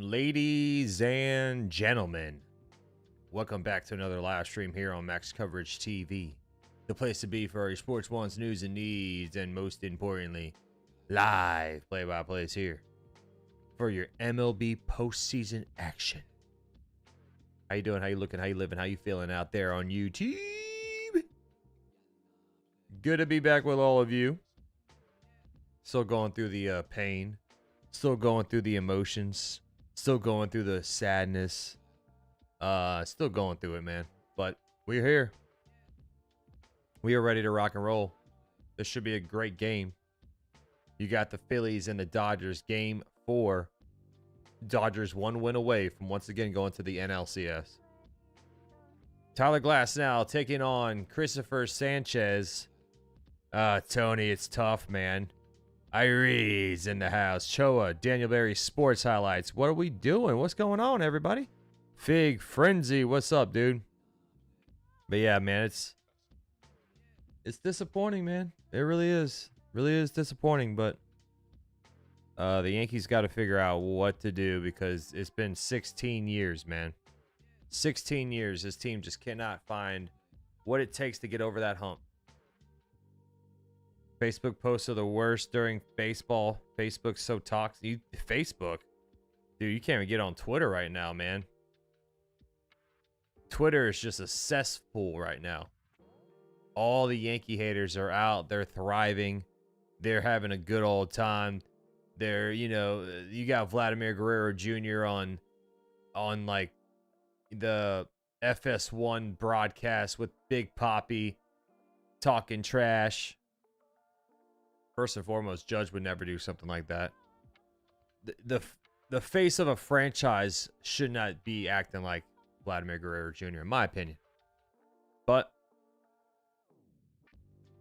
Ladies and gentlemen, welcome back to another live stream here on Max Coverage TV, the place to be for your sports wants, news, and needs, and most importantly, live play-by-plays here for your MLB postseason action. How you doing? How you looking? How you living? How you feeling out there on YouTube? Good to be back with all of you. Still going through the pain, still going through the emotions. Still going through the sadness. Still going through it, man. But we're here. We are ready to rock and roll. This should be a great game. You got the Phillies and the Dodgers, game 4. Dodgers 1 win away from once again going to the NLCS. Tyler Glasnow taking on Christopher Sanchez. Tony, it's tough, man. Irie's in the house. Choa, Daniel Berry Sports Highlights. What are we doing? What's going on, everybody? Fig Frenzy, what's up, dude? But yeah, man, it's disappointing, man. It really is. Really is disappointing, but the Yankees got to figure out what to do because it's been 16 years, man. 16 years. This team just cannot find what it takes to get over that hump. Facebook posts are the worst during baseball. Facebook's so toxic. Facebook? Dude, you can't even get on Twitter right now, man. Twitter is just a cesspool right now. All the Yankee haters are out. They're thriving. They're having a good old time. They're, you got Vladimir Guerrero Jr. on like the FS1 broadcast with Big Papi talking trash. First and foremost, Judge would never do something like that. The face of a franchise should not be acting like Vladimir Guerrero Jr., in my opinion. But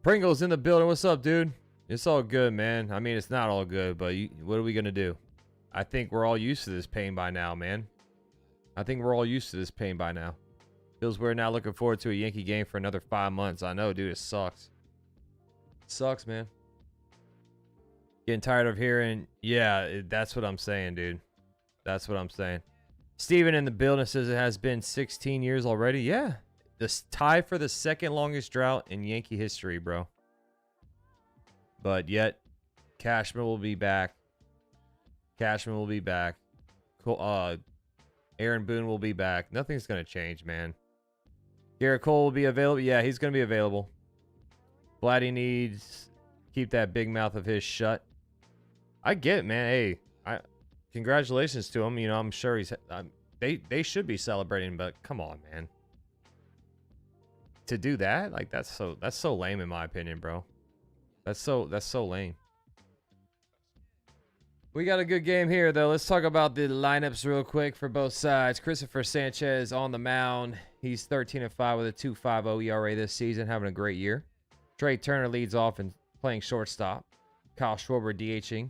Pringle's in the building. What's up, dude? It's all good, man. I mean, it's not all good, but what are we going to do? I think we're all used to this pain by now, man. I think we're all used to this pain by now. Feels we're now looking forward to a Yankee game for another 5 months. I know, dude. It sucks. It sucks, man. Getting tired of hearing, yeah, that's what I'm saying, dude. That's what I'm saying. Steven in the building says it has been 16 years already. Yeah. This tie for the second longest drought in Yankee history, bro. But yet, Cashman will be back. Cashman will be back. Aaron Boone will be back. Nothing's going to change, man. Garrett Cole will be available. Yeah, he's going to be available. Vladdy needs keep that big mouth of his shut. I get it, man. Hey, congratulations to him. I'm sure he's they should be celebrating, but come on, man. To do that, like that's so lame in my opinion, bro. That's so lame. We got a good game here though. Let's talk about the lineups real quick for both sides. Christopher Sanchez on the mound. He's 13-5 with a 2.50 ERA this season, having a great year. Trea Turner leads off and playing shortstop. Kyle Schwarber DHing.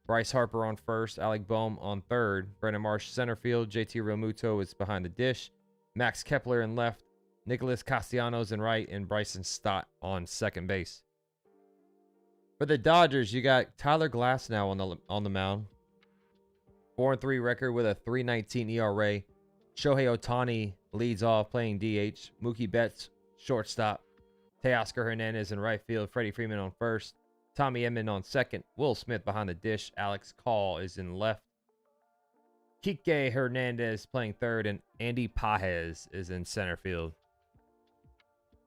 Bryce Harper on first. Alec Bohm on third. Brandon Marsh center field. JT Realmuto is behind the dish. Max Kepler in left. Nick Castellanos in right. And Bryson Stott on second base. For the Dodgers, you got Tyler Glasnow on the mound. 4-3 record with a 3.19 ERA. Shohei Ohtani leads off playing DH. Mookie Betts shortstop. Teoscar Hernandez in right field. Freddie Freeman on first. Tommy Edman on second. Will Smith behind the dish. Alex Call is in left. Kike Hernandez playing third. And Andy Pajes is in center field.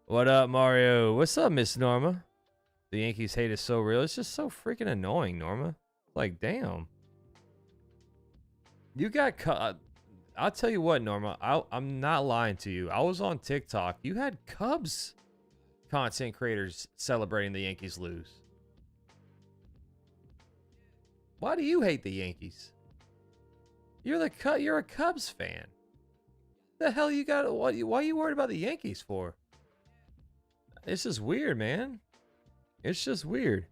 What up, Mario? What's up, Miss Norma? The Yankees hate is so real. It's just so freaking annoying, Norma. Like, damn. You got... I'll tell you what, Norma. I'm not lying to you. I was on TikTok. You had Cubs content creators celebrating the Yankees lose. Why do you hate the Yankees? You're a Cubs fan. The hell you got? Why are you worried about the Yankees for? It's just weird, man. It's just weird.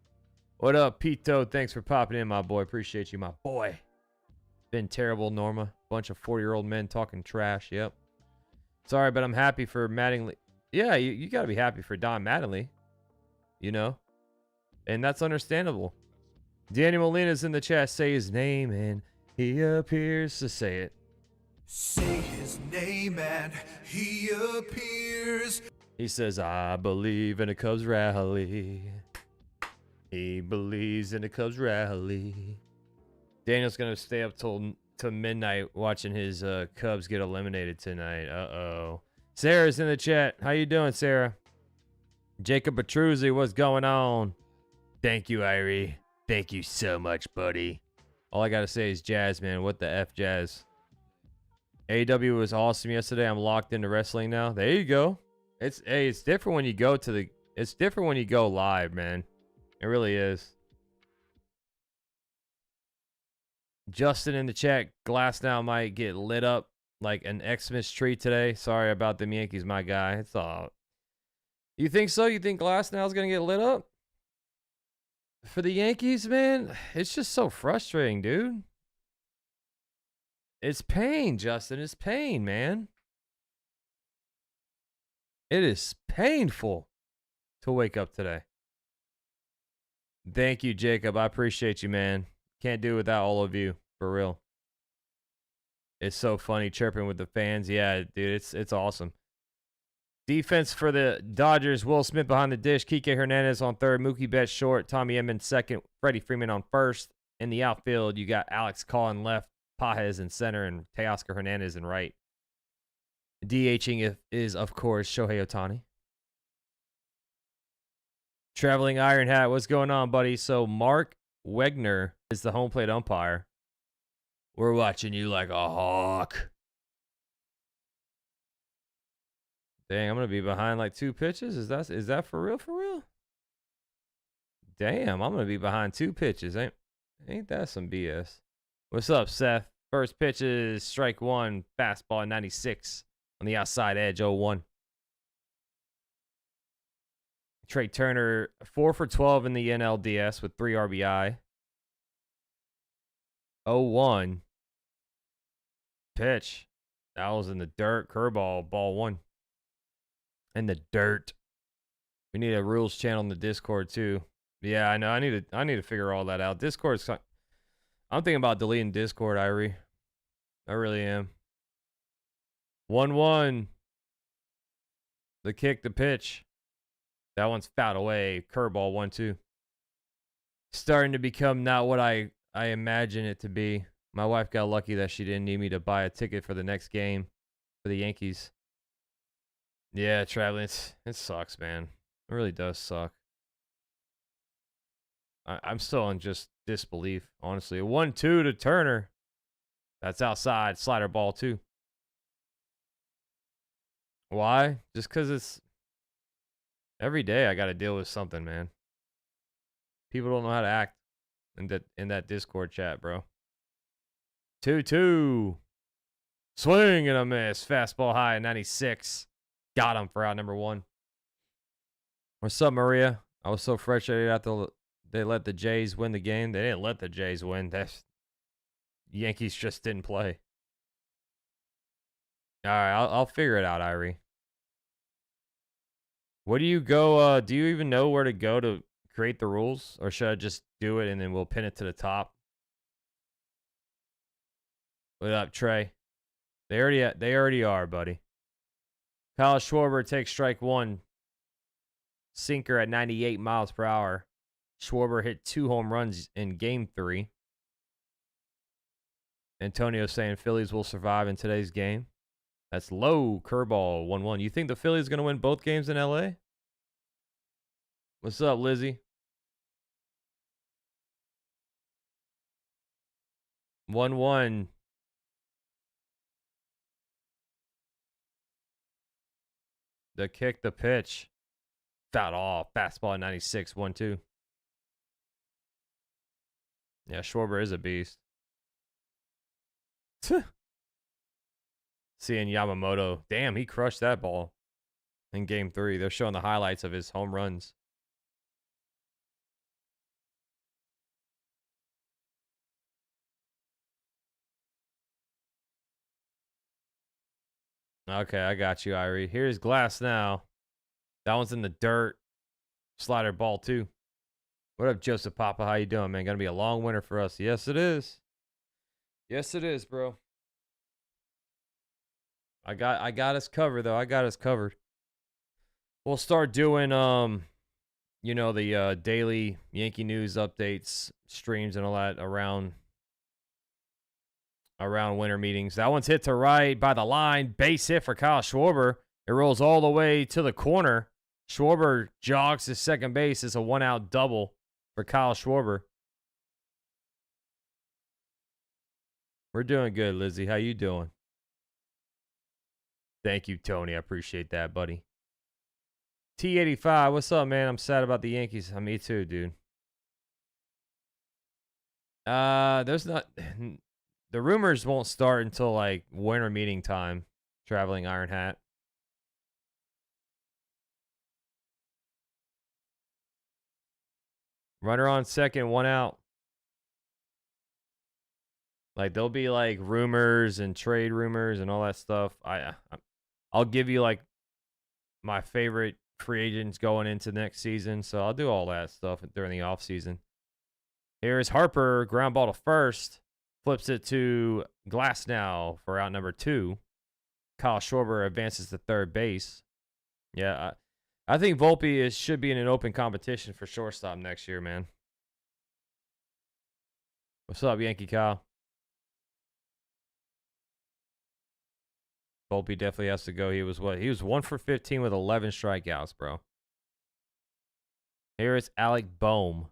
What up, Pito? Thanks for popping in, my boy. Appreciate you, my boy. Been terrible, Norma. Bunch of 40-year-old men talking trash. Yep. Sorry, but I'm happy for Mattingly. Yeah, you got to be happy for Don Mattingly. And that's understandable. Daniel Molina's in the chat. Say his name and He appears to say it. Say his name and he appears. He says, I believe in the Cubs rally. He believes in the Cubs rally. Daniel's going to stay up till midnight watching his Cubs get eliminated tonight. Uh-oh. Sarah's in the chat. How you doing, Sarah? Jacob Petruzzi, what's going on? Thank you, Irie. Thank you so much, buddy. All I got to say is Jazz, man. What the F, Jazz? AW was awesome yesterday. I'm locked into wrestling now. There you go. It's different when you go to the... It's different when you go live, man. It really is. Justin in the chat. Glasnow might get lit up like an Xmas tree today. Sorry about them Yankees, my guy. It's all... You think so? You think Glasnow's going to get lit up? For the Yankees, man? It's just so frustrating, dude. It's pain, Justin. It's pain, man. It is painful to wake up today. Thank you, Jacob. I appreciate you, man. Can't do it without all of you, for real. It's so funny chirping with the fans. Yeah, dude, it's awesome. Defense for the Dodgers, Will Smith behind the dish, Kike Hernandez on third, Mookie Betts short, Tommy Edman second, Freddie Freeman on first. In the outfield, you got Alex Collin left, Pajes in center, and Teoscar Hernandez in right. DHing is, of course, Shohei Ohtani. Traveling Iron Hat, what's going on, buddy? So Mark Wegner is the home plate umpire. We're watching you like a hawk. Dang, I'm going to be behind like 2 pitches? Is that for real, for real? Damn, I'm going to be behind 2 pitches. Ain't that some BS? What's up, Seth? First pitch is strike 1, fastball 96 on the outside edge, 0-1. Trea Turner, 4 for 12 in the NLDS with 3 RBI. 0-1. Pitch. That was in the dirt. Curveball, ball 1. In the dirt. We need a rules channel in the Discord too. Yeah, I know. I need to figure all that out. Discord's... I'm thinking about deleting Discord, Irie. I really am. 1-1. The kick, the pitch. That one's fouled away. Curveball, 1-2. Starting to become not what I imagine it to be. My wife got lucky that she didn't need me to buy a ticket for the next game for the Yankees. Yeah, traveling, it sucks, man. It really does suck. I'm still in just disbelief, honestly. 1-2 to Turner. That's outside. Slider ball, 2. Why? Just because it's... Every day I got to deal with something, man. People don't know how to act in that Discord chat, bro. 2-2. Swing and a miss. Fastball high at 96. Got him for out number 1. What's up, Maria? I was so frustrated after they let the Jays win the game. They didn't let the Jays win. Yankees just didn't play. All right, I'll figure it out, Irie. Where do you go? Do you even know where to go to create the rules? Or should I just do it and then we'll pin it to the top? What up, Trey? They already are, buddy. Kyle Schwarber takes strike 1. Sinker at 98 miles per hour. Schwarber hit 2 home runs in game 3. Antonio saying Phillies will survive in today's game. That's low. Curveball, 1-1. You think the Phillies are going to win both games in LA? What's up, Lizzie? 1-1. The kick, the pitch. Fouled off. Fastball at 96. 1-2. Yeah, Schwarber is a beast. Seeing Yamamoto. Damn, he crushed that ball in game 3. They're showing the highlights of his home runs. Okay, I got you, Irie. Here's Glasnow. That one's in the dirt. Slider ball, 2. What up, Joseph Papa? How you doing, man? Gonna be a long winter for us. Yes, it is. Yes, it is, bro. I got us covered though. I got us covered. We'll start doing the daily Yankee news updates, streams, and all that around winter meetings. That one's hit to right by the line. Base hit for Kyle Schwarber. It rolls all the way to the corner. Schwarber jogs to second base. It's a 1-out double for Kyle Schwarber. We're doing good, Lizzie. How you doing? Thank you, Tony. I appreciate that, buddy. T85, what's up, man? I'm sad about the Yankees. Me too, dude. There's not... The rumors won't start until, like, winter meeting time. Traveling Iron Hat. Runner on second, 1 out. Like, there'll be, like, rumors and trade rumors and all that stuff. I'll give you, like, my favorite free agents going into next season. So I'll do all that stuff during the offseason. Here is Harper, ground ball to first. Flips it to Glasnow for out number 2. Kyle Schwarber advances to third base. Yeah, I think Volpe should be in an open competition for shortstop next year, man. What's up, Yankee Kyle? Volpe definitely has to go. He was 1 for 15 with 11 strikeouts, bro. Here is Alec Bohm.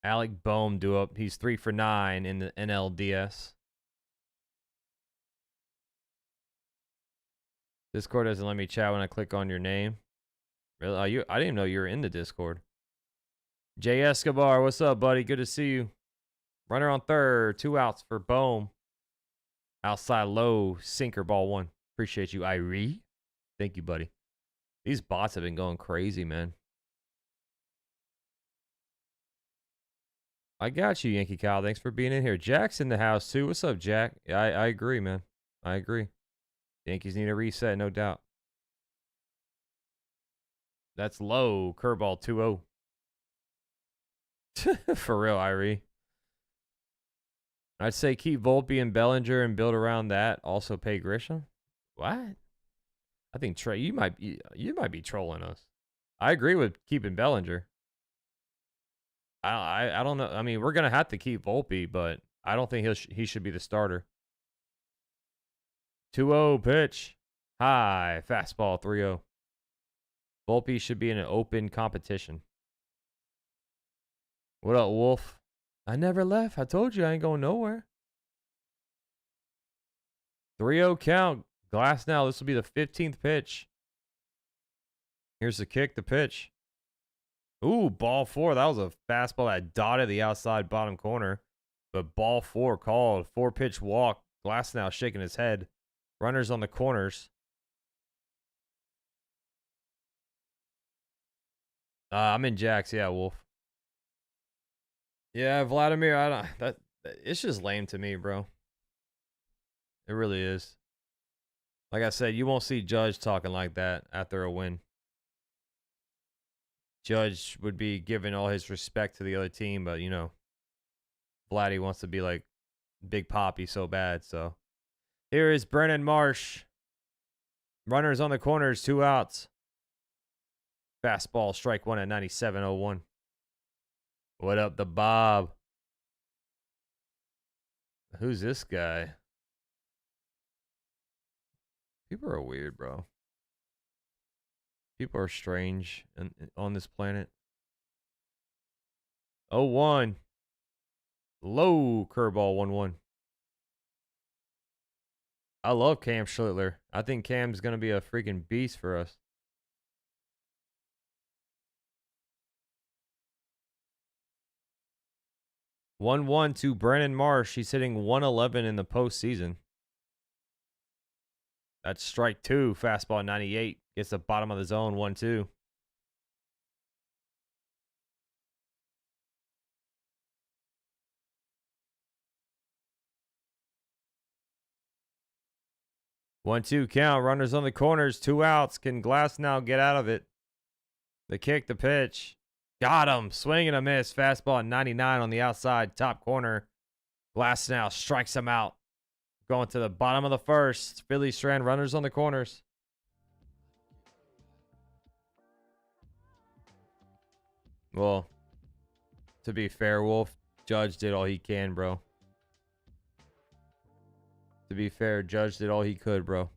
Alec Bohm he's 3 for 9 in the NLDS. Discord doesn't let me chat when I click on your name. Really? I didn't know you were in the Discord. Jay Escobar, what's up, buddy? Good to see you. Runner on third, 2 outs for Bohm. Outside low, sinker, ball 1. Appreciate you, Irie. Thank you, buddy. These bots have been going crazy, man. I got you, Yankee Kyle. Thanks for being in here. Jack's in the house, too. What's up, Jack? I agree, man. I agree. Yankees need a reset, no doubt. That's low. Curveball 2-0. For real, Irie. I'd say keep Volpe and Bellinger and build around that. Also pay Grisham. What? I think Trey, you might be trolling us. I agree with keeping Bellinger. I don't know. I mean, we're gonna have to keep Volpe, but I don't think he should be the starter. 2-0 pitch. High fastball 3-0. Volpe should be in an open competition. What up, Wolf? I never left. I told you I ain't going nowhere. 3-0 count. Glasnow. This will be the 15th pitch. Here's the kick, the pitch. Ooh, ball 4. That was a fastball that dotted the outside bottom corner. But ball 4 called. 4-pitch walk. Glasnow shaking his head. Runners on the corners. I'm in Jacks. Yeah, Wolf. Yeah, Vladimir, it's just lame to me, bro. It really is. Like I said, you won't see Judge talking like that after a win. Judge would be giving all his respect to the other team, but, you know, Vladdy wants to be like Big Papi so bad, so. Here is Brandon Marsh. Runners on the corners, 2 outs. Fastball, strike 1 at 97.01. What up, the Bob? Who's this guy? People are weird, bro. People are strange on this planet. 0-1. Low curveball 1-1. I love Cam Schlittler. I think Cam's going to be a freaking beast for us. (1-1) to Brandon Marsh. He's hitting 111 in the postseason. That's strike 2. Fastball 98. Gets the bottom of the zone. 1-2. (1-2) count. Runners on the corners. 2 outs. Can Glasnow get out of it? The kick, the pitch. Got him. Swing and a miss. Fastball at 99 on the outside, top corner. Glasnow strikes him out. Going to the bottom of the first. Phillies strand runners on the corners. Well, to be fair, Wolf, Judge did all he can, bro. To be fair, Judge did all he could, bro.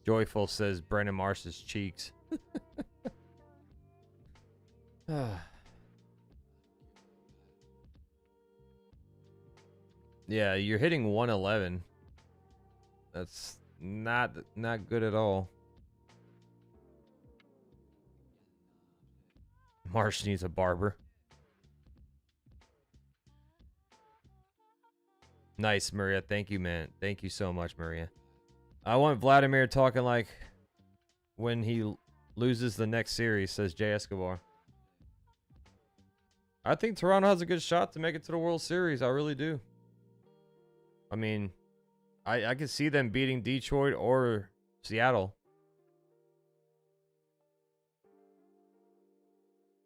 Joyful says Brandon Marsh's cheeks. Yeah, you're hitting 111. That's not good at all. Marsh needs a barber. Nice, Maria. Thank you, man. Thank you so much, Maria. I want Vladimir talking like when he loses the next series, says Jay Escobar. I think Toronto has a good shot to make it to the World Series. I really do. I mean, I could see them beating Detroit or Seattle.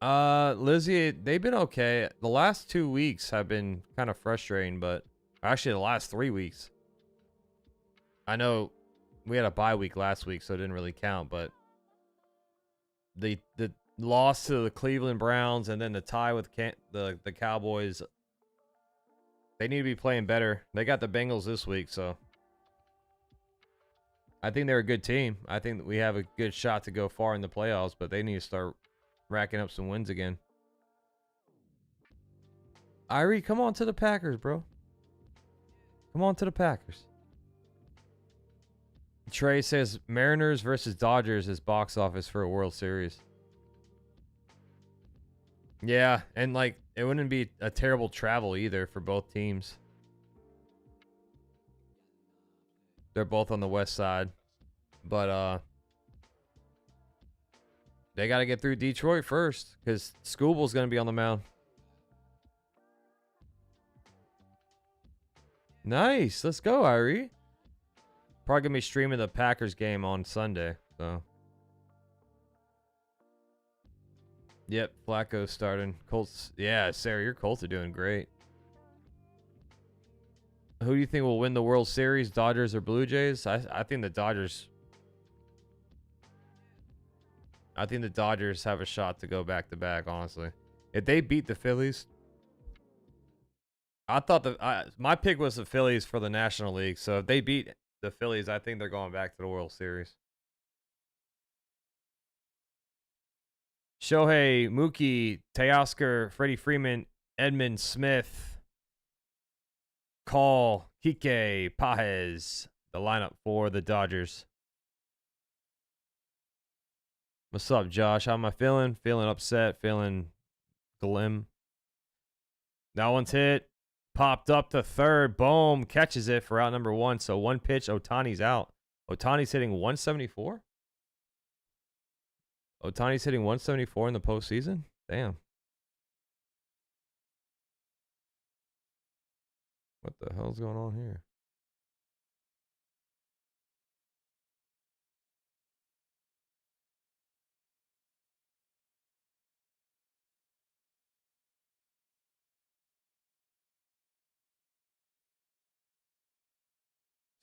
Lizzie, they've been okay. The last 2 weeks have been kind of frustrating, but actually the last 3 weeks. I know we had a bye week last week, so it didn't really count, but the loss to the Cleveland Browns and then the tie with the Cowboys, they need to be playing better. They got the Bengals this week, so I think they're a good team. I think that we have a good shot to go far in the playoffs, but they need to start racking up some wins again. Irie, come on to the Packers, bro. Come on to the Packers. Trey says Mariners versus Dodgers is box office for a World Series. Yeah, and like it wouldn't be a terrible travel either for both teams. They're both on the west side. But they got to get through Detroit first because Scooble's going to be on the mound. Nice. Let's go, Irie. Probably going to be streaming the Packers game on Sunday. So. Yep, Flacco's starting. Colts. Yeah, Sarah, your Colts are doing great. Who do you think will win the World Series, Dodgers or Blue Jays? I think the Dodgers. I think the Dodgers have a shot to go back to back, honestly. If they beat the Phillies. I thought my pick was the Phillies for the National League. So if they beat the Phillies, I think they're going back to the World Series. Shohei, Mookie, Teoscar, Freddie Freeman, Edmund Smith, Call, Kike, Pajes, the lineup for the Dodgers. What's up, Josh? How am I feeling? Feeling upset, feeling glim. That one's hit. Popped up to third. Boom. Catches it for out number one. So one pitch, Ohtani's out. Ohtani's hitting 174? Ohtani's hitting 174 in the postseason? Damn. What the hell's going on here?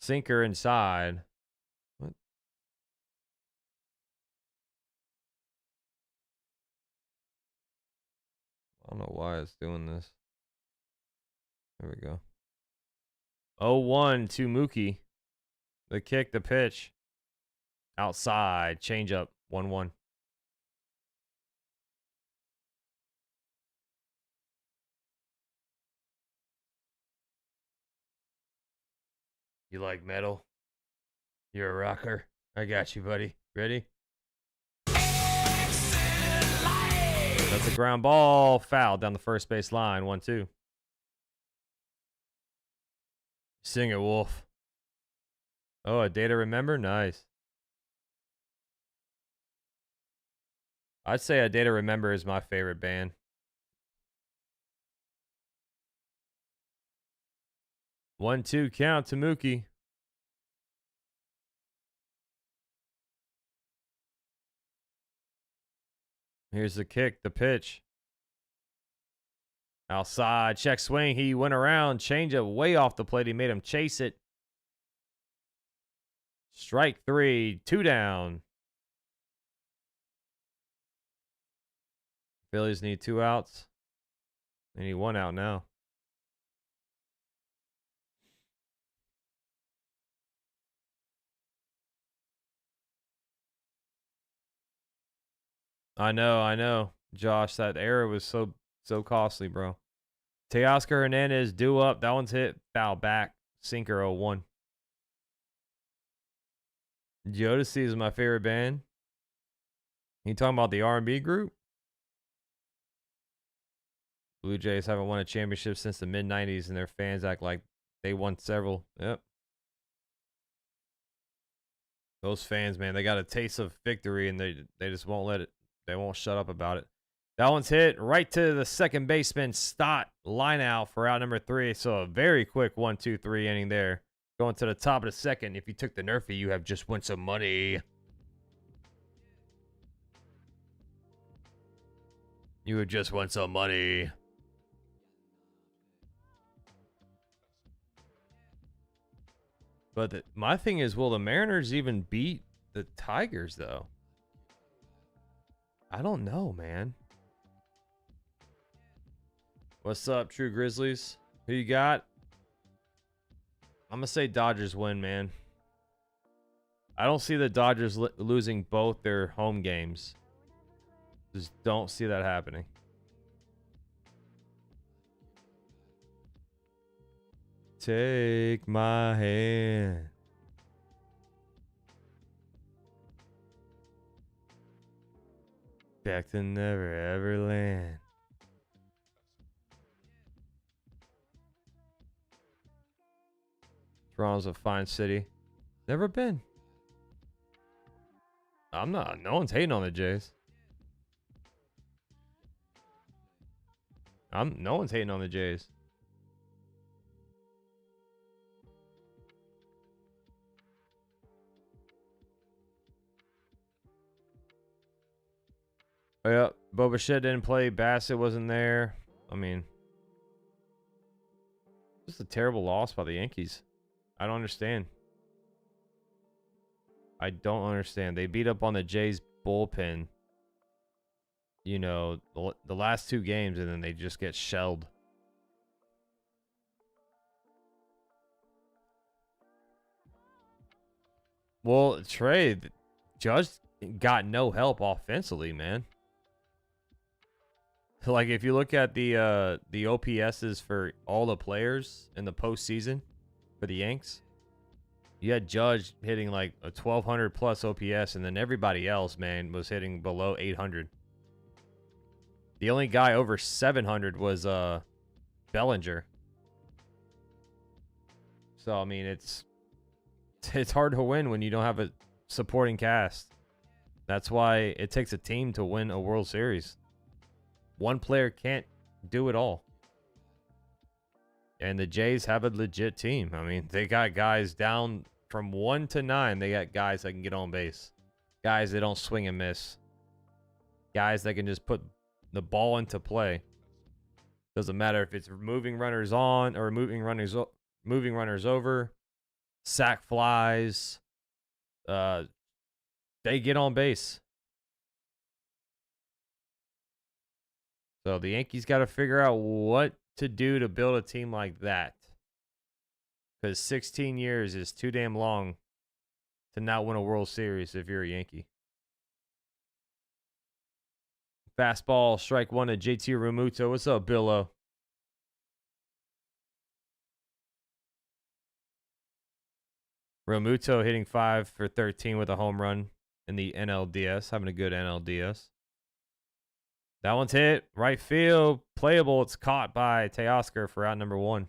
Sinker inside. What? I don't know why it's doing this. There we go. 0-1 to Mookie. The kick, the pitch. Outside. Change up. 1-1. You like metal? You're a rocker. I got you, buddy. Ready? That's a ground ball. Foul down the first base line. 1-2. Sing it, Wolf. Oh, a day to remember? Nice. I'd say A Day to Remember is my favorite band. One, two count to Mookie. Here's the kick, the pitch. Outside, check swing. He went around, changeup way off the plate. He made him chase it. Strike 3, 2 down. Phillies need 2 outs. They need 1 out now. I know. Josh, that error was so costly, bro. Teoscar Hernandez, due up. That one's hit. Foul back. Sinker 0-1. Jodeci is my favorite band. You talking about the R&B group? Blue Jays haven't won a championship since the mid-90s, and their fans act like they won several. Yep. Those fans, man, they got a taste of victory, and they just won't let it. They won't shut up about it. That one's hit right to the second baseman, Stott. Line out for out number 3. So a very quick 1-2-3 inning there. Going to the top of the second. If you took the Nerfy, you have just won some money. You would just won some money. But my thing is, will the Mariners even beat the Tigers, though? I don't know, man. What's up, True Grizzlies? Who you got? I'm going to say Dodgers win, man. I don't see the Dodgers losing both their home games. Just don't see that happening. Take my hand. Back to never ever land. Toronto's a fine city. Never been. I'm not. No one's hating on the Jays. No one's hating on the Jays. Oh, yeah. Boba Fett didn't play. Bassett wasn't there. I mean, just a terrible loss by the Yankees. I don't understand. I don't understand. They beat up on the Jays bullpen, you know, the last 2 games, and then they just get shelled. Well, Trey, Judge got no help offensively, man. Like, if you look at the OPSs for all the players in the postseason for the Yanks, you had Judge hitting like a 1,200 plus OPS, and then everybody else, man, was hitting below 800. The only guy over 700 was Bellinger. So I mean, it's hard to win when you don't have a supporting cast. That's why it takes a team to win a World Series. One player can't do it all. And the Jays have a legit team. I mean, they got guys down from 1 to 9. They got guys that can get on base. Guys that don't swing and miss. Guys that can just put the ball into play. Doesn't matter if it's moving runners on or moving runners over. Sack flies. They get on base. So the Yankees got to figure out what to do to build a team like that. Because 16 years is too damn long to not win a World Series if you're a Yankee. Fastball, strike 1 to JT Realmuto. What's up, Billo? Realmuto hitting 5 for 13 with a home run in the NLDS. Having a good NLDS. That one's hit. Right field. Playable. It's caught by Teoscar for out number 1.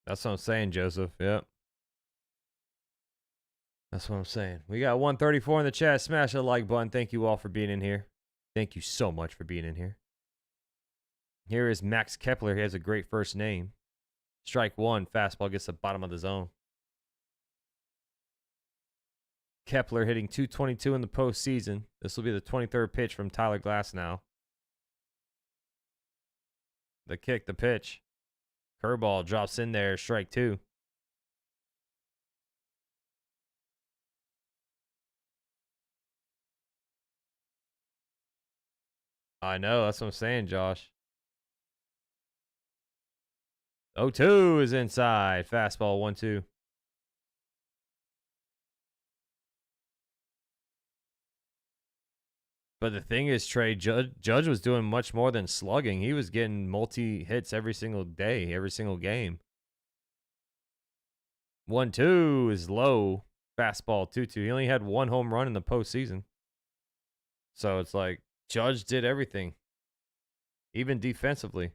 That's what I'm saying, Joseph. Yep. That's what I'm saying. We got 134 in the chat. Smash that like button. Thank you all for being in here. Thank you so much for being in here. Here is Max Kepler. He has a great first name. Strike one. Fastball gets the bottom of the zone. Kepler hitting 222 in the postseason. This will be the 23rd pitch from Tyler Glasnow. The kick, the pitch. Curveball drops in there. Strike two. I know. That's what I'm saying, Josh. 0-2 is inside. Fastball 1-2. But the thing is, Trey, Judge was doing much more than slugging. He was getting multi-hits every single day, every single game. 1-2 is low. Fastball 2-2. He only had one home run in the postseason. So it's like Judge did everything, even defensively.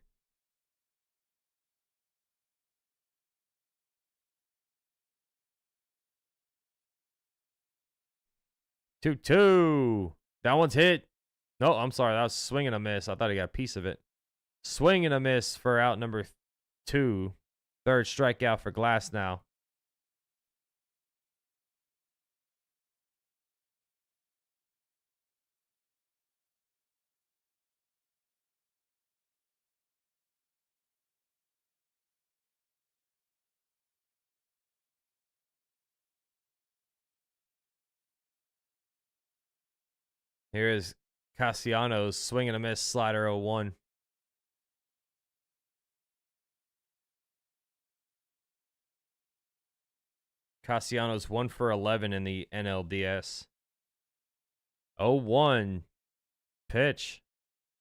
Two. That one's hit. No, I'm sorry. That was swing and a miss. I thought he got a piece of it. Swing and a miss for out number 2. Third strikeout for Glasnow. Here is Castellanos swing and a miss, slider 0-1. Castellanos 1 for 11 in the NLDS. 0-1 pitch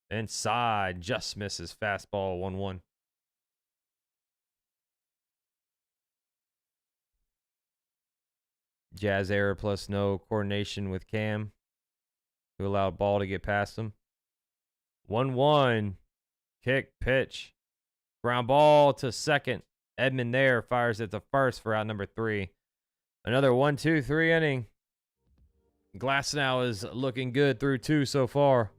inside, just misses. Fastball 1-1. Jazz error plus no coordination with Cam to allow ball to get past him. 1-1 kick, pitch, ground ball to second. Edmund there fires it to first for out number 3. Another 1-2-3 inning. Glasnow is looking good through 2 so far.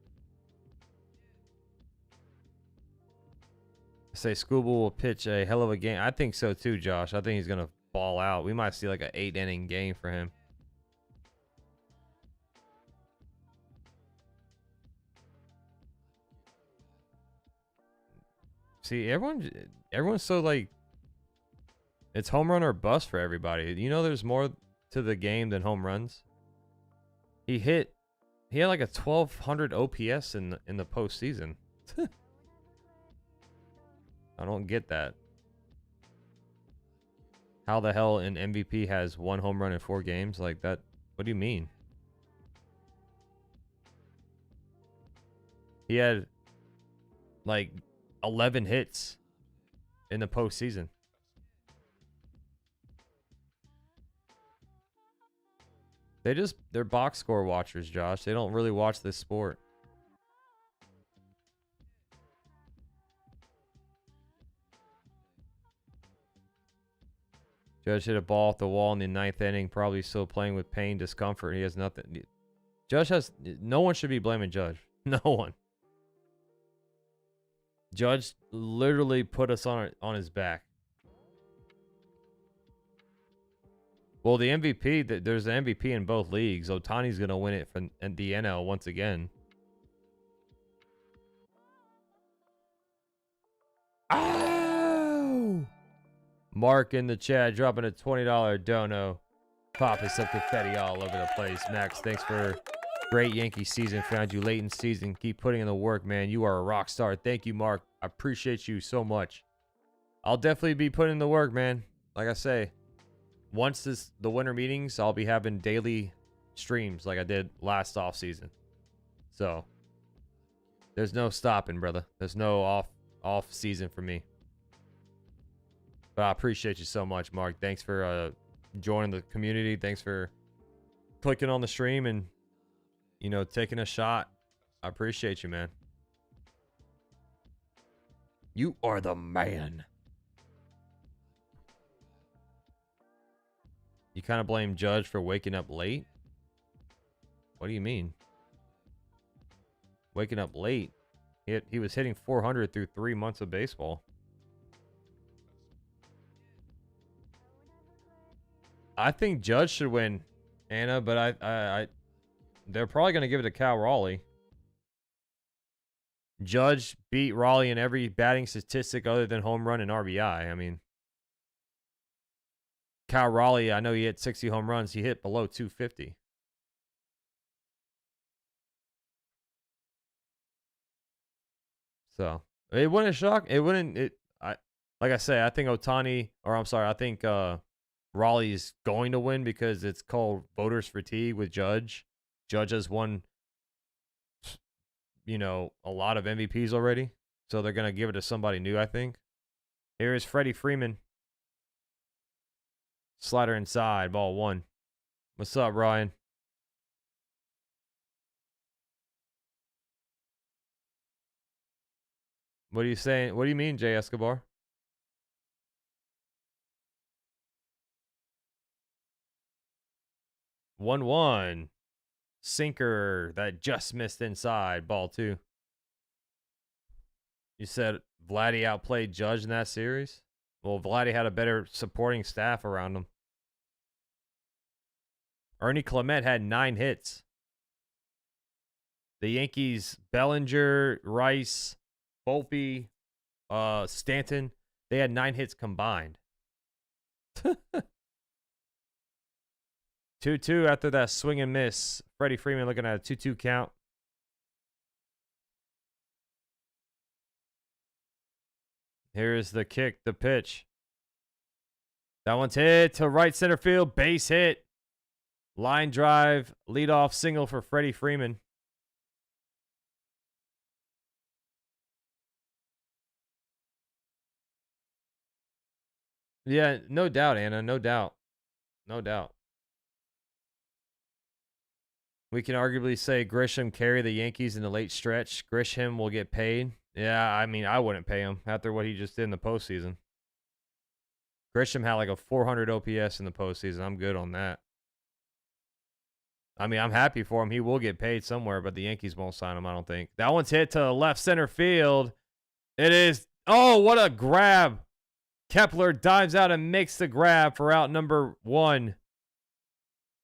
I say Scooble will pitch a hell of a game. I think so too, Josh. I think he's going to ball out. We might see like an 8-inning game for him. See, everyone's so like, it's home run or bust for everybody. You know, there's more to the game than home runs. He had like a 1200 OPS in the postseason. I don't get that. How the hell an MVP has 1 home run in 4 games like that? What do you mean? He had like 11 hits in the postseason. They're box score watchers, Josh. They don't really watch this sport. Judge hit a ball off the wall in the 9th inning, probably still playing with pain, discomfort. He has nothing. No one should be blaming Judge. No one. Judge literally put us on his back. Well, the MVP, there's an MVP in both leagues. Ohtani's going to win it from the NL once again. Oh! Mark in the chat dropping a $20 dono. Popping some confetti all over the place. Max, thanks for great Yankee season. Found you late in season. Keep putting in the work, man. You are a rock star. Thank you, Mark. I appreciate you so much. I'll definitely be putting in the work, man. Like I say, once the winter meetings, I'll be having daily streams like I did last off season. So there's no stopping, brother. There's no off season for me. But I appreciate you so much, Mark. Thanks for joining the community. Thanks for clicking on the stream and, you know, taking a shot. I appreciate you, man. You are the man. You kind of blame Judge for waking up late? What do you mean? Waking up late? He was hitting 400 through 3 months of baseball. I think Judge should win, Anna, but they're probably going to give it to Cal Raleigh. Judge beat Raleigh in every batting statistic other than home run and RBI. I mean, Cal Raleigh, I know he hit 60 home runs. He hit below 250. So it wouldn't shock. It wouldn't. Like I say, I think Ohtani, or I'm sorry, I think Raleigh is going to win because it's called voters fatigue with Judge. Judge has won, a lot of MVPs already, so they're gonna give it to somebody new. I think. Here is Freddie Freeman. Slider inside, ball 1. What's up, Ryan? What are you saying? What do you mean, Jay Escobar? One sinker that just missed inside, ball 2. You said Vladdy outplayed Judge in that series? Well, Vladdy had a better supporting staff around him. Ernie Clement had 9 hits. The Yankees, Bellinger, Rice, Volpe, Stanton, they had 9 hits combined. 2-2 after that swing and miss. Freddie Freeman looking at a 2-2 count. Here's the kick, the pitch. That one's hit to right center field. Base hit. Line drive. Leadoff single for Freddie Freeman. Yeah, no doubt, Anna. No doubt. No doubt. We can arguably say Grisham carried the Yankees in the late stretch. Grisham will get paid. Yeah, I mean, I wouldn't pay him after what he just did in the postseason. Grisham had like a 400 OPS in the postseason. I'm good on that. I mean, I'm happy for him. He will get paid somewhere, but the Yankees won't sign him, I don't think. That one's hit to left center field. It is. Oh, what a grab. Kepler dives out and makes the grab for out number 1.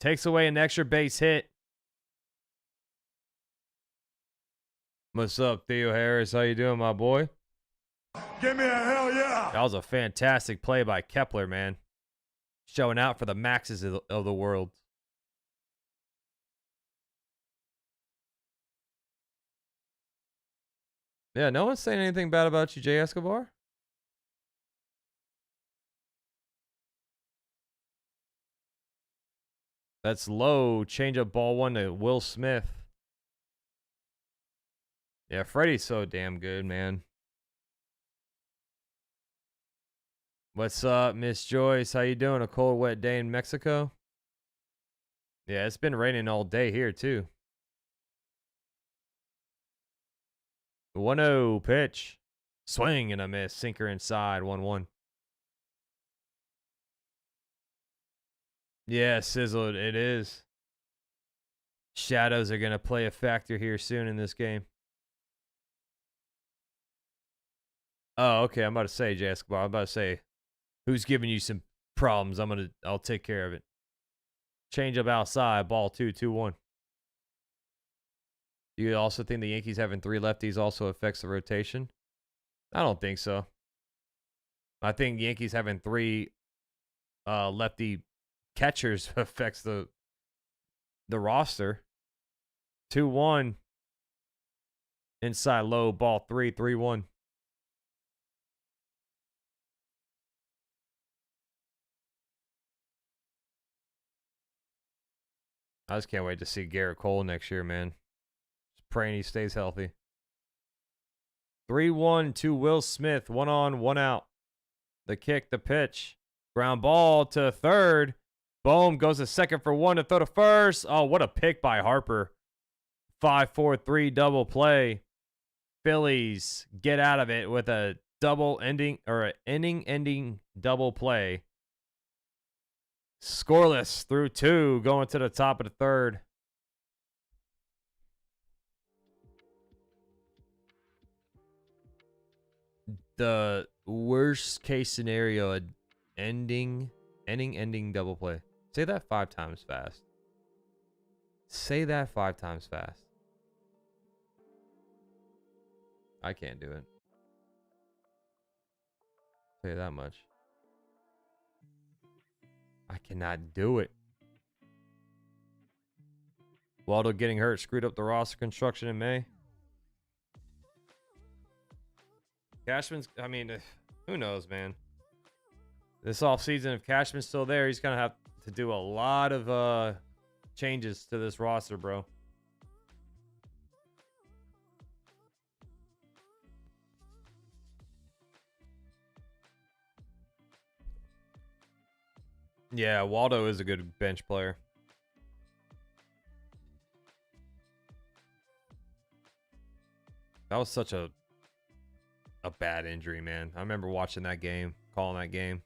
Takes away an extra base hit. What's up, Theo Harris? How you doing, my boy? Give me a hell yeah! That was a fantastic play by Kepler, man. Showing out for the Maxes of the world. Yeah, no one's saying anything bad about you, Jay Escobar. That's low. Change up ball 1 to Will Smith. Yeah, Freddie's so damn good, man. What's up, Miss Joyce? How you doing? A cold, wet day in Mexico? Yeah, it's been raining all day here, too. 1-0 pitch. Swing and a miss. Sinker inside. 1-1. Yeah, sizzled. It is. Shadows are going to play a factor here soon in this game. Oh, okay. I'm about to say, Jay Escobar. I'm about to say, who's giving you some problems? I'll take care of it. Change up outside. Ball 2, 2-1. You also think the Yankees having 3 lefties also affects the rotation? I don't think so. I think Yankees having 3 lefty catchers affects the roster. 2-1. Inside low, ball 3, 3-1. I just can't wait to see Garrett Cole next year, man. Just praying he stays healthy. 3-1 to Will Smith. 1 on, 1 out. The kick, the pitch. Ground ball to third. Bohm goes to second for 1 to throw to first. Oh, what a pick by Harper. 5-4-3 double play. Phillies get out of it with a inning-ending double play. Scoreless through 2, going to the top of the third. the worst case scenario, ending double play. Say that 5 times fast. Say that 5 times fast. I can't do it. Say that much. I cannot do it. Waldo getting hurt screwed up the roster construction in May. Cashman's, I mean, who knows, man. This offseason, if Cashman's still there, he's going to have to do a lot of changes to this roster, bro. Yeah, Waldo is a good bench player. That was such a bad injury, man. I remember watching that game, calling that game.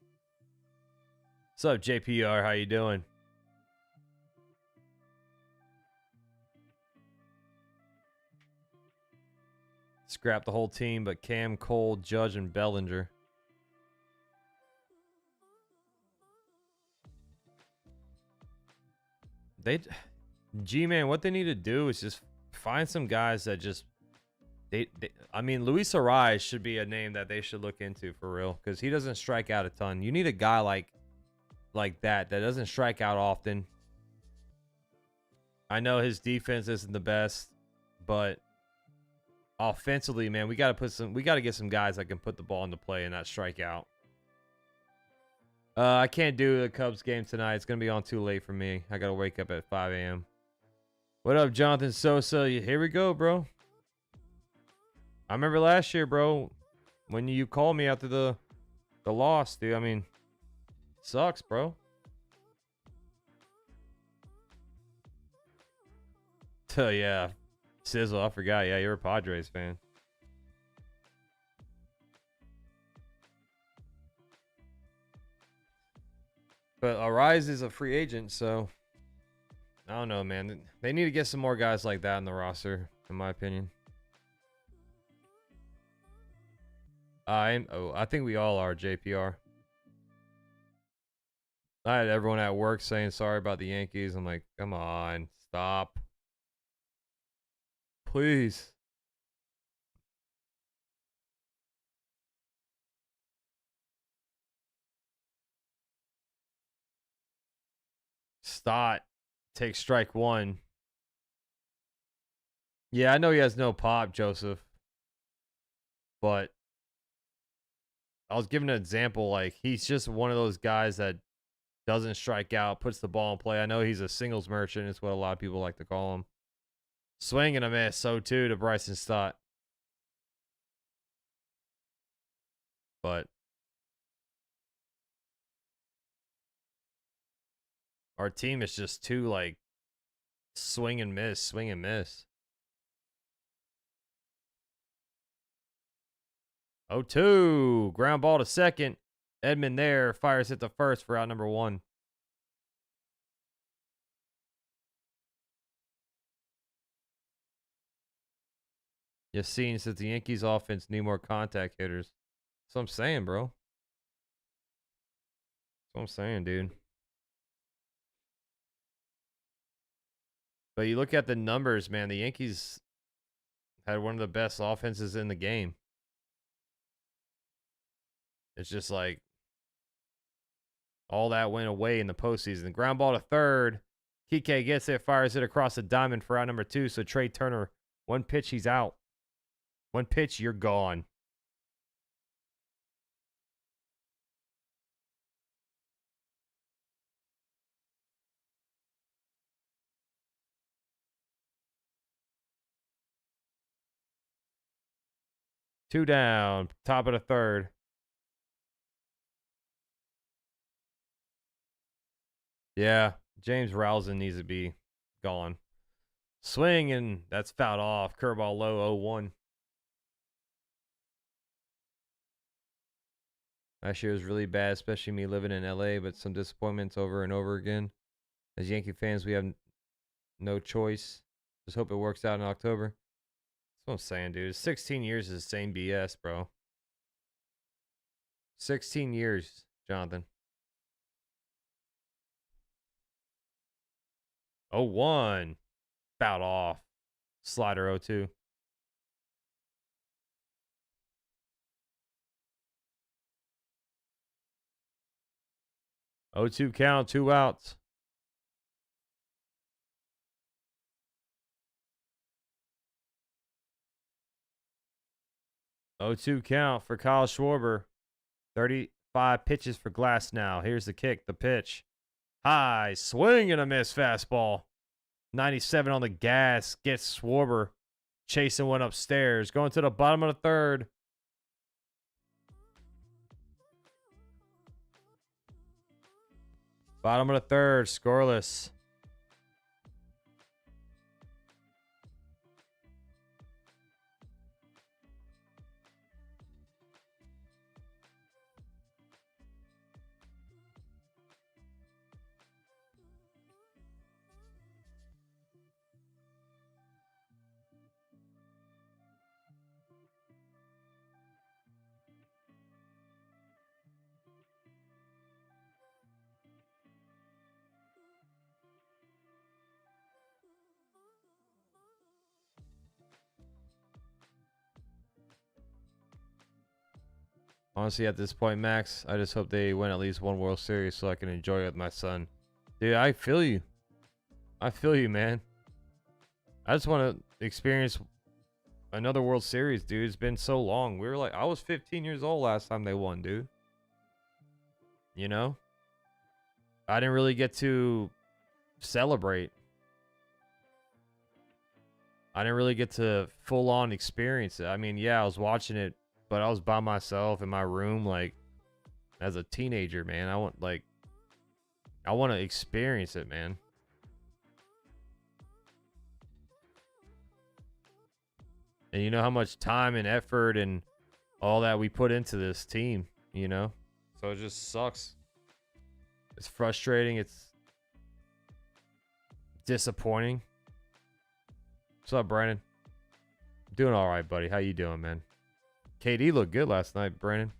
What's up, JPR? How you doing? Scrap the whole team, but Cam, Cole, Judge, and Bellinger. G-Man, what they need to do is just find some guys that just I mean, Luis Ariz should be a name that they should look into for real, because he doesn't strike out a ton. You need a guy like that doesn't strike out often. I know his defense isn't the best, but offensively, man, we got to get some guys that can put the ball into play and not strike out. I can't do the Cubs game tonight. It's gonna be on too late for me. I gotta wake up at 5 a.m. What up, Jonathan Sosa? Here we go, bro. I remember last year, bro, when you called me after the loss, dude. I mean, sucks, bro. Oh, yeah. Sizzle, I forgot. Yeah, you're a Padres fan. But Ariz is a free agent, so I don't know, man. They need to get some more guys like that in the roster, in my opinion. I think we all are, JPR. I had everyone at work saying sorry about the Yankees. I'm like, come on, stop. Please. Stott takes strike 1. Yeah, I know he has no pop, Joseph. But I was giving an example, like, he's just one of those guys that doesn't strike out, puts the ball in play. I know he's a singles merchant. It's what a lot of people like to call him. Swing and a miss. So, too, to Bryson Stott. But our team is just too, like, swing and miss, swing and miss. 0-2. Ground ball to second. Edmund there fires it to first for out number 1. Yassine says the Yankees offense need more contact hitters. That's what I'm saying, bro. That's what I'm saying, dude. But you look at the numbers, man. The Yankees had one of the best offenses in the game. It's just like all that went away in the postseason. Ground ball to third. Kike gets it, fires it across the diamond for out number 2. So Trea Turner, 1 pitch, he's out. 1 pitch, you're gone. Two down, top of the third. Yeah, James Rousing needs to be gone. Swing, and that's fouled off. Curveball low, 0-1. Last year was really bad, especially me living in LA, but some disappointments over and over again. As Yankee fans, we have no choice. Just hope it works out in October. That's what I'm saying, dude. 16 years is the same BS, bro. 16 years, Jonathan. 0-1. Fouled off. Slider 0-2. Oh, 2 count, 2 outs. Oh, 2 count for Kyle Schwarber. 35 pitches for Glasnow. Here's the kick, the pitch. High, swing and a miss fastball. 97 on the gas. Gets Schwarber chasing one upstairs. Going to the bottom of the third. Bottom of the third, scoreless. Honestly, at this point, Max, I just hope they win at least one World Series so I can enjoy it with my son. Dude, I feel you. I feel you, man. I just want to experience another World Series, dude. It's been so long. I was 15 years old last time they won, dude. You know? I didn't really get to celebrate. I didn't really get to full on experience it. I mean, yeah, I was watching it, but I was by myself in my room, like, as a teenager, man. I want to experience it, man. And you know how much time and effort and all that we put into this team, you know? So it just sucks. It's frustrating. It's disappointing. What's up, Brandon? Doing all right, buddy. How you doing, man? KD looked good last night, Brandon.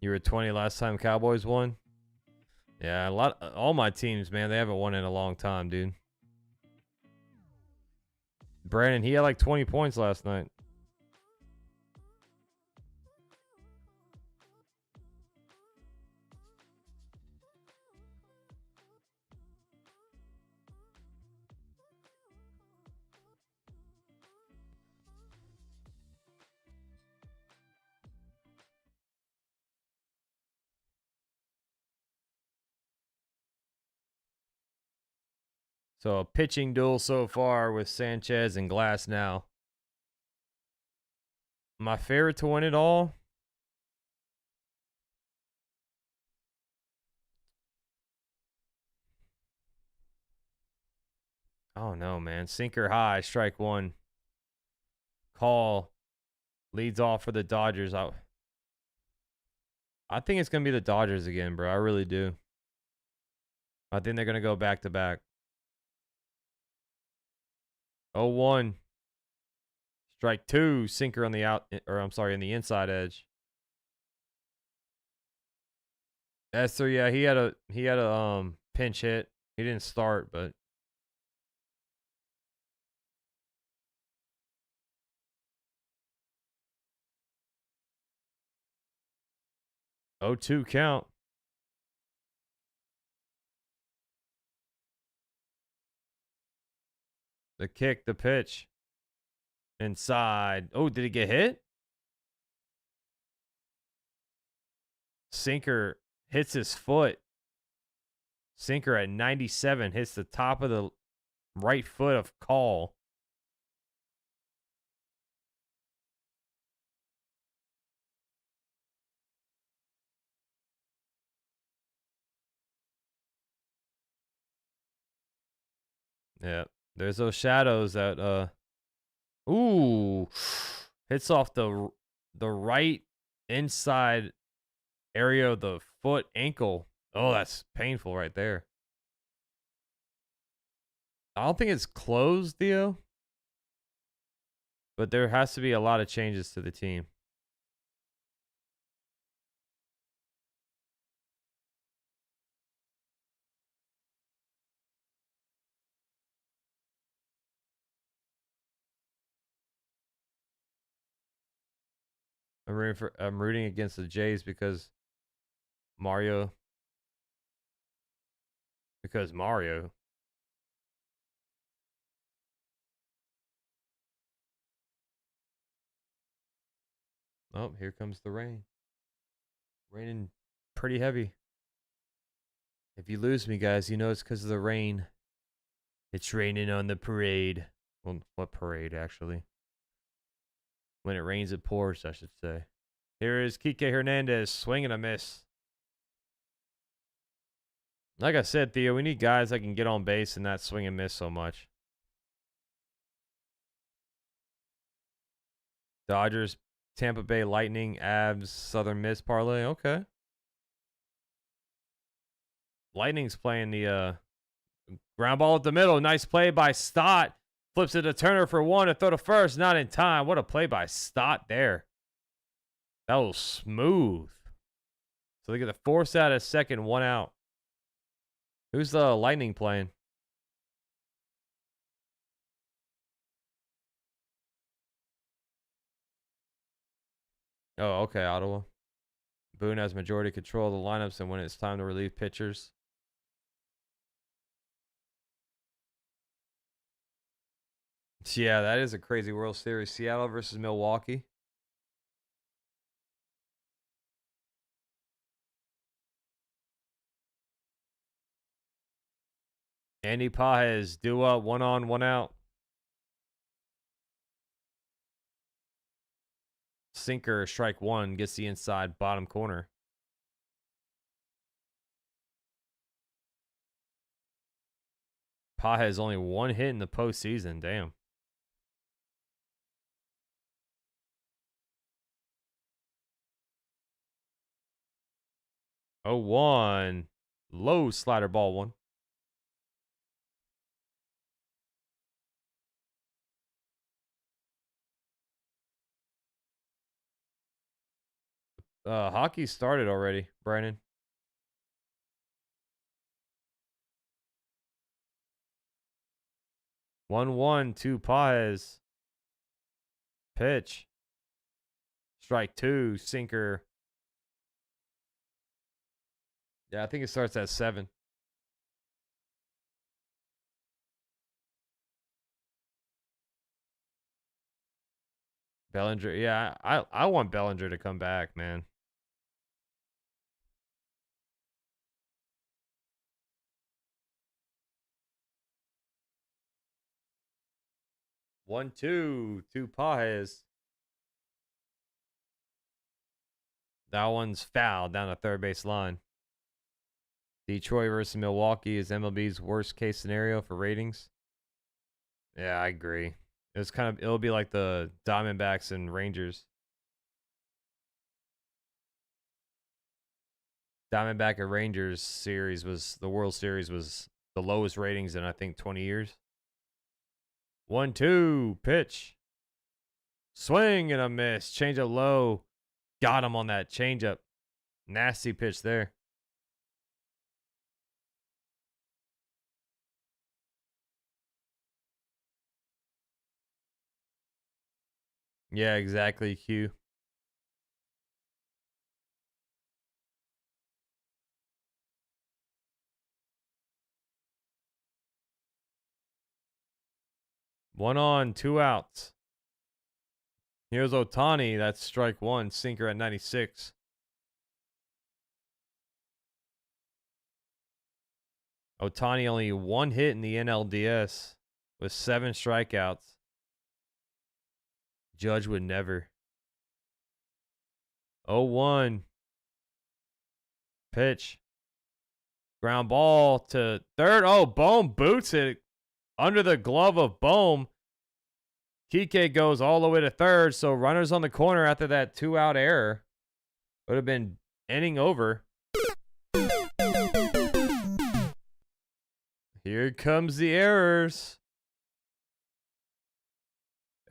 You were 20 last time Cowboys won? Yeah, all my teams, man, they haven't won in a long time, dude. Brandon, he had like 20 points last night. So a pitching duel so far with Sanchez and Glasnow. My favorite to win it all? Oh no, man. Sinker high, strike one. Call leads off for the Dodgers. I think it's going to be the Dodgers again, bro. I really do. I think they're going to go back to back. 0-1. Strike two. Sinker on the in the inside edge. Esther, yeah, he had a pinch hit. He didn't start, but oh, 2 count. The kick, the pitch. Inside. Oh, did he get hit? Sinker hits his foot. Sinker at 97 hits the top of the right foot of Call. Yeah. There's those shadows that ooh, hits off the right inside area of the foot ankle. Oh, that's painful right there. I don't think it's closed, Theo, but there has to be a lot of changes to the team. I'm rooting against the Jays because Mario. Because Mario. Oh, here comes the rain. Raining pretty heavy. If you lose me, guys, you know it's because of the rain. It's raining on the parade. Well, what parade, actually? When it rains, it pours, I should say. Here is Kike Hernandez, swing and a miss. Like I said, Theo, we need guys that can get on base and not swing and miss so much. Dodgers, Tampa Bay Lightning, Avs, Southern Miss parlay. Okay. Lightning's playing the ground ball at the middle. Nice play by Stott. Flips it to Turner for one to throw to first. Not in time. What a play by Stott there. That was smooth. So they get the force out of second, one out. Who's the Lightning playing? Oh, okay, Ottawa. Boone has majority control of the lineups and when it's time to relieve pitchers. Yeah, that is a crazy World Series. Seattle versus Milwaukee. Andy Pages, do up, one on, one out. Sinker, strike one, gets the inside bottom corner. Pages only one hit in the postseason. Damn. Oh, 1. Low slider ball one. Hockey started already, Brandon. One, 2 Pages. Pitch. Strike 2, sinker. Yeah, I think it starts at 7. Bellinger. Yeah, I want Bellinger to come back, man. One, two Pages. That one's foul down the third base line. Detroit versus Milwaukee is MLB's worst case scenario for ratings. Yeah, I agree. It'll be like the Diamondbacks and Rangers. Diamondback and Rangers series the World Series was the lowest ratings in I think 20 years. 1-2 pitch. Swing and a miss. Change up low. Got him on that changeup. Nasty pitch there. Yeah, exactly, Q. One on, 2 outs. Here's Ohtani. That's strike 1. Sinker at 96. Ohtani only 1 hit in the NLDS with 7 strikeouts. Judge would never. 0-1. Pitch. Ground ball to third. Oh, Bohm boots it under the glove of Bohm. Kike goes all the way to third, so runners on the corner after that 2-out error. Would have been inning over. Here comes the errors.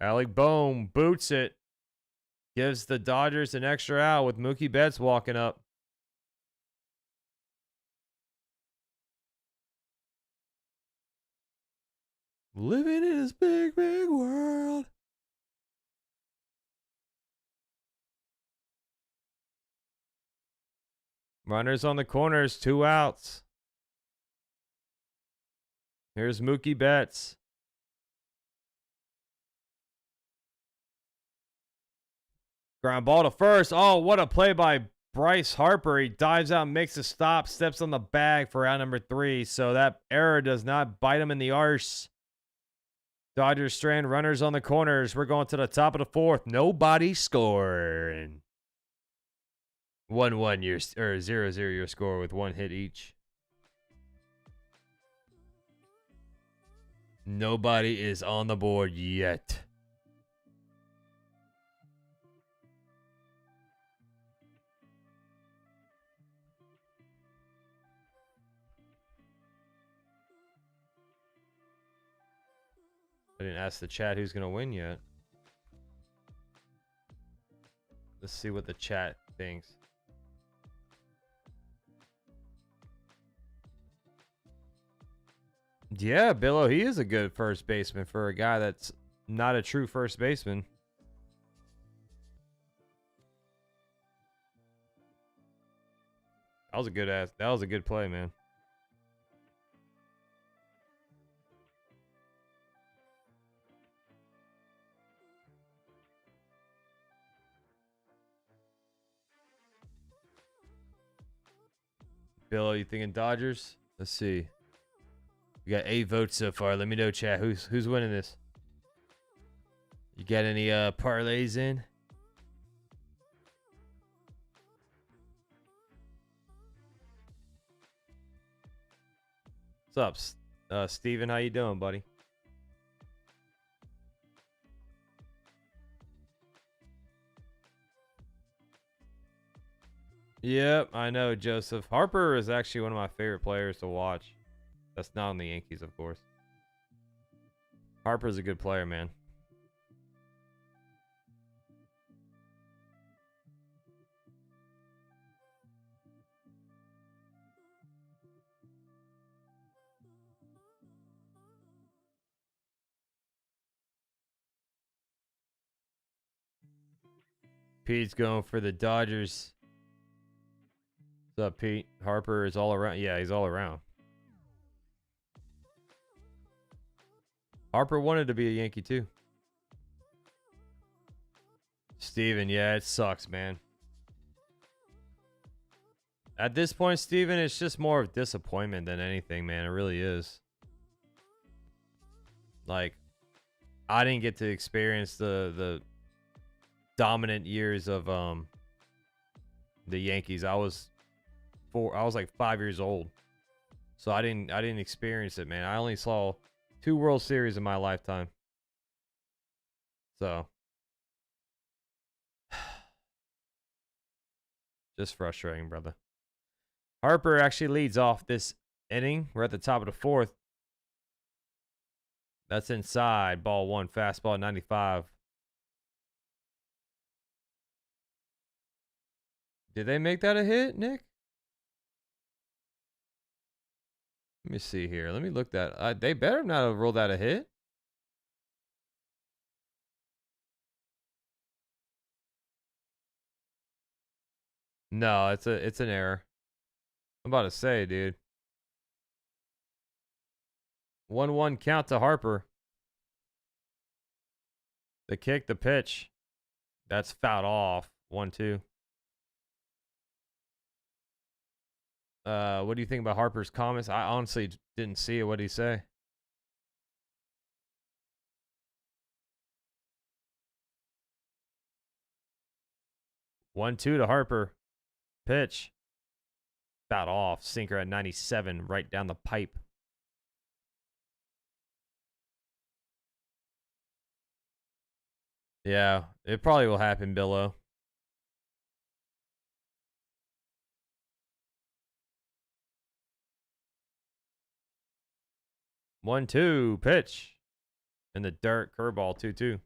Alec Bohm boots it. Gives the Dodgers an extra out with Mookie Betts walking up. Living in this big, big world. Runners on the corners, 2 outs. Here's Mookie Betts. Ground ball to first. Oh, what a play by Bryce Harper. He dives out, makes a stop, steps on the bag for out number 3. So that error does not bite him in the arse. Dodgers strand runners on the corners. We're going to the top of the 4th. Nobody scoring. 1-1 your or 0-0 your score with 1 hit each. Nobody is on the board yet. I didn't ask the chat who's going to win yet. Let's see what the chat thinks. Yeah, Billo, he is a good first baseman for a guy that's not a true first baseman. That was a good play, man. Billo, you thinking Dodgers? Let's see. We got 8 votes so far. Let me know, chat. Who's winning this? You got any parlays in? What's up, Steven? How you doing, buddy? Yep, I know, Joseph. Harper is actually one of my favorite players to watch. That's not on the Yankees, of course. Harper's a good player, man. Pete's going for the Dodgers. What's up, Pete? Harper is all around. Yeah, he's all around. Harper wanted to be a Yankee too. Steven, yeah, it sucks, man. At this point, Steven, it's just more of disappointment than anything, man. It really is. Like, I didn't get to experience the dominant years of the Yankees. I was like 5 years old. So I didn't experience it, man. I only saw 2 World Series in my lifetime. So just frustrating, brother. Harper actually leads off this inning. We're at the top of the 4th. That's inside. Ball 1, fastball 95. Did they make that a hit, Nick? Let me see here. Let me look that. They better not have rolled that a hit. No, it's an error. I'm about to say, dude. 1-1 count to Harper. The kick, the pitch. That's fouled off. 1-2. What do you think about Harper's comments? I honestly didn't see it. What did he say? One, 2 to Harper. Pitch. Fouled off. Sinker at 97, right down the pipe. Yeah, it probably will happen, Billo. One, two, pitch. In the dirt, curveball, 2-2.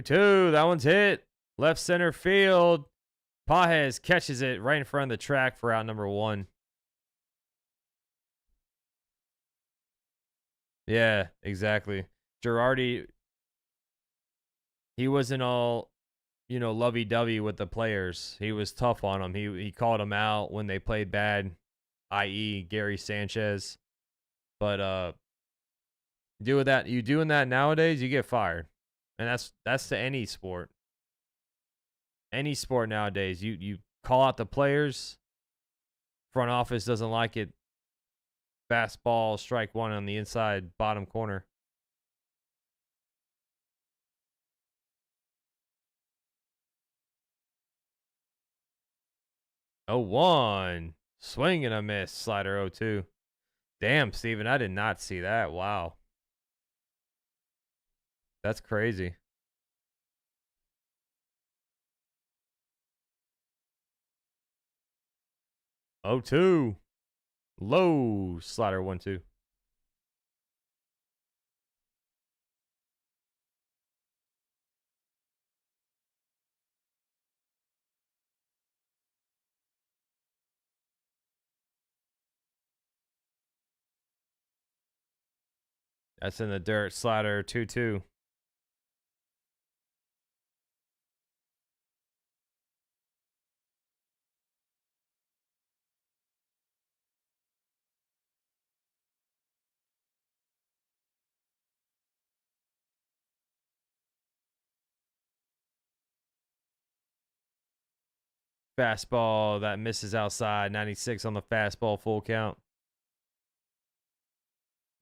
Two. That one's hit. Left center field. Pages catches it right in front of the track for out number 1. Yeah, exactly. Girardi, he wasn't all, lovey-dovey with the players. He was tough on them. He called them out when they played bad, i.e. Gary Sanchez. But doing that nowadays, you get fired. And that's to any sport. Any sport nowadays. You call out the players. Front office doesn't like it. Fastball, strike one on the inside bottom corner. Oh, 1. Swing and a miss. Slider 0-2. Damn, Steven, I did not see that. Wow. That's crazy. 0-2. Low. Slider 1-2. That's in the dirt. Slider 2-2. Fastball that misses outside. 96 on the fastball, full count.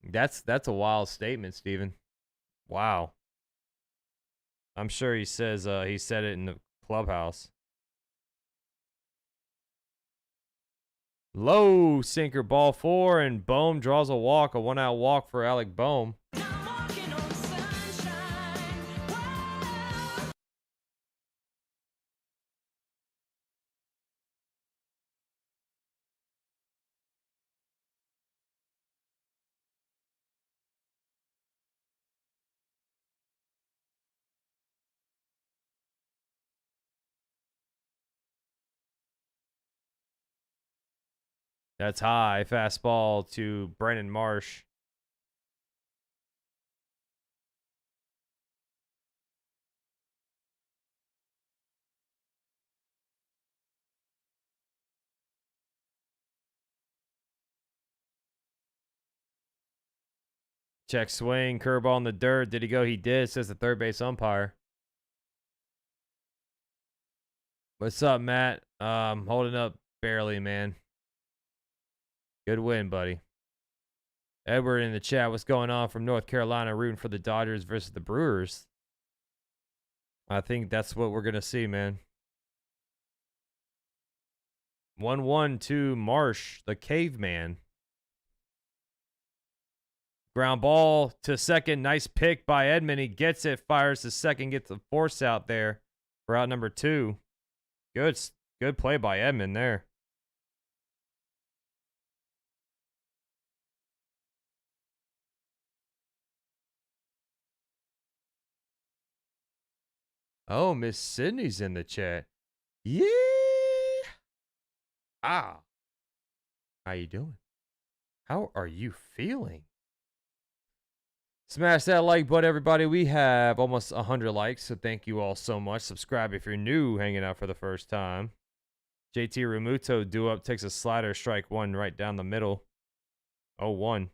That's a wild statement, Steven. Wow. I'm sure he says he said it in the clubhouse. Low sinker, ball 4, and Bohm draws a walk, a 1-out walk for Alec Bohm. That's high. Fastball to Brandon Marsh. Check swing, curveball in the dirt. Did he go? He did, says the third base umpire. What's up, Matt? Holding up barely, man. Good win, buddy. Edward in the chat. What's going on from North Carolina? Rooting for the Dodgers versus the Brewers. I think that's what we're going to see, man. 1-1 to Marsh, the caveman. Ground ball to second. Nice pick by Edmund. He gets it, fires to second, gets the force out there for out number 2. Good play by Edmund there. Oh, Miss Sydney's in the chat. Yeah. How you doing? How are you feeling? Smash that like button, everybody. We have almost 100 likes, so thank you all so much. Subscribe if you're new, hanging out for the first time. JT Realmuto do up, takes a slider, strike 1 right down the middle. 0-1.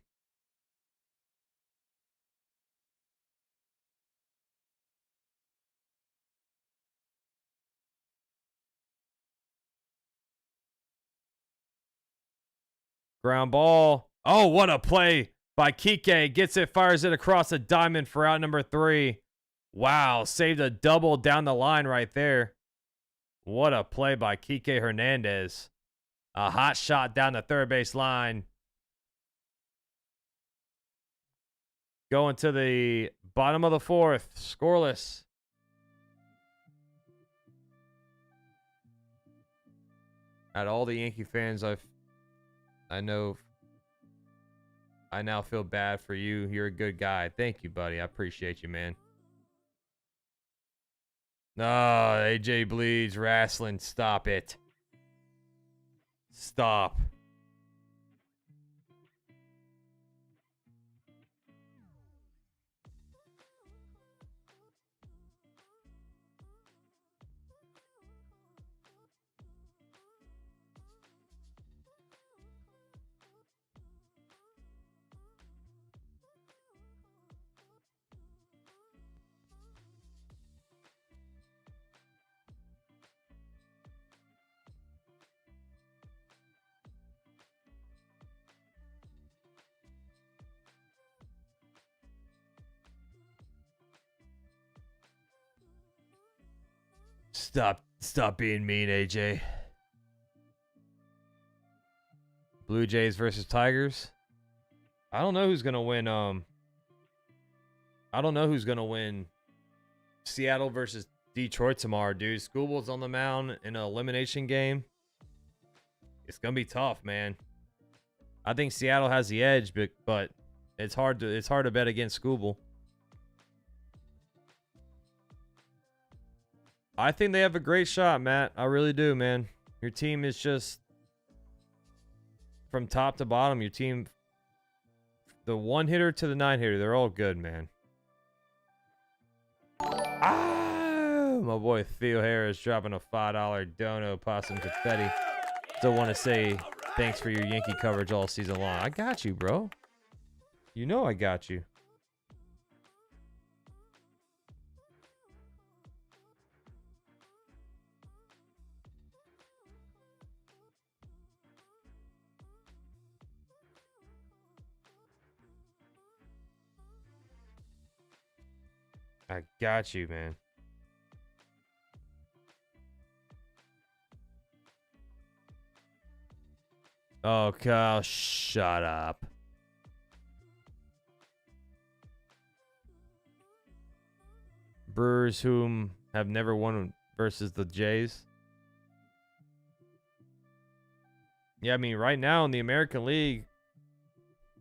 Ground ball Oh, what a play by Kike. Gets it, fires it across the diamond for out number 3. Wow, saved a double down the line right there. What a play by Kike Hernandez. A hot shot down the third base line. Going to the bottom of the 4th. Scoreless. Out of all the Yankee fans I know, I now feel bad for you. You're a good guy. Thank you, buddy. I appreciate you, man. No, AJ bleeds. Wrestling. Stop it. Stop. Stop being mean, AJ. Blue Jays versus Tigers. I don't know who's gonna win. I don't know who's gonna win. Seattle versus Detroit tomorrow, dude. Schoolball's on the mound in an elimination game. It's gonna be tough, man. I think Seattle has the edge, but it's hard to bet against Schoolball. I think they have a great shot, Matt. I really do, man. Your team is just from top to bottom. Your team, the 1 hitter to the 9 hitter, they're all good, man. Ah, my boy Theo Harris dropping a $5 dono, possum confetti. Still want to say thanks for your Yankee coverage all season long. I got you, bro. You know I got you. I got you, man. Oh, Kyle, shut up. Brewers, whom have never won versus the Jays. Yeah, I mean, right now in the American League,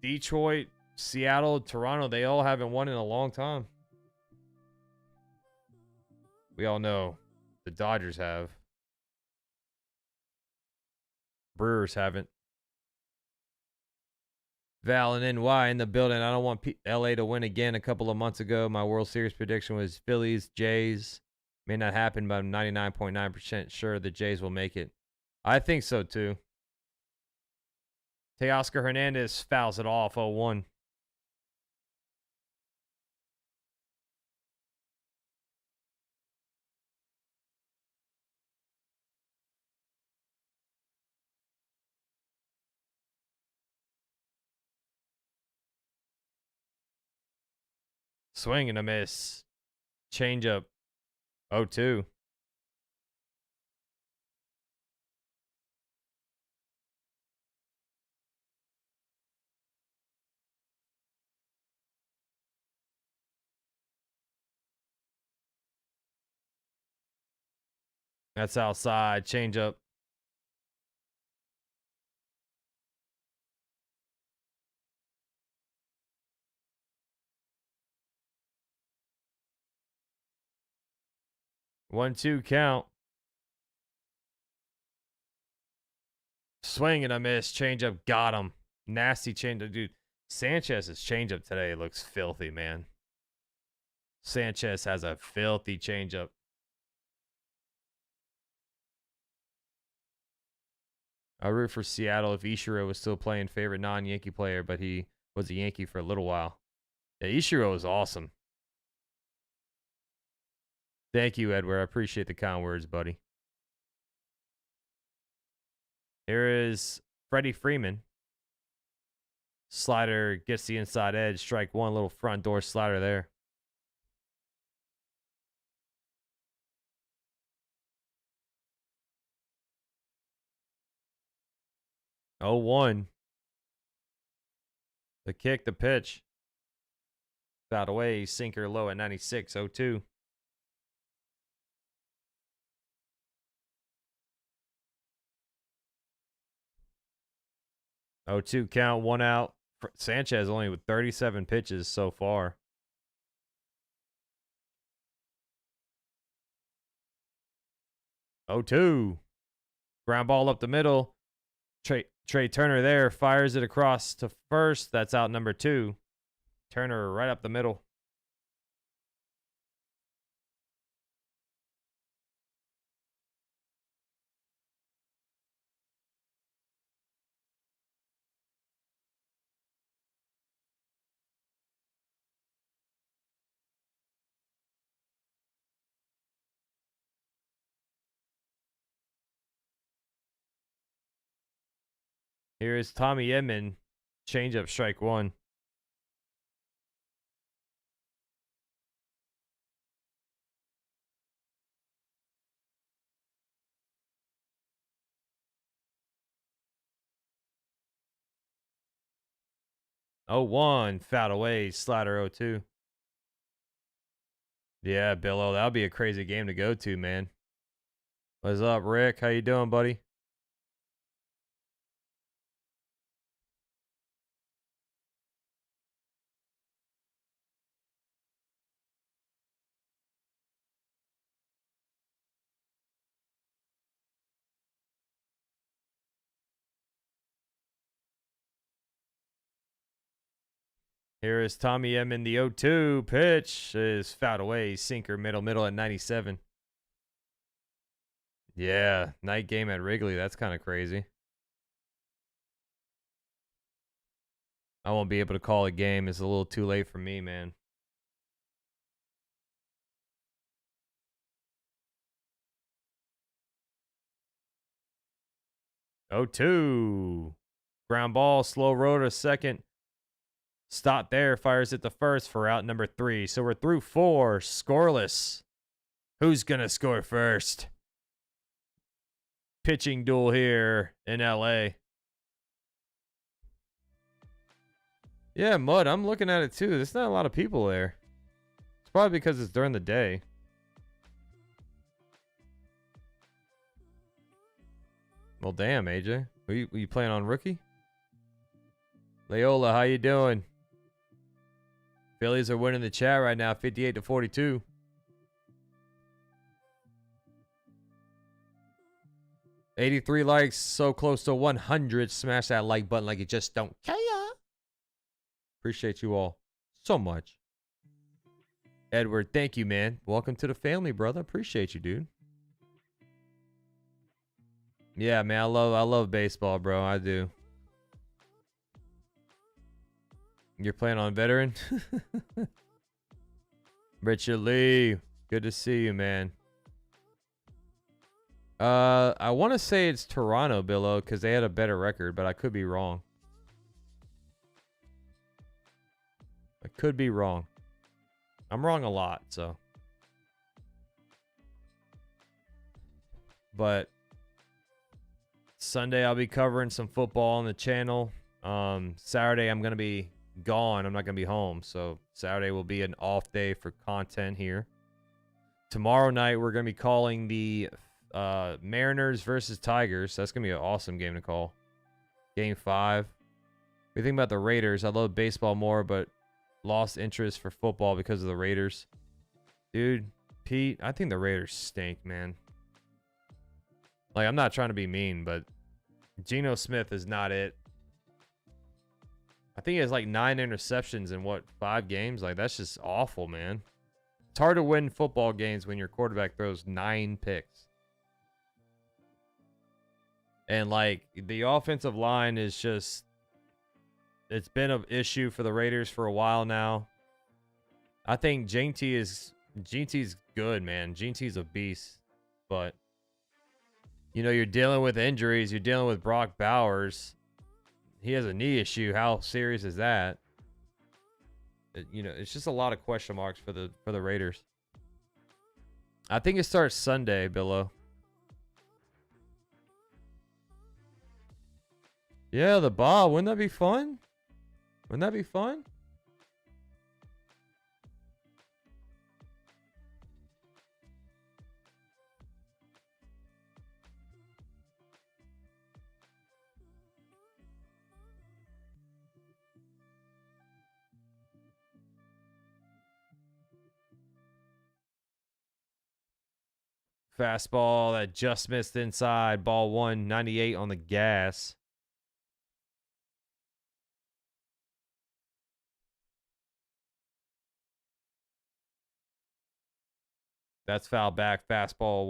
Detroit, Seattle, Toronto, they all haven't won in a long time. We all know the Dodgers have. Brewers haven't. Val and NY in the building. I don't want LA to win again. A couple of months ago, my World Series prediction was Phillies, Jays. May not happen, but I'm 99.9% sure the Jays will make it. I think so, too. Teoscar Hernandez fouls it off 0-1. Swing and a miss. Changeup. 0-2. That's outside. Changeup. One-two count. Swing and a miss. Changeup. Got him. Nasty changeup. Dude, Sanchez's changeup today looks filthy, man. Sanchez has a filthy changeup. I root for Seattle if Ichiro was still playing favorite non-Yankee player, but he was a Yankee for a little while. Yeah, Ichiro is awesome. Thank you, Edward. I appreciate the kind words, buddy. Here is Freddie Freeman. Slider gets the inside edge. Strike one, little front door slider there. Oh, 1. The kick, the pitch. Fouled away. Sinker low at 96. 0-2. 0-2 count, 1 out. Sanchez only with 37 pitches so far. 0-2. Ground ball up the middle. Trea Turner there fires it across to first. That's out number 2. Turner right up the middle. Here is Tommy Edman. Changeup, strike 1. Oh, 1. Fouled away. Slider 0-2. Yeah, Billo. That'll be a crazy game to go to, man. What's up, Rick? How you doing, buddy? Here is Tommy Edman. The 0-2 pitch is fouled away. Sinker middle at 97. Yeah, night game at Wrigley. That's kind of crazy. I won't be able to call a game. It's a little too late for me, man. Oh, 2. Ground ball, slow roll to second. Stott there, fires it to first for out number 3. So we're through 4, scoreless. Who's going to score first? Pitching duel here in LA. Yeah, Mud, I'm looking at it too. There's not a lot of people there. It's probably because it's during the day. Well, damn, AJ. Were you playing on rookie? Leola, how you doing? Phillies are winning the chat right now, 58-42. $83 likes, so close to 100. Smash that like button like you just don't care. Appreciate you all so much. Edward, thank you, man. Welcome to the family, brother. Appreciate you, dude. Yeah, man, I love baseball, bro. I do. You're playing on veteran? Richard Lee, good to see you, man. I want to say it's Toronto, Billo, because they had a better record, but I could be wrong. I could be wrong. I'm wrong a lot, so. But Sunday I'll be covering some football on the channel. Saturday I'm going to be gone. I'm not going to be home. So Saturday will be an off day for content here. Tomorrow night we're going to be calling the Mariners versus Tigers. That's going to be an awesome game to call. Game 5. What do you think about the Raiders? I love baseball more, but lost interest for football because of the Raiders. Dude, Pete, I think the Raiders stink, man. Like, I'm not trying to be mean, but Geno Smith is not it. I think he has like 9 interceptions in, what, 5 games? Like, that's just awful, man. It's hard to win football games when your quarterback throws 9 picks. And, like, the offensive line is just... It's been an issue for the Raiders for a while now. I think GT's good, man. GT's a beast. But, you know, you're dealing with injuries. You're dealing with Brock Bowers. he has a knee issue. How serious is that? It's just a lot of question marks for the Raiders. I think it starts Sunday, Billo. Yeah, the ball. Wouldn't that be fun? Wouldn't that be fun? Fastball that just missed inside. Ball 198 on the gas. That's foul back. Fastball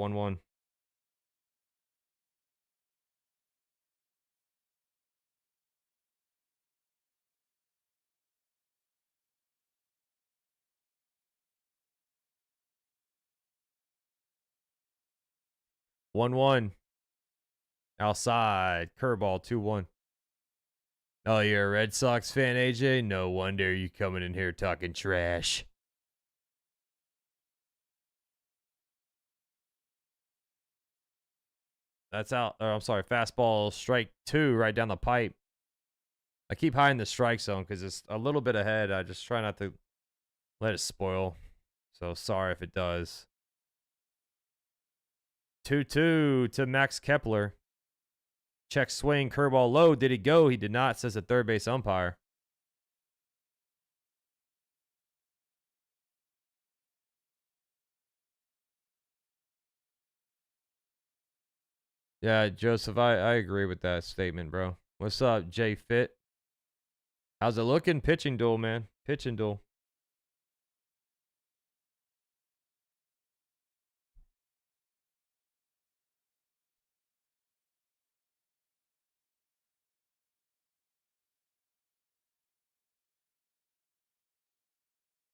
1-1. Outside. Curveball 2-1. Oh, you're a Red Sox fan, AJ? No wonder you coming in here talking trash. That's out. Or I'm sorry, fastball strike 2 right down the pipe. I keep hiding the strike zone because it's a little bit ahead. I just try not to let it spoil. So sorry if it does. 2-2 to Max Kepler. Check swing, curveball low. Did he go? He did not, says the third base umpire. Yeah, Joseph, I agree with that statement, bro. What's up, Jay Fit? How's it looking? Pitching duel, man. Pitching duel.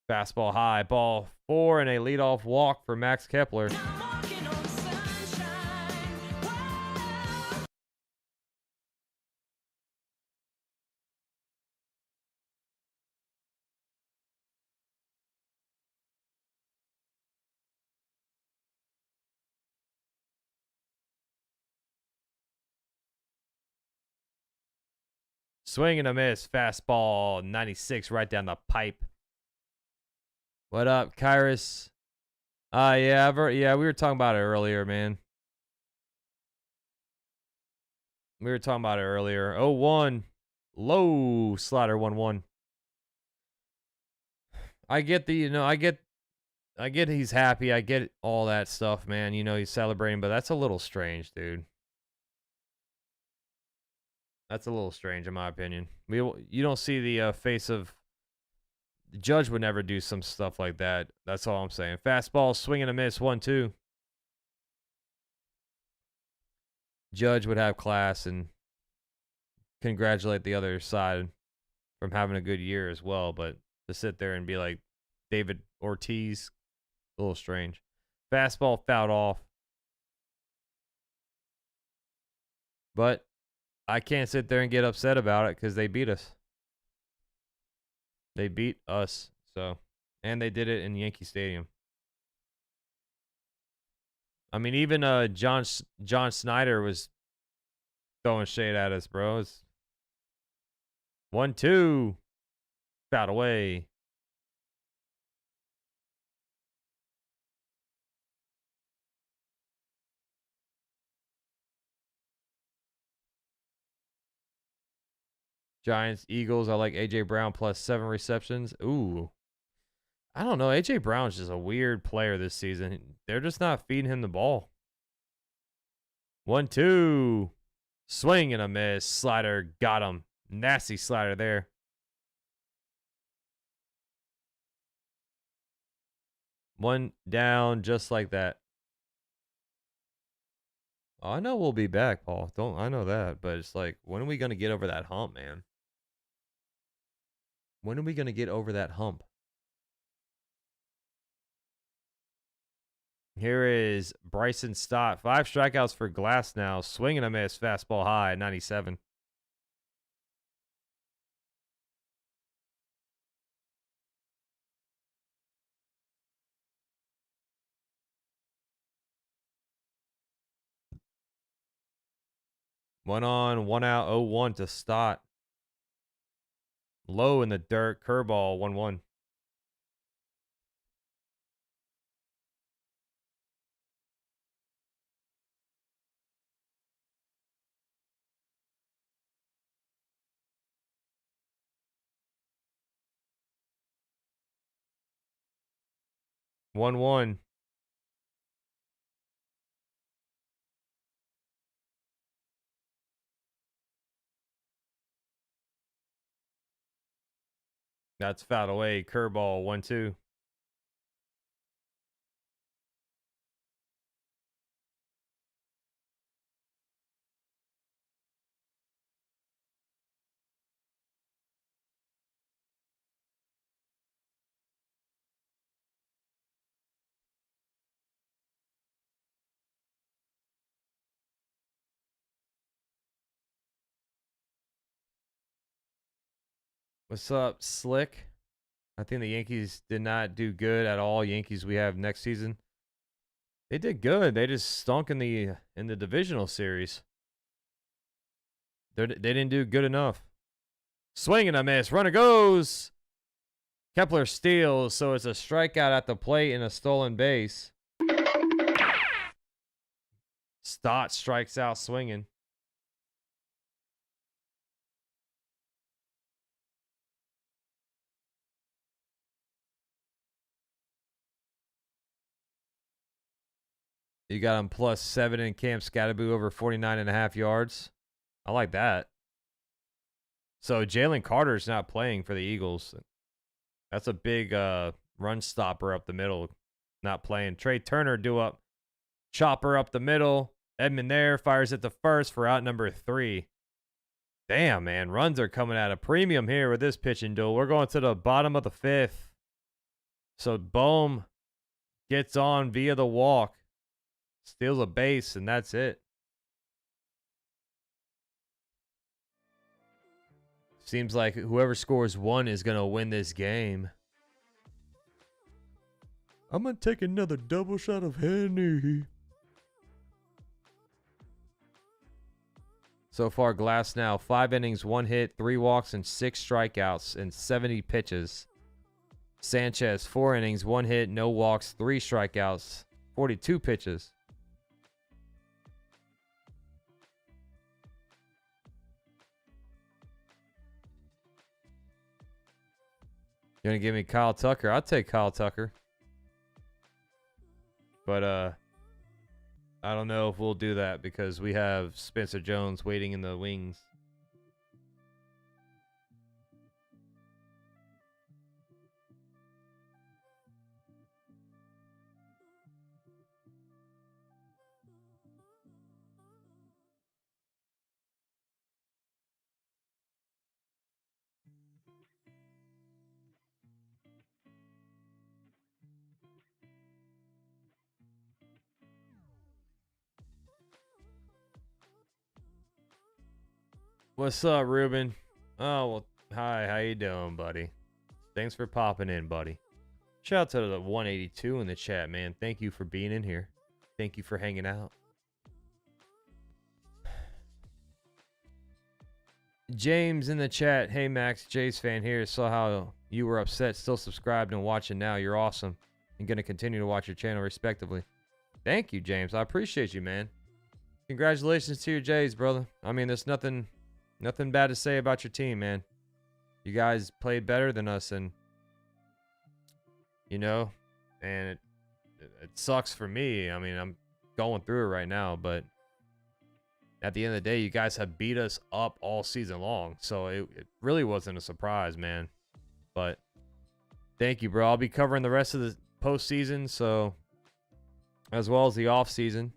Fastball high, ball 4, and a leadoff walk for Max Kepler. Swing and a miss. Fastball 96 right down the pipe. What up, Kyrus? Yeah, we were talking about it earlier, man. We were talking about it earlier. 0-1. Low slider 1-1. I get I get he's happy. I get all that stuff, man. He's celebrating, but that's a little strange, dude. That's a little strange, in my opinion. You don't see the face of the Judge would never do some stuff like that. That's all I'm saying. Fastball, swing and a miss, 1-2. Judge would have class and congratulate the other side from having a good year as well. But to sit there and be like David Ortiz, a little strange. Fastball fouled off. But I can't sit there and get upset about it because they beat us. They beat us, and they did it in Yankee Stadium. I mean, even John Snyder was throwing shade at us, bro. It's 1-2, fouled away. Giants, Eagles. I like AJ Brown plus 7 receptions. Ooh. I don't know. AJ Brown's just a weird player this season. They're just not feeding him the ball. 1-2. Swing and a miss. Slider got him. Nasty slider there. One down just like that. Oh, I know we'll be back, Paul. I know that, but it's like, when are we going to get over that hump, man? When are we going to get over that hump? Here is Bryson Stott. 5 strikeouts for Glasnow. Swing and a miss. Fastball high at 97. 1 on, 1 out, 0-1 to Stott. Low in the dirt, curveball, 1-1. One one. That's fouled away. Curveball 1-2. What's up, Slick? I think the Yankees did not do good at all. Yankees we have next season. They did good. They just stunk in the divisional series. They didn't do good enough. Swing and a miss. Runner goes. Kepler steals, so it's a strikeout at the plate and a stolen base. Stott strikes out swinging. You got him +7 in Cam Scatterboo over 49.5 yards. I like that. So Jalen Carter's not playing for the Eagles. That's a big run stopper up the middle. Not playing. Trea Turner do up. Chopper up the middle. Edmund there fires at the first for out number 3. Damn, man. Runs are coming at a premium here with this pitching duel. We're going to the bottom of the 5th. So Bohm gets on via the walk. Steals a base, and that's it. Seems like whoever scores 1 is going to win this game. I'm going to take another double shot of Henny. So far, Glasnow, 5 innings, 1 hit, 3 walks, and 6 strikeouts in 70 pitches. Sanchez, 4 innings, 1 hit, no walks, 3 strikeouts, 42 pitches. You're going to give me Kyle Tucker? I'll take Kyle Tucker. But I don't know if we'll do that because we have Spencer Jones waiting in the wings. What's up, Ruben? Oh, well, hi. How you doing, buddy? Thanks for popping in, buddy. Shout out to the 182 in the chat, man. Thank you for being in here. Thank you for hanging out. James in the chat. Hey, Max. Jays fan here. Saw how you were upset. Still subscribed and watching now. You're awesome. I'm going to continue to watch your channel respectively. Thank you, James. I appreciate you, man. Congratulations to your Jays, brother. I mean, there's nothing bad to say about your team, man. You guys played better than us, and you know, and it sucks for me. I mean, I'm going through it right now, but at the end of the day, you guys have beat us up all season long, so it really wasn't a surprise, man. But thank you, bro. I'll be covering the rest of the postseason, so as well as the off season.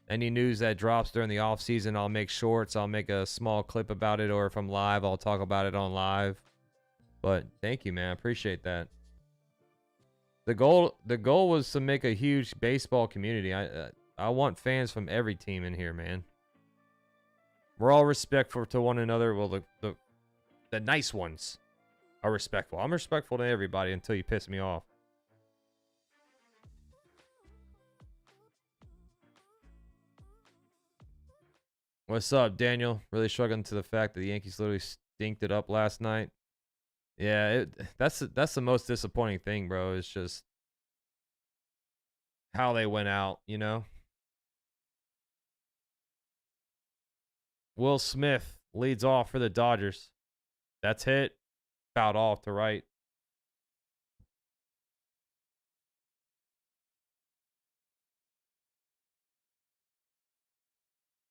Any news that drops during the off season, I'll make shorts. I'll make a small clip about it, or if I'm live, I'll talk about it on live. But thank you, man. I appreciate that. The goal was to make a huge baseball community. I want fans from every team in here, man. We're all respectful to one another. Well, the nice ones are respectful. I'm respectful to everybody until you piss me off. What's up, Daniel? Really struggling to the fact that the Yankees literally stinked it up last night. Yeah, that's the most disappointing thing, bro. It's just how they went out, you know? Will Smith leads off for the Dodgers. That's hit. Fouled off to right.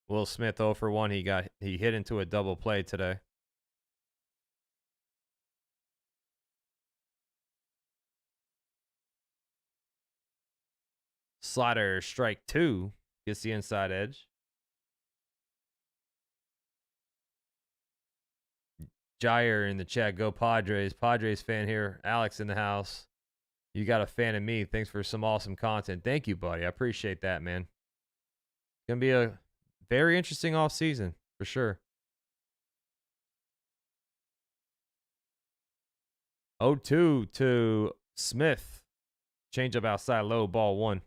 Will Smith 0 for 1. He hit into a double play today. Slider strike 2. Gets the inside edge. Jair in the chat. Go Padres. Padres fan here. Alex in the house. You got a fan of me. Thanks for some awesome content. Thank you, buddy. I appreciate that, man. It's going to be a very interesting offseason for sure. 0-2 to Smith. Change up outside low, ball 1.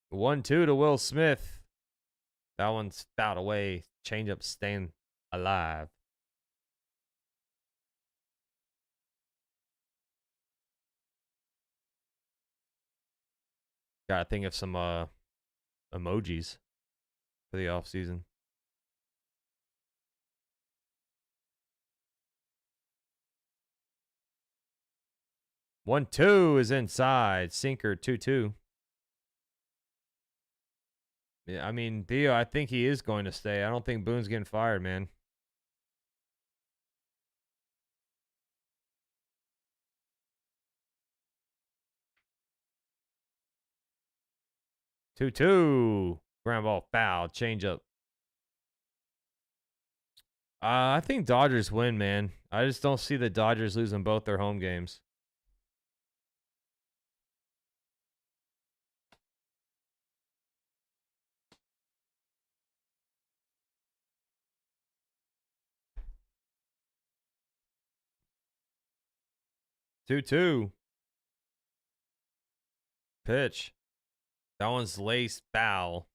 One, 2 to Will Smith. That one's fouled away. Change up staying alive. Gotta think of some emojis for the offseason. One, 2 is inside. Sinker 2-2. Yeah, I mean, Theo, I think he is going to stay. I don't think Boone's getting fired, man. Two. Ground ball foul. Change up. I think Dodgers win, man. I just don't see the Dodgers losing both their home games. Two. Pitch. That one's laced foul.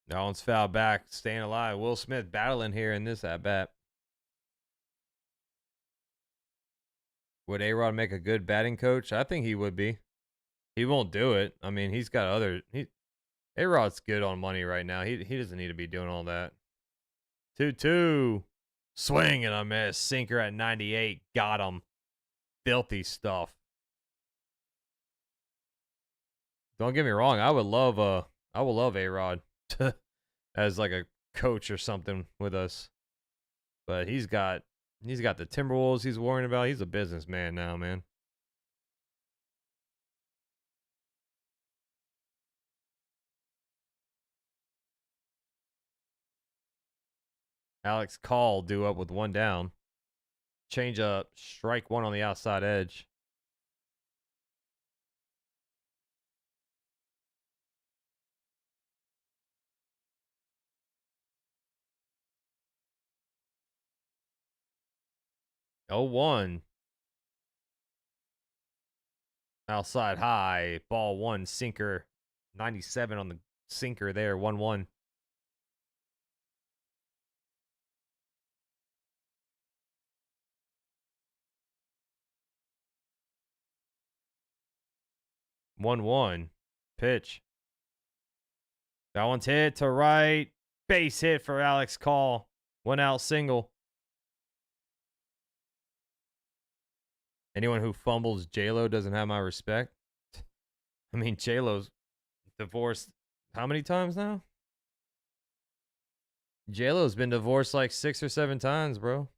That one's fouled back. Staying alive. Will Smith battling here in this at-bat. Would A-Rod make a good batting coach? I think he would be. He won't do it. I mean, he's got other... A-Rod's good on money right now. He doesn't need to be doing all that. 2-2. Swing and a miss. Sinker at 98. Got him. Filthy stuff. Don't get me wrong. I would love A-Rod as like a coach or something with us. But he's got the Timberwolves he's worrying about. He's a businessman now, man. Alex Call due up with 1 down. Change up. Strike 1 on the outside edge. Oh, 1. Outside high. Ball 1. Sinker. 97 on the sinker there. 1-1. Pitch. That one's hit to right. Base hit for Alex Call. 1 out single. Anyone who fumbles J-Lo doesn't have my respect. I mean, J-Lo's divorced how many times now? J-Lo's been divorced like 6 or 7 times, bro.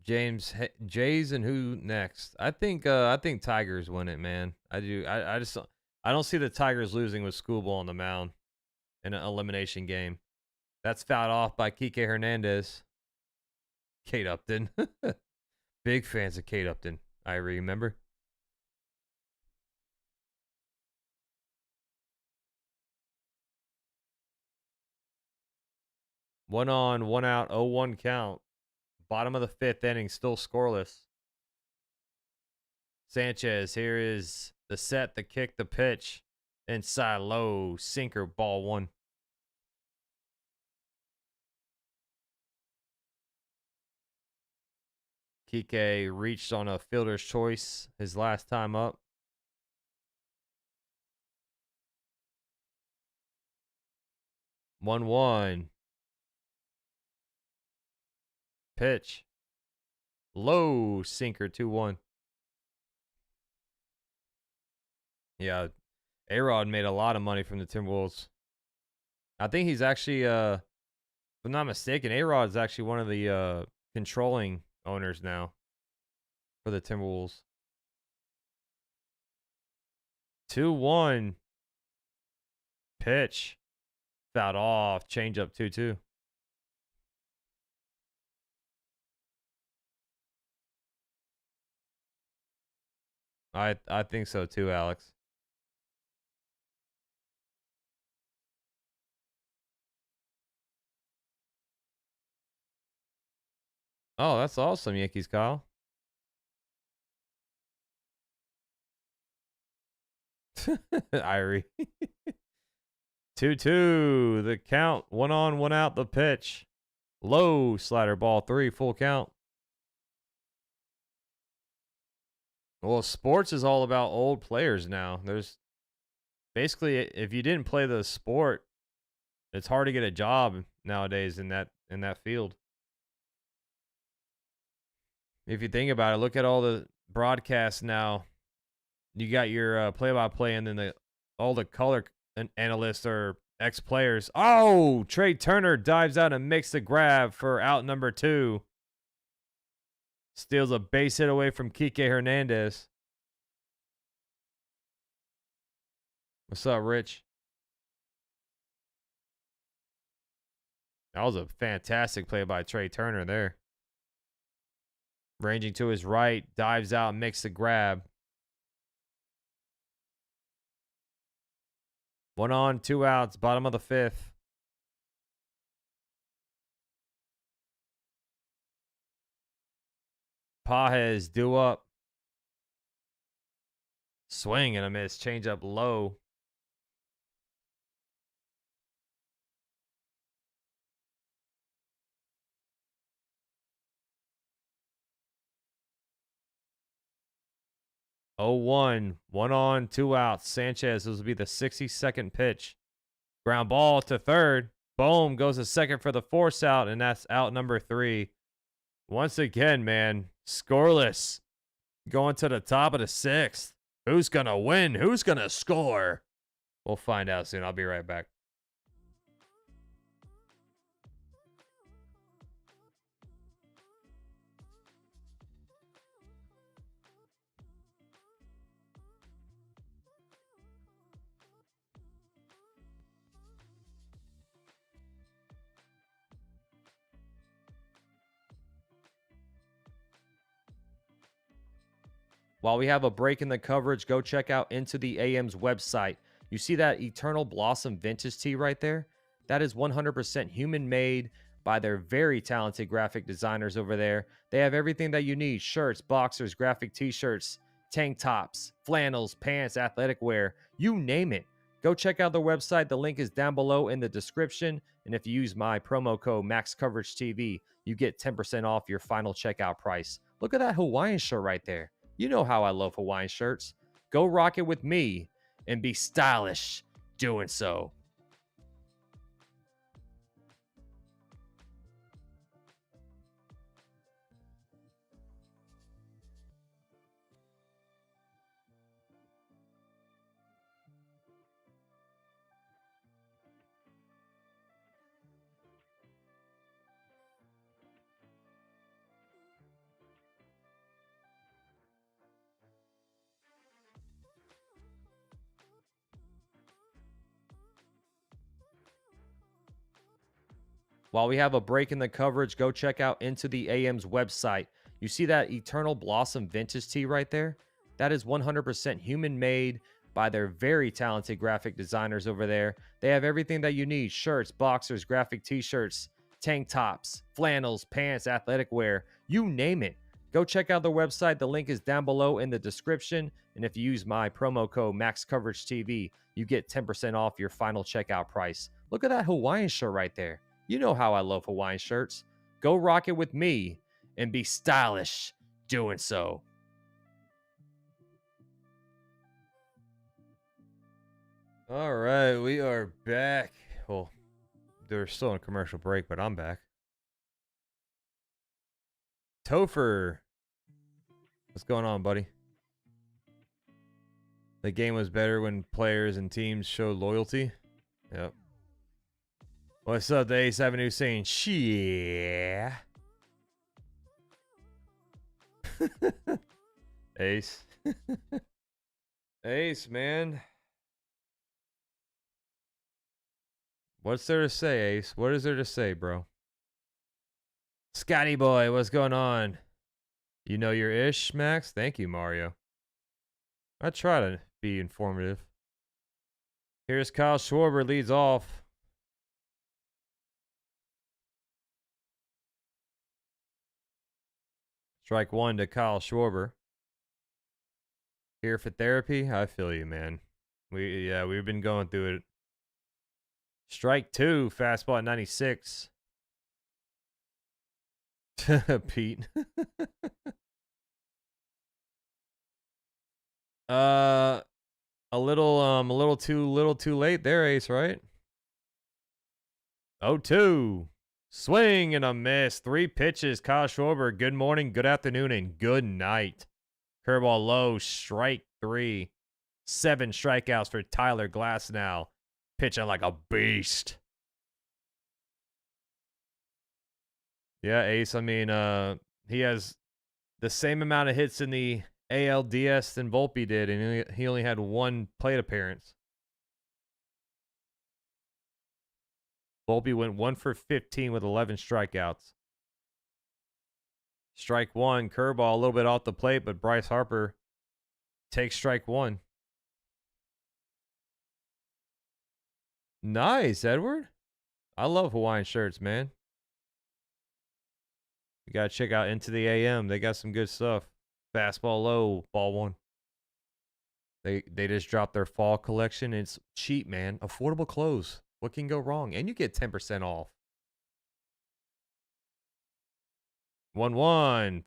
Jays and who next? I think Tigers win it, man. I do. I just I don't see the Tigers losing with Schoolball on the mound in an elimination game. That's fouled off by Kike Hernandez. Kate Upton. Big fans of Kate Upton. I remember. One on, one out, 0-1 count. Bottom of the 5th inning, still scoreless. Sanchez, here is the set, the kick, the pitch. Inside low, sinker, ball 1. Kike reached on a fielder's choice his last time up. One. Pitch. Low, sinker, 2-1. Yeah, A-Rod made a lot of money from the Timberwolves. I think he's actually, if I'm not mistaken, A-Rod is actually one of the controlling owners now for the Timberwolves. 2-1. Pitch. Fouled off. Change up 2-2. I think so too, Alex. Oh, that's awesome, Yankees, Kyle. Irie. 2-2. The count. 1 on, 1 out. The pitch. Low slider, ball 3. Full count. Well, sports is all about old players now. There's basically, if you didn't play the sport, it's hard to get a job nowadays in that field. If you think about it, look at all the broadcasts now. You got your play-by-play, and then all the color analysts are ex-players. Oh, Trea Turner dives out and makes the grab for out number 2. Steals a base hit away from Kike Hernandez. What's up, Rich? That was a fantastic play by Trea Turner there. Ranging to his right, dives out, makes the grab. 1 on, 2 outs, bottom of the 5th. Pages due up. Swing and a miss. Change up low. Oh, 1 on, 2 outs. Sanchez, this will be the 62nd pitch. Ground ball to third. Boom, goes to second for the force out, and that's out number 3. Once again, man, scoreless. Going to the top of the 6th. Who's going to win? Who's going to score? We'll find out soon. I'll be right back. While we have a break in the coverage, go check out Into the AM's website. You see that Eternal Blossom vintage tee right there? That is 100% human-made by their very talented graphic designers over there. They have everything that you need: shirts, boxers, graphic t-shirts, tank tops, flannels, pants, athletic wear, you name it. Go check out their website. The link is down below in the description. And if you use my promo code MaxCoverageTV, you get 10% off your final checkout price. Look at that Hawaiian shirt right there. You know how I love Hawaiian shirts. Go rock it with me and be stylish doing so. While we have a break in the coverage, go check out Into the AM's website. You see that Eternal Blossom vintage tee right there? That is 100% human made by their very talented graphic designers over there. They have everything that you need: shirts, boxers, graphic t-shirts, tank tops, flannels, pants, athletic wear, you name it. Go check out their website. The link is down below in the description. And if you use my promo code MaxCoverageTV, you get 10% off your final checkout price. Look at that Hawaiian shirt right there. You know how I love Hawaiian shirts. Go rock it with me and be stylish doing so. All right, we are back. Well, they're still in a commercial break, but I'm back. Topher, what's going on, buddy? The game was better when players and teams showed loyalty. Yep. What's up, the Ace Avenue saying, yeah. Ace. Ace, man. What's there to say, Ace? What is there to say, bro? Scotty boy, what's going on? You know your ish, Max? Thank you, Mario. I try to be informative. Here's Kyle Schwarber, leads off. Strike one to Kyle Schwarber. Here for therapy? I feel you, man. We've been going through it. Strike two, fastball at 96. Pete. A little too late there, Ace, right? 0-2. Swing and a miss. 3 pitches. Kyle Schwarber, good morning, good afternoon, and good night. Curveball low, strike 3. 7 strikeouts for Tyler Glasnow. Pitching like a beast. Yeah, Ace, I mean, he has the same amount of hits in the ALDS than Volpe did, and he only had 1 plate appearance. Volpe went 1 for 15 with 11 strikeouts. Strike 1, curveball a little bit off the plate, but Bryce Harper takes strike 1. Nice, Edward. I love Hawaiian shirts, man. You got to check out Into the AM. They got some good stuff. Fastball low, ball 1. They just dropped their fall collection. It's cheap, man. Affordable clothes. What can go wrong? And you get 10% off. 1-1.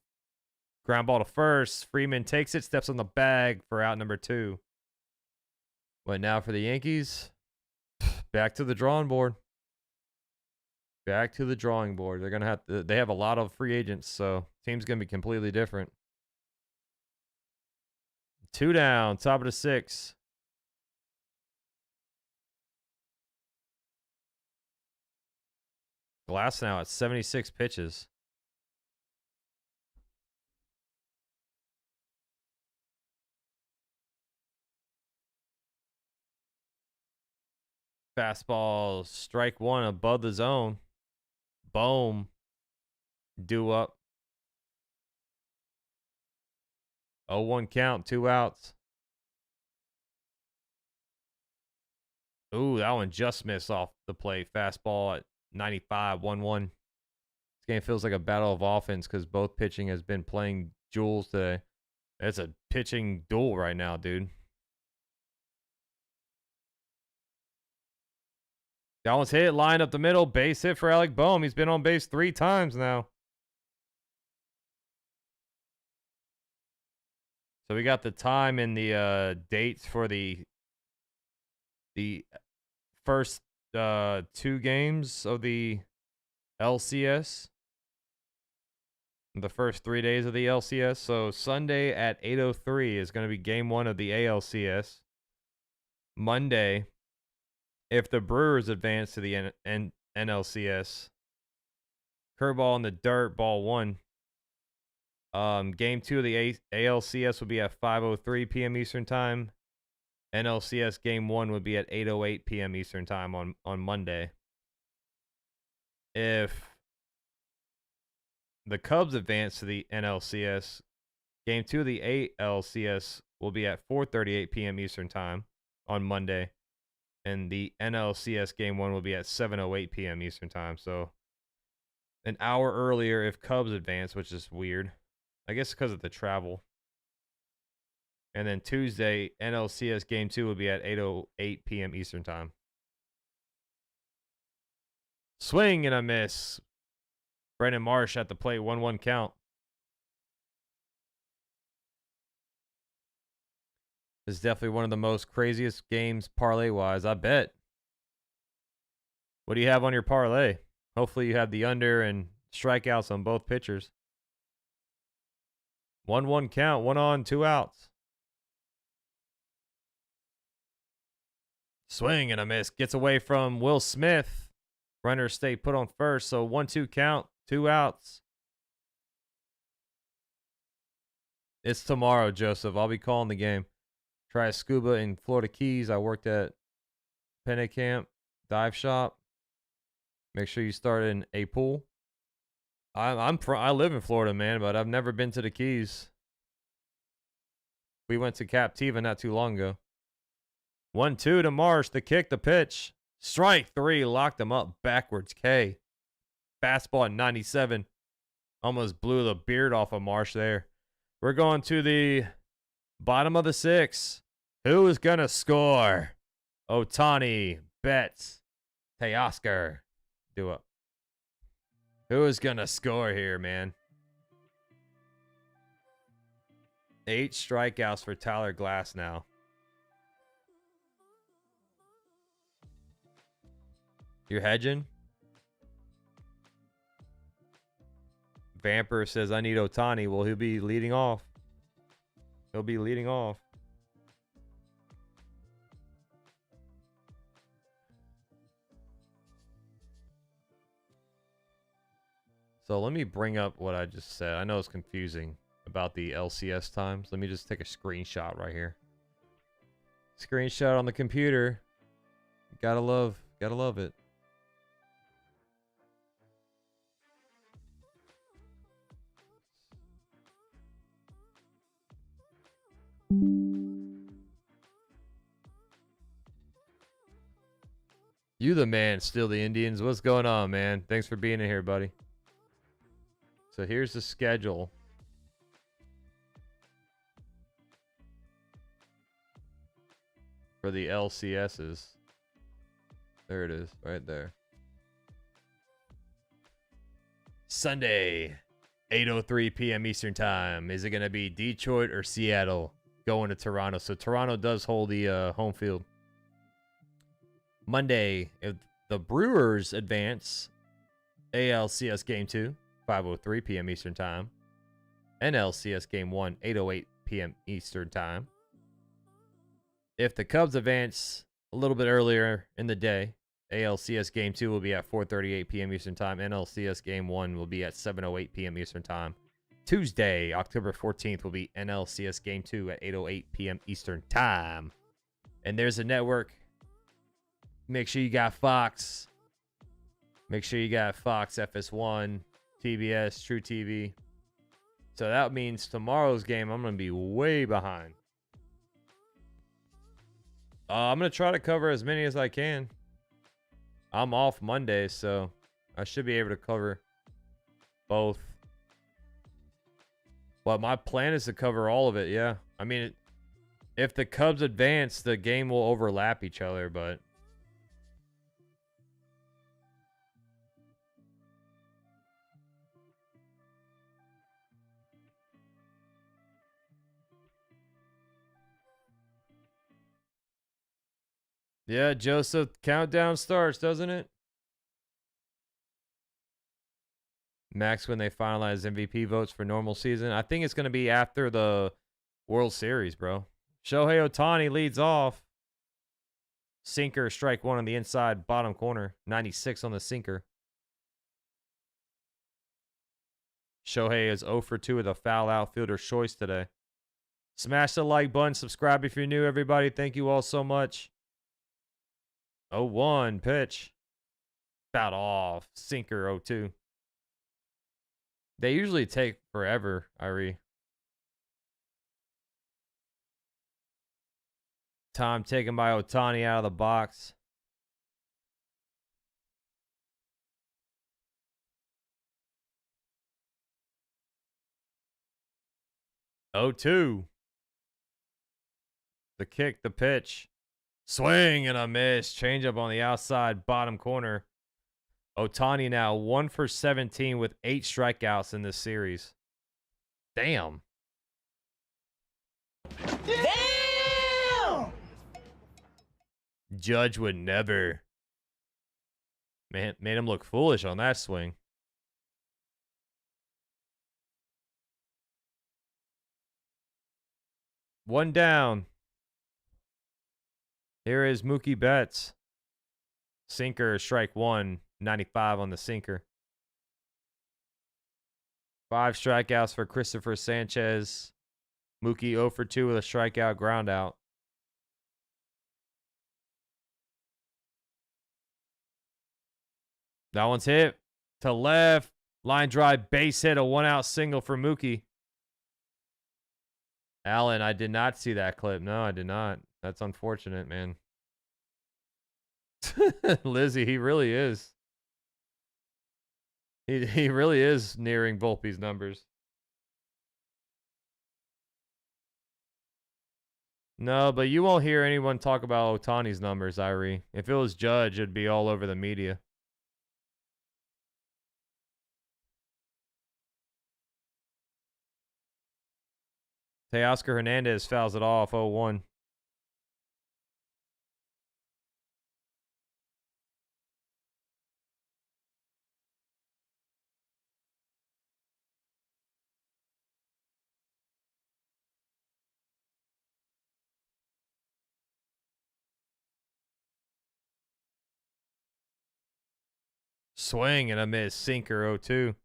Ground ball to first. Freeman takes it, steps on the bag for out number 2. What now for the Yankees? Back to the drawing board. Back to the drawing board. They're gonna have to, they have a lot of free agents, so team's gonna be completely different. 2 down, top of the 6. Glasnow at 76 pitches. Fastball, strike 1 above the zone. Boom. Due up. 0-1 count, 2 outs. Ooh, that one just missed off the plate. Fastball at 95, 1-1. This game feels like a battle of offense because both pitching has been playing duels today. It's a pitching duel right now, dude. That one's hit, line up the middle, base hit for Alec Bohm. He's been on base 3 times now. So we got the time and the dates for the first 2 games of the LCS. The first 3 days of the LCS. So Sunday at 8:03 is going to be game 1 of the ALCS. Monday, if the Brewers advance to the NLCS, curveball in the dirt, ball 1. Game 2 of the ALCS will be at 5:03 p.m. Eastern Time. NLCS Game 1 would be at 8:08 p.m. Eastern Time on Monday. if the Cubs advance to the NLCS, Game 2 of the ALCS will be at 4:38 p.m. Eastern Time on Monday, and the NLCS Game 1 will be at 7:08 p.m. Eastern Time. So an hour earlier if Cubs advance, which is weird. I guess because of the travel. And then Tuesday, NLCS Game 2 will be at 8:08 p.m. Eastern Time. Swing and a miss. Brandon Marsh at the plate, 1-1 count. This is definitely one of the most craziest games parlay-wise, I bet. What do you have on your parlay? Hopefully you have the under and strikeouts on both pitchers. 1-1 count, 1 on, 2 outs. Swing and a miss. Gets away from Will Smith. Runner stay put on first, so 1-2 count, 2 outs. It's tomorrow, Joseph. I'll be calling the game. Try scuba in Florida Keys. I worked at Penne Camp Dive Shop. Make sure you start in a pool. I live in Florida, man, but I've never been to the Keys. We went to Captiva not too long ago. 1-2 to Marsh. The kick, the pitch. Strike 3. Locked him up backwards. K. Fastball at 97. Almost blew the beard off of Marsh there. We're going to the bottom of the 6th. Who is going to score? Ohtani, Betts, Teoscar. Do it. Who is going to score here, man? 8 strikeouts for Tyler Glasnow. You're hedging? Vamper says, I need Ohtani. Well, he'll be leading off. He'll be leading off. So let me bring up what I just said. I know it's confusing about the LCS times. Let me just take a screenshot right here. Screenshot on the computer. Gotta love it. You the man, still the Indians. What's going on, man? Thanks for being in here, buddy. So here's the schedule. For the LCSs. There it is, right there. Sunday, 8:03 p.m. Eastern Time. Is it going to be Detroit or Seattle going to Toronto? So Toronto does hold the home field. Monday, if the Brewers advance, ALCS Game 2, 5:03 p.m. Eastern Time. NLCS Game 1, 8:08 p.m. Eastern Time. If the Cubs advance a little bit earlier in the day, ALCS Game 2 will be at 4:38 p.m. Eastern Time. NLCS Game 1 will be at 7:08 p.m. Eastern Time. Tuesday, October 14th, will be NLCS Game 2 at 8:08 p.m. Eastern Time. And there's a network. Make sure you got Fox. Make sure you got Fox, FS1, TBS, True TV. So that means tomorrow's game, I'm going to be way behind. I'm going to try to cover as many as I can. I'm off Monday, so I should be able to cover both. But my plan is to cover all of it, yeah. I mean, if the Cubs advance, the game will overlap each other, but... Yeah, Joseph, countdown starts, doesn't it? Max, when they finalize MVP votes for normal season. I think it's going to be after the World Series, bro. Shohei Ohtani leads off. Sinker, strike 1 on the inside, bottom corner. 96 on the sinker. Shohei is 0 for 2 with a foul outfielder choice today. Smash the like button. Subscribe if you're new, everybody. Thank you all so much. 0-1 pitch. fouled off. Sinker 0-2. They usually take forever, Irie. Time taken by Ohtani out of the box. Oh, 2. The kick, the pitch. Swing and a miss. Changeup on the outside bottom corner. Ohtani now 1 for 17 with 8 strikeouts in this series. Damn. Damn! Judge would never. Man, made him look foolish on that swing. One down. Here is Mookie Betts. Sinker, strike 1. 95 on the sinker. 5 strikeouts for Christopher Sanchez. Mookie 0 for 2 with a strikeout ground out. That one's hit to left. Line drive, base hit, a 1-out single for Mookie. Allen, I did not see that clip. No, I did not. That's unfortunate, man. Lizzie, he really is. He really is nearing Volpe's numbers. No, but you won't hear anyone talk about Ohtani's numbers, Irie. If it was Judge, it'd be all over the media. Teoscar Hernandez fouls it off, 0-1. Swing and a miss. Sinker 0-2.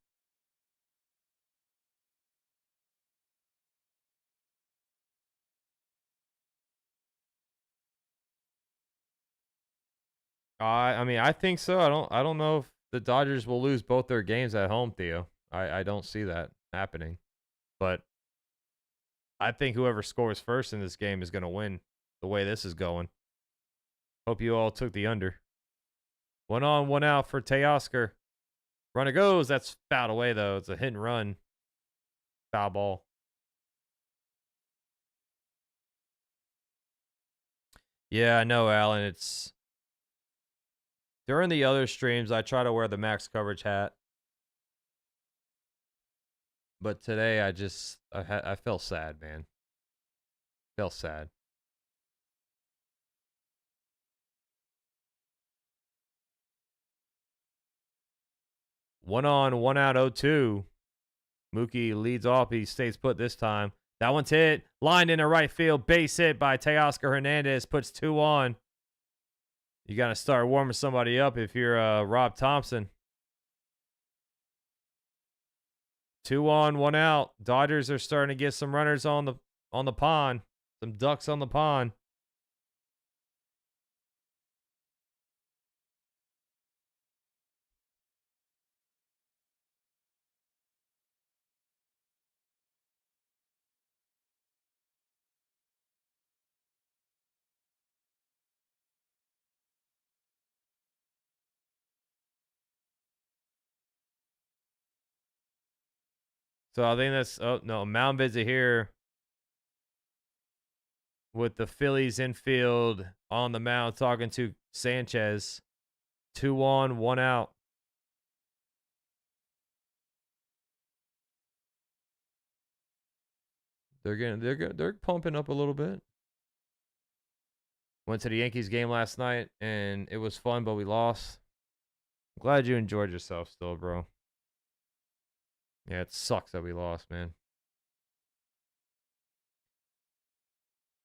I mean, I think so. I don't know if the Dodgers will lose both their games at home, Theo. I don't see that happening. But I think whoever scores first in this game is going to win the way this is going. Hope you all took the under. 1 on, 1 out for Teoscar. Runner goes. That's fouled away, though. It's a hit and run. Foul ball. Yeah, I know, Alan. It's during the other streams, I try to wear the max coverage hat. But today, I felt sad, man. Felt sad. One on, 1 out, 0-2. Mookie leads off. He stays put this time. That one's hit. Lined into right field. Base hit by Teoscar Hernandez. Puts 2 on. You got to start warming somebody up if you're Rob Thompson. 2 on, 1 out. Dodgers are starting to get some runners on the pond. Some ducks on the pond. So I think that's, oh no, mound visit here with the Phillies infield on the mound talking to Sanchez. 2 on, 1 out. They're pumping up a little bit. Went to the Yankees game last night and it was fun, but we lost. I'm glad you enjoyed yourself still, bro. Yeah, it sucks that we lost, man.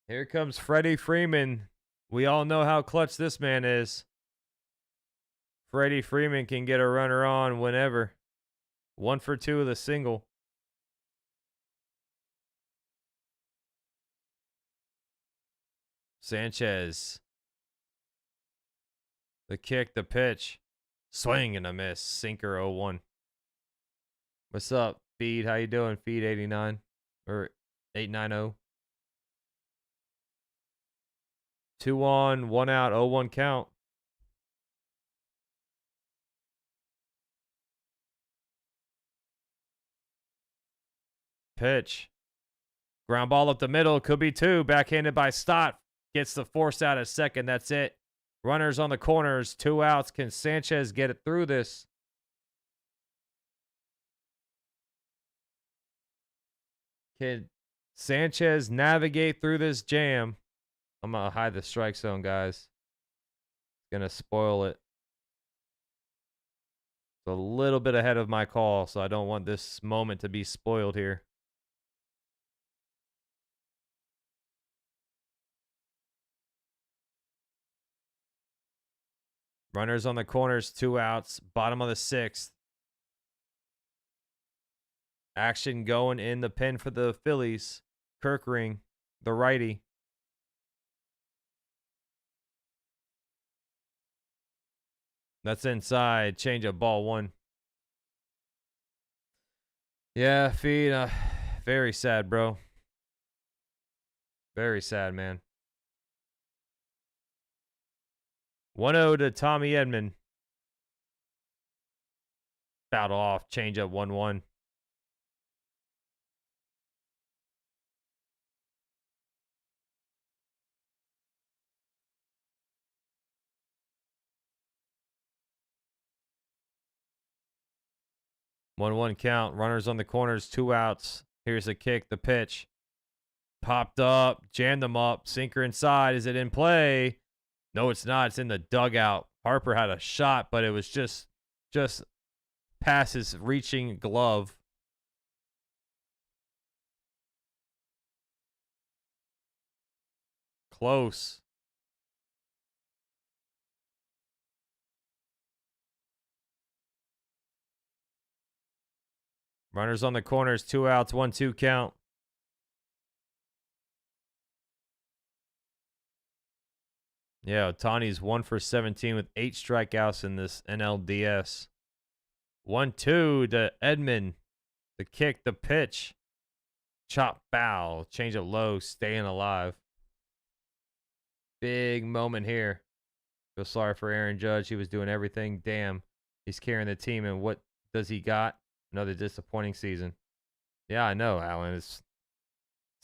Here comes Freddie Freeman. We all know how clutch this man is. Freddie Freeman can get a runner on whenever. 1 for 2 with a single. Sanchez. The kick, the pitch. Swing and a miss. Sinker 0-1. What's up, Feed? How you doing, Feed 89 or 890? 2 on, 1 out, 0-1 count. Pitch. Ground ball up the middle. Could be 2. Backhanded by Stott. Gets the force out at second. That's it. Runners on the corners. 2 outs. Can Sanchez get it through this? Can Sanchez navigate through this jam? I'm going to hide the strike zone, guys. Going to spoil it. It's a little bit ahead of my call, so I don't want this moment to be spoiled here. Runners on the corners, 2 outs. Bottom of the 6th. Action going in the pen for the Phillies. Kirkring, the righty. That's inside. Change up, ball 1. Yeah, Feed. Very sad, bro. Very sad, man. 1-0 to Tommy Edman. Fouled off. Change up 1-1. One count. Runners on the corners. 2 outs. Here's the kick. The pitch. Popped up. Jammed them up. Sinker inside. Is it in play? No, it's not. It's in the dugout. Harper had a shot, but it was just past his reaching glove. Close. Runners on the corners. 2 outs. 1-2 count. Yeah, Ohtani's 1 for 17 with 8 strikeouts in this NLDS. 1-2 to Edman. The kick, the pitch. Chop, foul. Change it low, staying alive. Big moment here. Feel sorry for Aaron Judge. He was doing everything. Damn, he's carrying the team, and what does he got? Another disappointing season. Yeah, I know, Alan. It's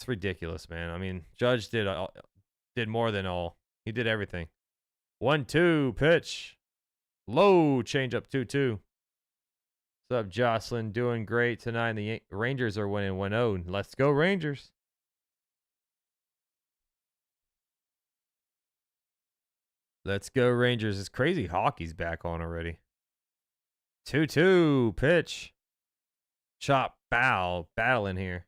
ridiculous, man. I mean, Judge did more than all. He did everything. 1-2 pitch. Low change up 2-2. What's up, Jocelyn? Doing great tonight. The Rangers are winning 1-0. Let's go, Rangers. Let's go, Rangers. It's crazy hockey's back on already. 2-2 pitch. Chop, foul. Battling here.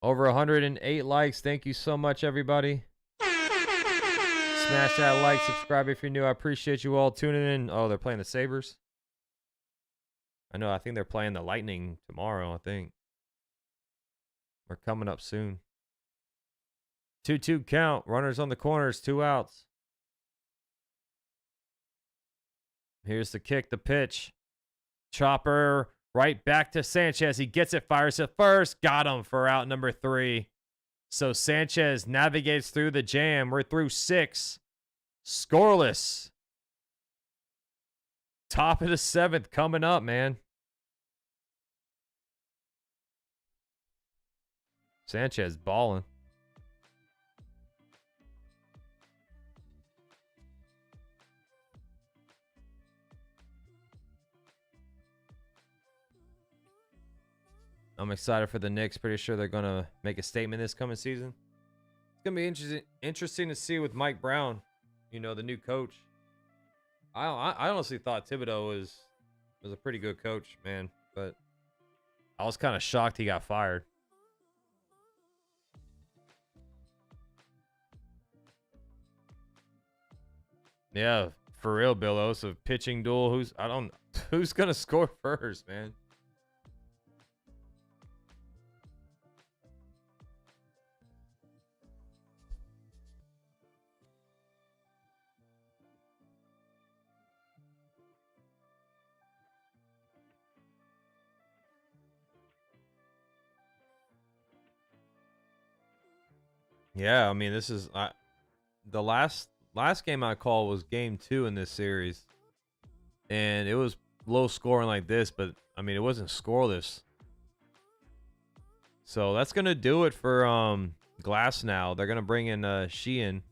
Over 108 likes. Thank you so much, everybody. Smash that like, subscribe if you're new. I appreciate you all tuning in. Oh, they're playing the Sabres? I know. I think they're playing the Lightning tomorrow, I think. We're coming up soon. 2-2 count. Runners on the corners. 2 outs. Here's the kick, the pitch. Chopper. Right back to Sanchez. He gets it, fires it first. Got him for out number 3. So Sanchez navigates through the jam. We're through 6. Scoreless. Top of the 7th coming up, man. Sanchez balling. I'm excited for the Knicks. Pretty sure they're going to make a statement this coming season. It's going to be interesting to see with Mike Brown, you know, the new coach. I honestly thought Thibodeau was a pretty good coach, man. But I was kind of shocked he got fired. Yeah, for real, Billo. It's a pitching duel. Who's going to score first, man? Yeah, I mean, this is the last game I called was game 2 in this series, and it was low scoring like this, but I mean, it wasn't scoreless. So that's gonna do it for Glasnow. They're gonna bring in Sheehan.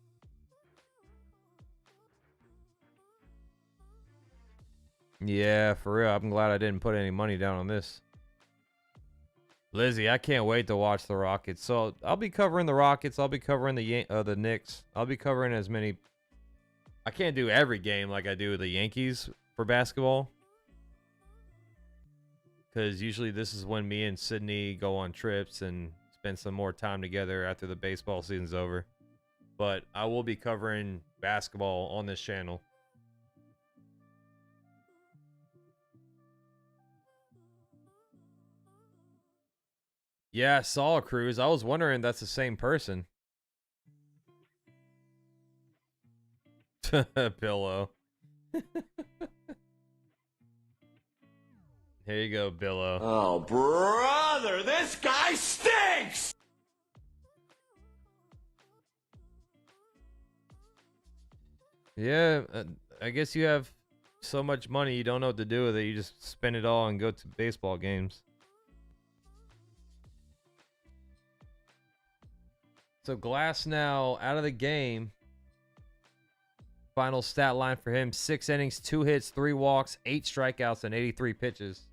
Yeah, for real. I'm glad I didn't put any money down on this. Lizzie, I can't wait to watch the Rockets. So I'll be covering the Rockets. I'll be covering the Knicks. I'll be covering as many. I can't do every game like I do the Yankees for basketball, because usually this is when me and Sydney go on trips and spend some more time together after the baseball season's over. But I will be covering basketball on this channel. Yeah, I saw a Cruz. I was wondering if that's the same person. Billo. Here you go, Billo. Oh, brother, this guy stinks! Yeah, I guess you have so much money you don't know what to do with it. You just spend it all and go to baseball games. So Glasnow out of the game. Final stat line for him: 6 innings, 2 hits, 3 walks, 8 strikeouts, and 83 pitches.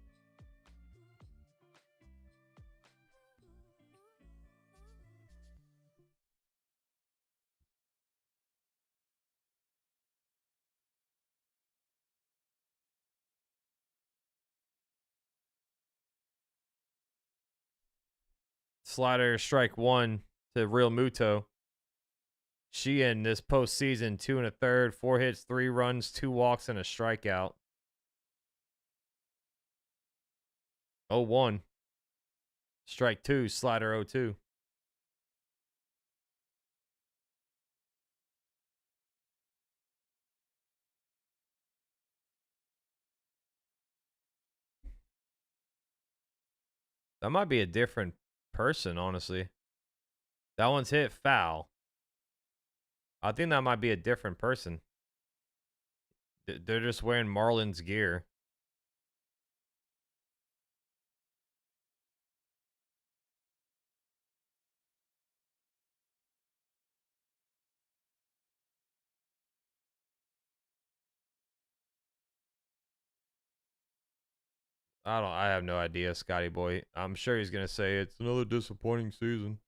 Slider strike 1 to Realmuto. She in this postseason, 2 1/3, 4 hits, 3 runs, 2 walks, and a strikeout. 0-1. Strike 2, slider 0-2. That might be a different person, honestly. That one's hit foul. I think that might be a different person. They're just wearing Marlins gear. I have no idea, Scotty boy. I'm sure he's gonna say it's another disappointing season.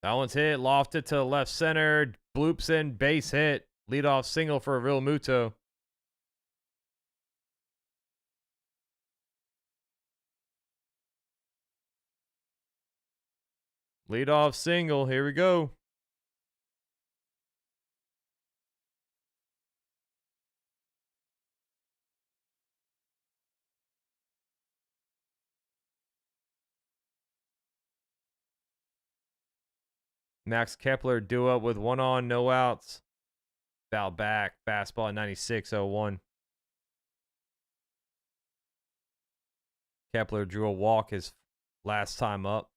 That one's hit, lofted to left center, bloops in, base hit, leadoff single for Realmuto. Leadoff single, here we go. Max Kepler duel with 1 on, no outs. Foul back, fastball at 96-0-1. Kepler drew a walk his last time up.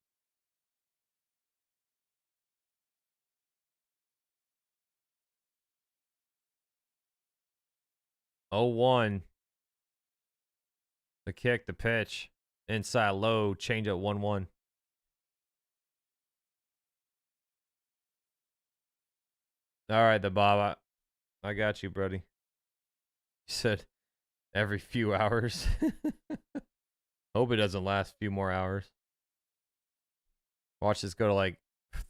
Oh, 1. The kick, the pitch. Inside low, change at 1-1. All right, the Bob. I got you, buddy. You said every few hours. Hope it doesn't last a few more hours. Watch this go to like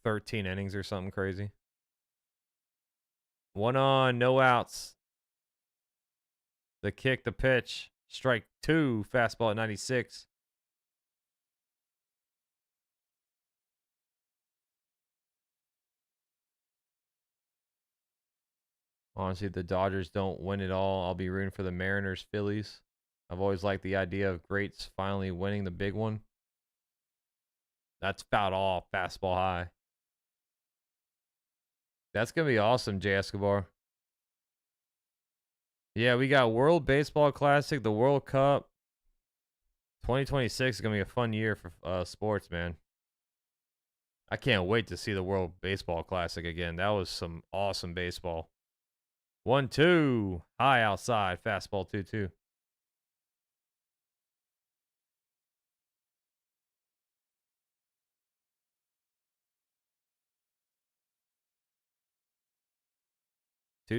13 innings or something crazy. 1 on, no outs. The kick, the pitch. Strike 2, fastball at 96. Honestly, if the Dodgers don't win it all, I'll be rooting for the Mariners, Phillies. I've always liked the idea of greats finally winning the big one. That's fouled off, fastball high. That's going to be awesome, J. Escobar. Yeah, we got World Baseball Classic, the World Cup. 2026 is going to be a fun year for sports, man. I can't wait to see the World Baseball Classic again. That was some awesome baseball. 1-2. High outside. Fastball 2-2.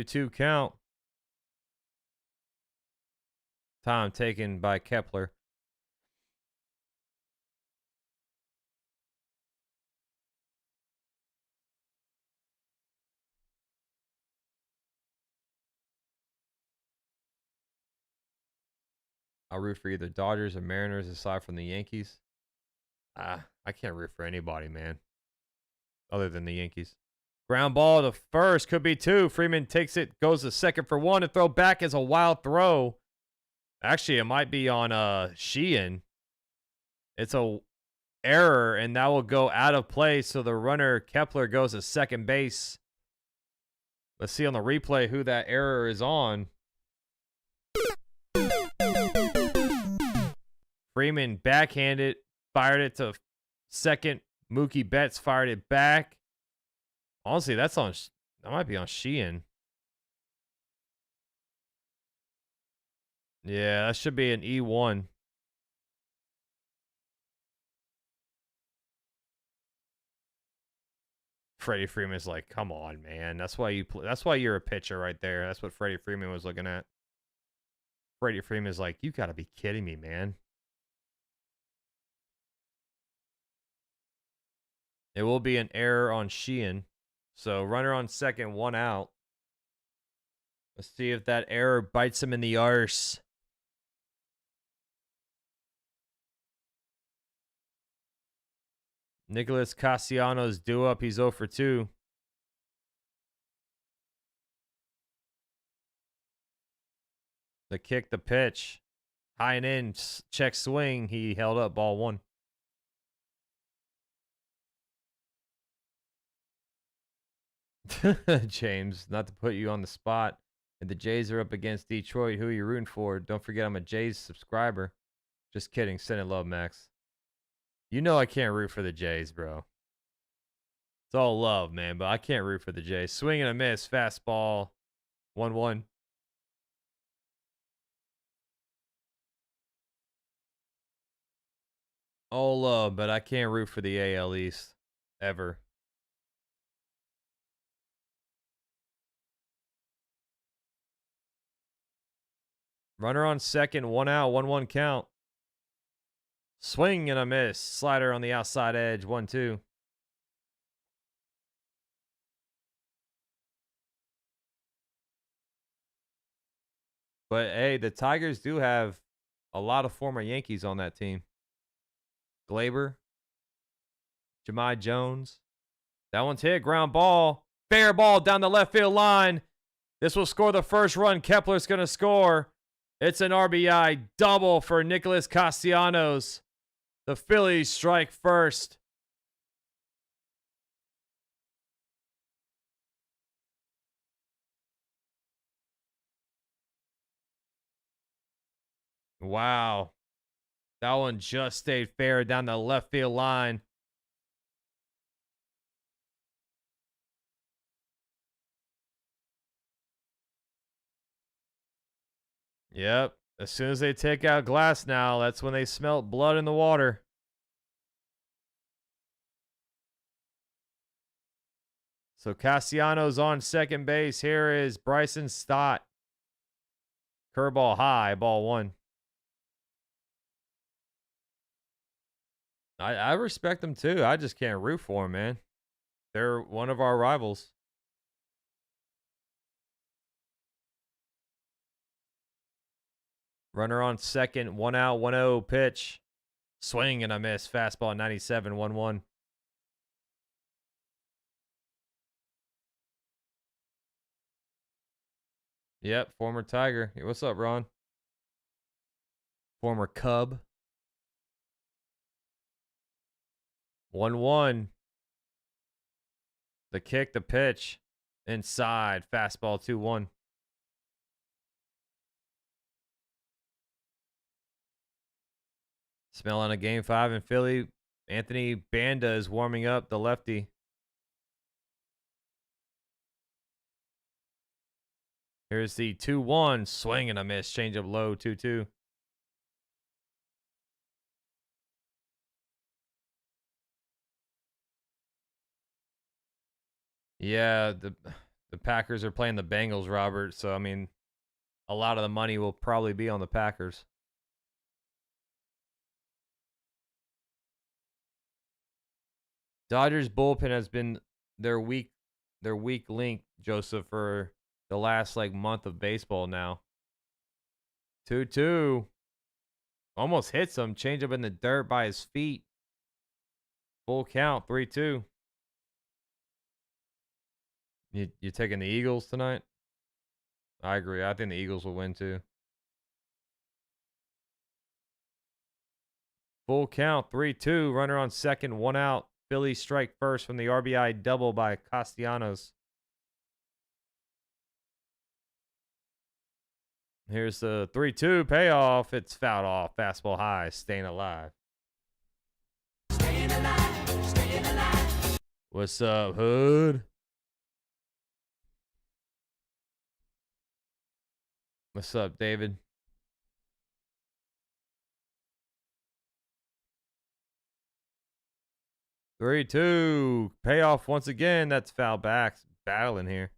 Two count. Time taken by Kepler. I'll root for either Dodgers or Mariners aside from the Yankees. I can't root for anybody, man, other than the Yankees. Ground ball to first. Could be two. Freeman takes it, goes to second for one, and throw back is a wild throw. Actually, it might be on Sheehan. It's a error, and that will go out of play, so the runner, Kepler, goes to second base. Let's see on the replay who that error is on. Freeman backhanded, fired it to second. Mookie Betts fired it back. Honestly, that might be on Sheehan. Yeah, that should be an E1. Freddie Freeman's like, come on, man. That's why you're a pitcher right there. That's what Freddie Freeman was looking at. Freddie Freeman's like, you gotta be kidding me, man. It will be an error on Sheehan. So runner on second, one out. Let's see if that error bites him in the arse. Nicholas Castellanos due up. He's 0 for 2. The kick, the pitch. High and in, check swing. He held up, ball 1. James, not to put you on the spot. And the Jays are up against Detroit. Who are you rooting for? Don't forget I'm a Jays subscriber. Just kidding. Send it love, Max. You know I can't root for the Jays, bro. It's all love, man, but I can't root for the Jays. Swing and a miss. Fastball. 1-1. All love, but I can't root for the AL East. Ever. Runner on second, 1 out, 1-1 count. Swing and a miss. Slider on the outside edge, 1-2. But hey, the Tigers do have a lot of former Yankees on that team. Glaber, Jahmai Jones. That one's hit. Ground ball. Fair ball down the left field line. This will score the first run. Kepler's going to score. It's an RBI double for Nicholas Castellanos. The Phillies strike first. Wow. That one just stayed fair down the left field line. Yep. As soon as they take out Glasnow, that's when they smelt blood in the water. So Castellanos on second base. Here is Bryson Stott. Curveball high, ball 1. I respect them too. I just can't root for them, man. They're one of our rivals. Runner on second, 1 out, 1-0 pitch. Swing and a miss. Fastball 97, 1-1. Yep, former Tiger. Hey, what's up, Ron? Former Cub. 1-1. The kick, the pitch. Inside. Fastball 2-1. Smelling a game 5 in Philly. Anthony Banda is warming up, the lefty. Here's the 2-1. Swing and a miss. Change up low, 2-2. Yeah, the Packers are playing the Bengals, Robert. So, I mean, a lot of the money will probably be on the Packers. Dodgers bullpen has been their weak link, Joseph, for the last like month of baseball now. 2-2. Almost hits him. Change up in the dirt by his feet. Full count, 3-2. You taking the Eagles tonight? I agree. I think the Eagles will win too. Full count, 3-2. Runner on second, 1 out. Phillies strike first from the RBI double by Castellanos. Here's the 3-2 payoff. It's fouled off. Fastball high. Staying alive. Staying alive. Staying alive. What's up, Hood? What's up, David? Three, 2. Payoff once again. That's foul back. Battling here.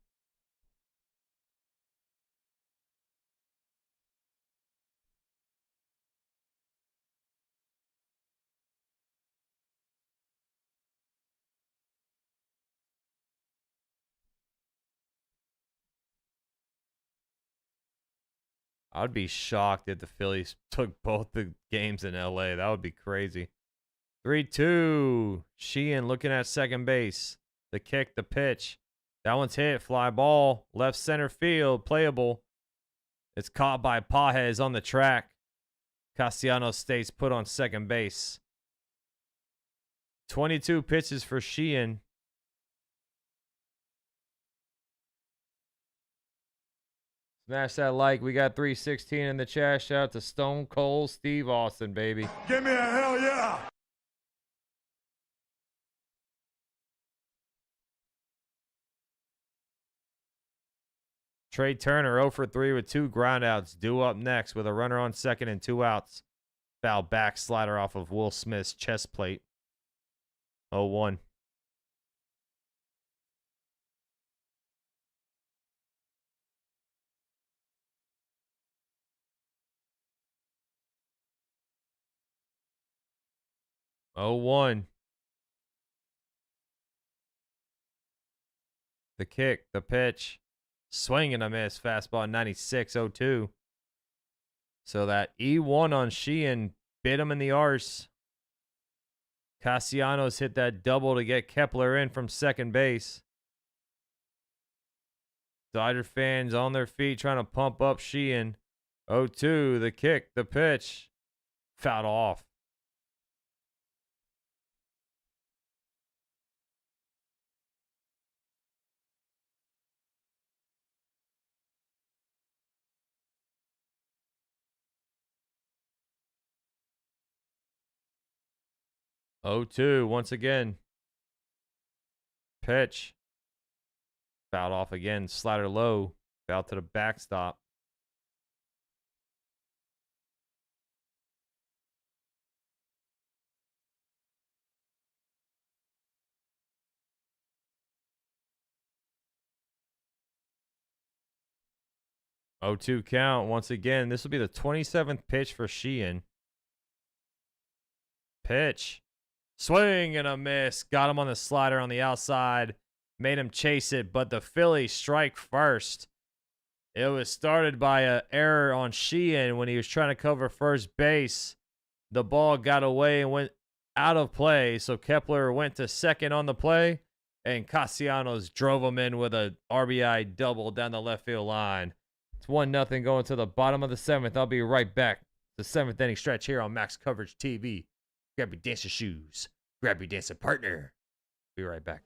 I'd be shocked if the Phillies took both the games in LA. That would be crazy. 3-2. Sheehan looking at second base. The kick, the pitch. That one's hit. Fly ball. Left center field. Playable. It's caught by Pages on the track. Castellanos stays put on second base. 22 pitches for Sheehan. Smash that like. We got 316 in the chat. Shout out to Stone Cold Steve Austin, baby. Give me a hell yeah! Trea Turner 0 for 3 with 2 groundouts. Due up next with a runner on second and 2 outs. Foul back slider off of Will Smith's chest plate. 0-1. The kick, the pitch. Swing and a miss. Fastball 96-0-2. So that E1 on Sheehan bit him in the arse. Castellanos hit that double to get Kepler in from second base. Dodger fans on their feet trying to pump up Sheehan. 0-2, the kick, the pitch. Fouled off. Oh, 2 once again. Pitch. Fouled off again. Slider low. Foul to the backstop. Oh, 2 count once again. This will be the 27th pitch for Sheehan. Pitch. Swing and a miss. Got him on the slider on the outside. Made him chase it, but the Phillies strike first. It was started by an error on Sheehan when he was trying to cover first base. The ball got away and went out of play, so Kepler went to second on the play, and Castellanos drove him in with a RBI double down the left field line. It's 1-0 going to the bottom of the 7th. I'll be right back. The 7th inning stretch here on Max Coverage TV. Grab your dancing shoes. Grab your dancing partner. Be right back.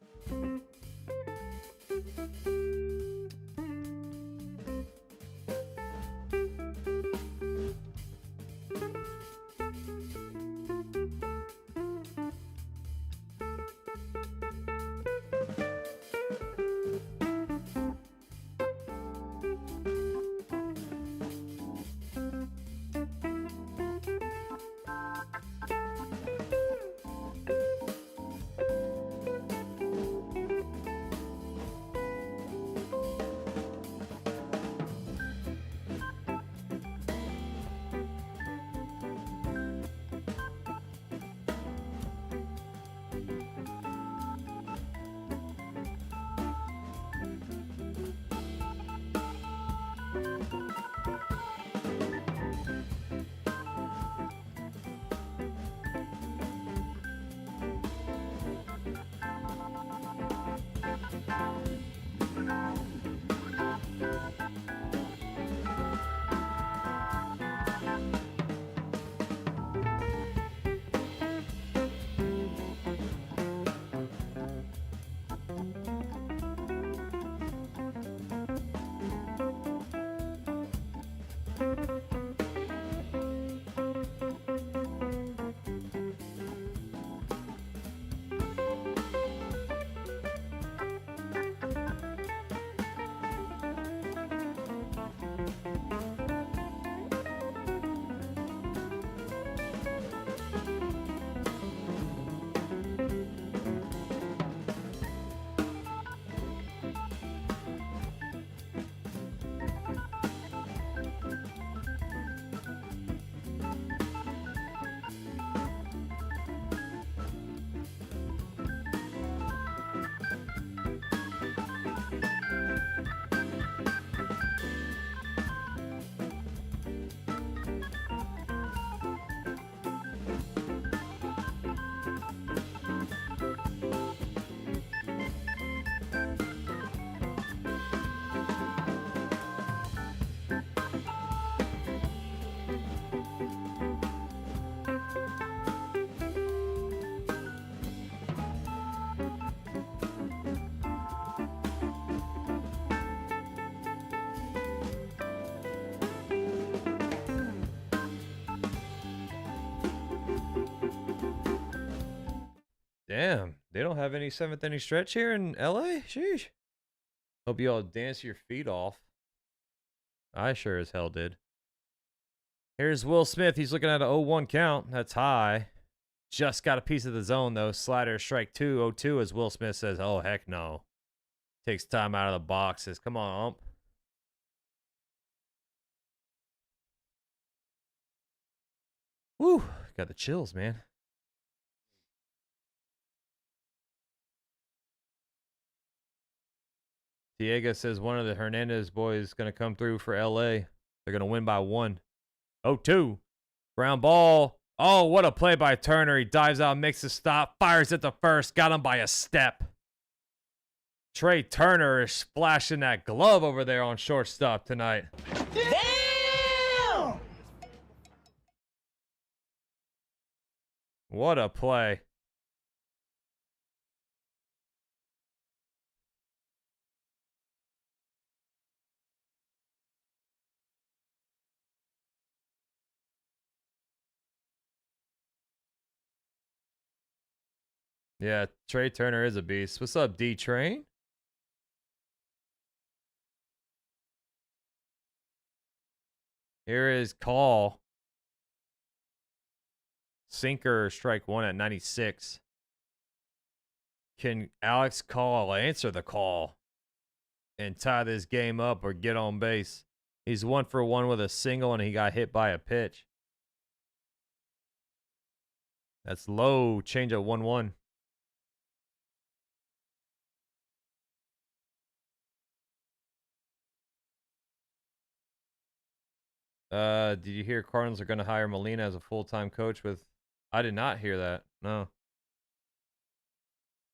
Damn, they don't have any 7th inning stretch here in LA? Sheesh. Hope you all dance your feet off. I sure as hell did. Here's Will Smith. He's looking at an 0-1 count. That's high. Just got a piece of the zone, though. Slider, strike 2, 0-2, as Will Smith says, oh, heck no. Takes time out of the box. Says, come on, ump. Woo, got the chills, man. Diego says one of the Hernandez boys is going to come through for LA. They're going to win by 1. 0-2. Ground ball. Oh, what a play by Turner. He dives out, makes a stop, fires at the first, got him by a step. Trea Turner is splashing that glove over there on shortstop tonight. Damn! What a play. Yeah, Trea Turner is a beast. What's up, D-Train? Here is call. Sinker, strike 1 at 96. Can Alex Call answer the call and tie this game up or get on base? He's 1 for 1 with a single, and he got hit by a pitch. That's low. Change at 1-1. Did you hear Cardinals are going to hire Molina as a full-time coach with... I did not hear that. No.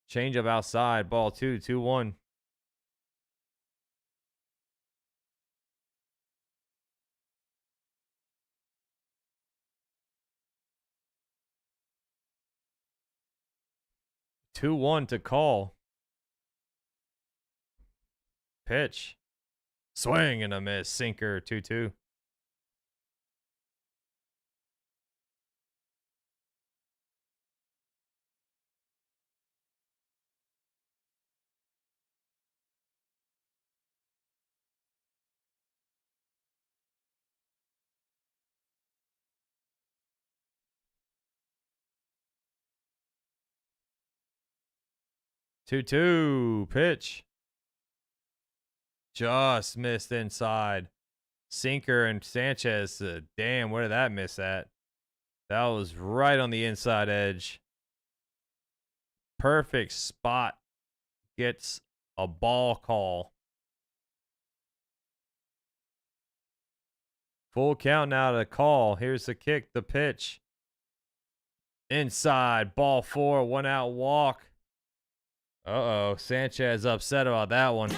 Change up outside. Ball 2, 2-1. Two one to call. Pitch. Swing and a miss. Sinker 2-2. Two pitch. Just missed inside. Sinker and Sanchez. Damn, where did that miss at? That was right on the inside edge. Perfect spot. Gets a ball call. Full count now to call. Here's the kick, the pitch. Inside, ball 4, 1 out walk. Uh-oh, Sanchez upset about that one.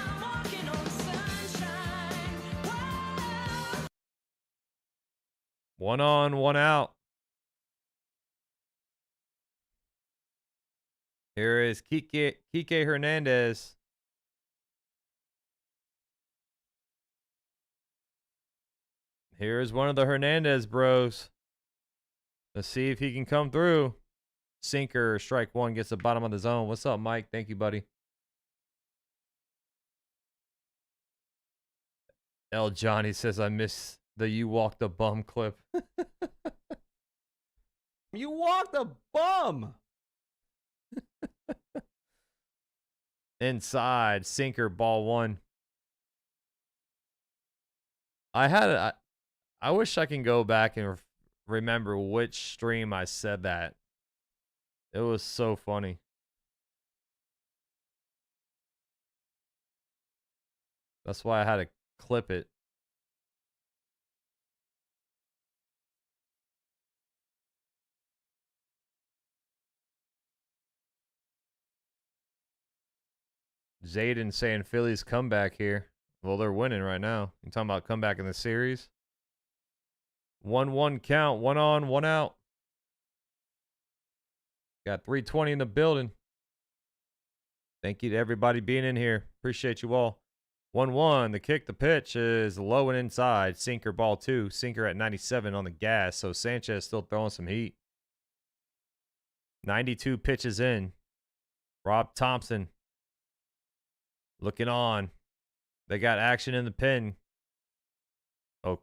One on, 1 out. Here is Kike Hernandez. Here's one of the Hernandez bros. Let's see if he can come through. Sinker, strike 1, gets the bottom of the zone. What's up, Mike? Thank you, buddy. L. Johnny says, I miss the you walk the bum clip. You walked a bum. Inside, sinker, ball 1. I wish I can go back and remember which stream I said that. It was so funny. That's why I had to clip it. Zayden saying Phillies comeback here. Well, they're winning right now. You talking about comeback in the series? 1-1 count. 1 on, 1 out. Got 320 in the building. Thank you to everybody being in here. Appreciate you all. 1-1. The kick, the pitch is low and inside. Sinker, ball 2. Sinker at 97 on the gas. So Sanchez still throwing some heat. 92 pitches in. Rob Thompson looking on. They got action in the pen. Oh.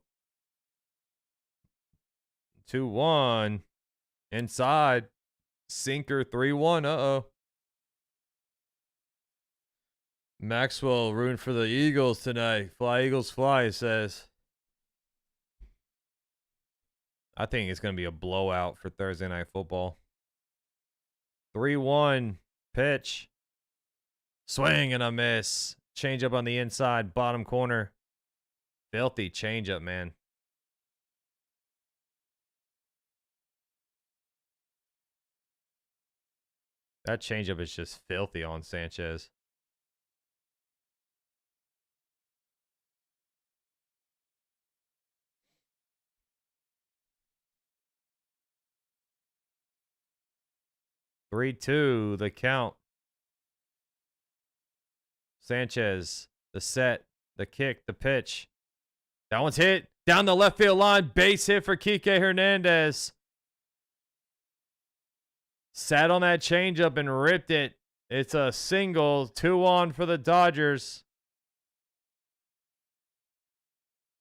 2-1. Inside. Sinker 3-1. Uh-oh. Maxwell rooting for the Eagles tonight. Fly, Eagles, fly, he says. I think it's going to be a blowout for Thursday Night Football. 3-1 pitch. Swing and a miss. Changeup on the inside, bottom corner. Filthy changeup, man. That changeup is just filthy on Sanchez. Three, 2, the count. Sanchez, the set, the kick, the pitch. That one's hit down the left field line. Base hit for Kike Hernandez. Sat on that changeup and ripped it. It's a single. 2-on for the Dodgers.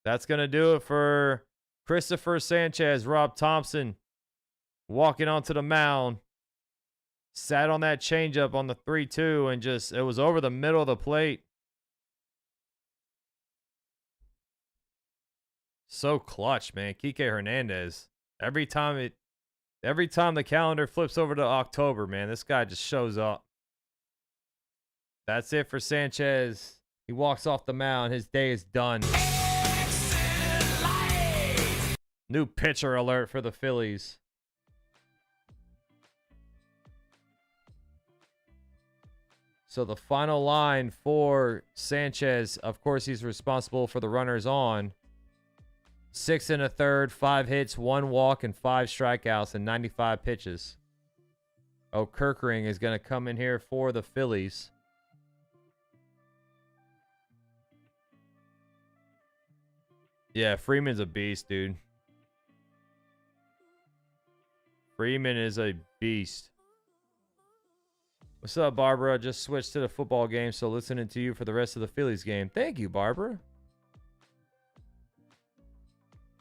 That's going to do it for Christopher Sanchez. Rob Thompson walking onto the mound. Sat on that changeup on the 3-2 and just, it was over the middle of the plate. So clutch, man. Kike Hernandez. Every time the calendar flips over to October, man, this guy just shows up. That's it for Sanchez. He walks off the mound. His day is done. New pitcher alert for the Phillies. So the final line for Sanchez, of course, he's responsible for the runners on. 6 1/3, 5 hits, 1 walk, and 5 strikeouts, and 95 pitches. O'Kirkering is going to come in here for the Phillies. Yeah, Freeman's a beast, dude. Freeman is a beast. What's up, Barbara? Just switched to the football game, so listening to you for the rest of the Phillies game. Thank you, Barbara.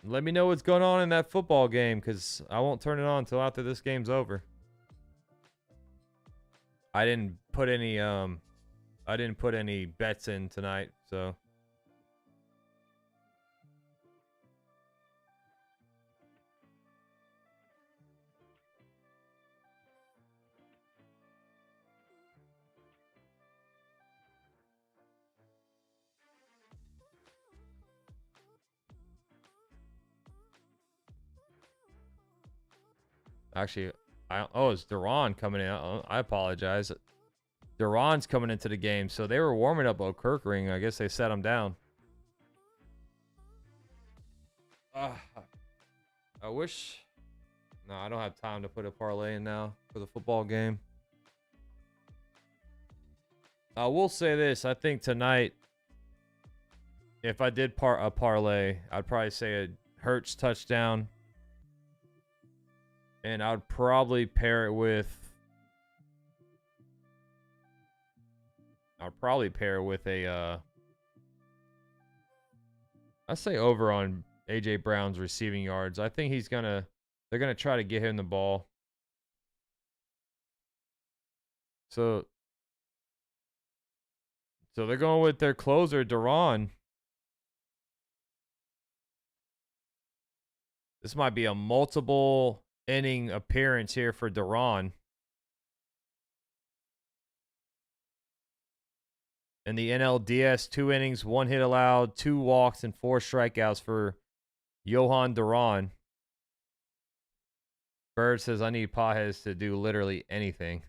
Let me know what's going on in that football game, because I won't turn it on until after this game's over. I didn't put any bets in tonight, so. Actually, it's Duran coming in. I apologize. Duran's coming into the game, so they were warming up O'Kirkering. I guess they set him down. I wish. No, I don't have time to put a parlay in now for the football game. I will say this. I think tonight, if I did a parlay, I'd probably say a Hurts touchdown. And I'd probably pair it with a I say over on AJ Brown's receiving yards. I think they're gonna try to get him the ball. So they're going with their closer, Duran. This might be a multiple inning appearance here for Duran. In the NLDS, 2 innings, 1 hit allowed, 2 walks, and 4 strikeouts for Johan Duran. Bird says, I need Pajes to do literally anything.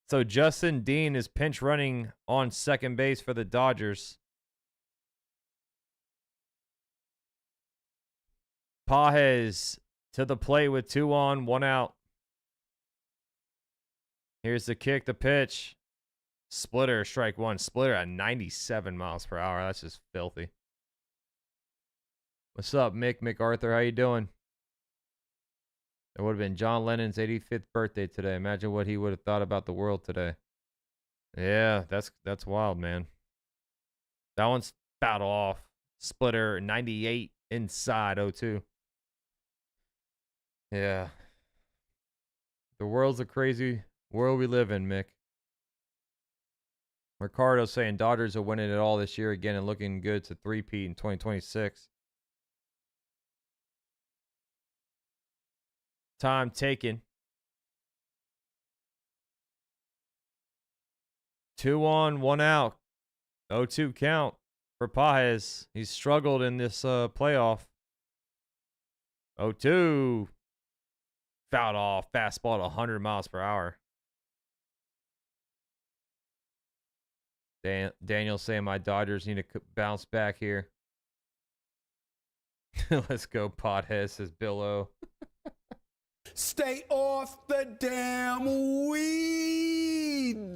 So Justin Dean is pinch running on second base for the Dodgers. Pajes to the plate with 2 on, 1 out. Here's the kick, the pitch. Splitter, strike 1. Splitter at 97 miles per hour. That's just filthy. What's up, Mick MacArthur? How you doing? It would have been John Lennon's 85th birthday today. Imagine what he would have thought about the world today. Yeah, that's wild, man. That one's fouled off. Splitter 98 inside 0-2. Yeah. The world's a crazy world we live in, Mick. Ricardo saying Dodgers are winning it all this year again and looking good to three-peat in 2026. Time taken. 2 on, 1 out. 0-2 count for Pages. He's struggled in this playoff. 0-2. Fouled off. Fastball at 100 miles per hour. Daniel saying my Dodgers need to bounce back here. Let's go, Pothead, says Bill O. Stay off the damn weed.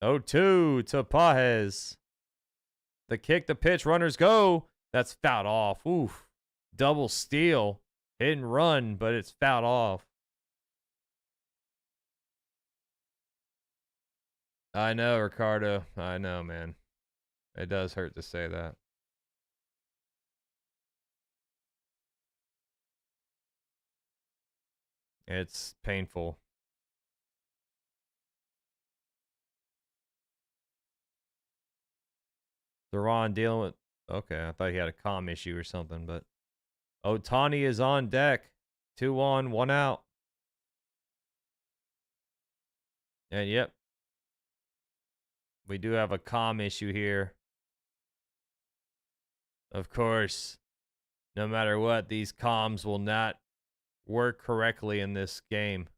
0-2 to Pages. The kick, the pitch, runners go. That's fouled off. Oof. Double steal. Hit and run, but it's fouled off. I know, Ricardo. I know, man. It does hurt to say that. It's painful. Duran dealing with... Okay, I thought he had a comm issue or something, but... Ohtani is on deck. 2 on, 1 out. And yep. We do have a comm issue here. Of course, no matter what, these comms will not work correctly in this game.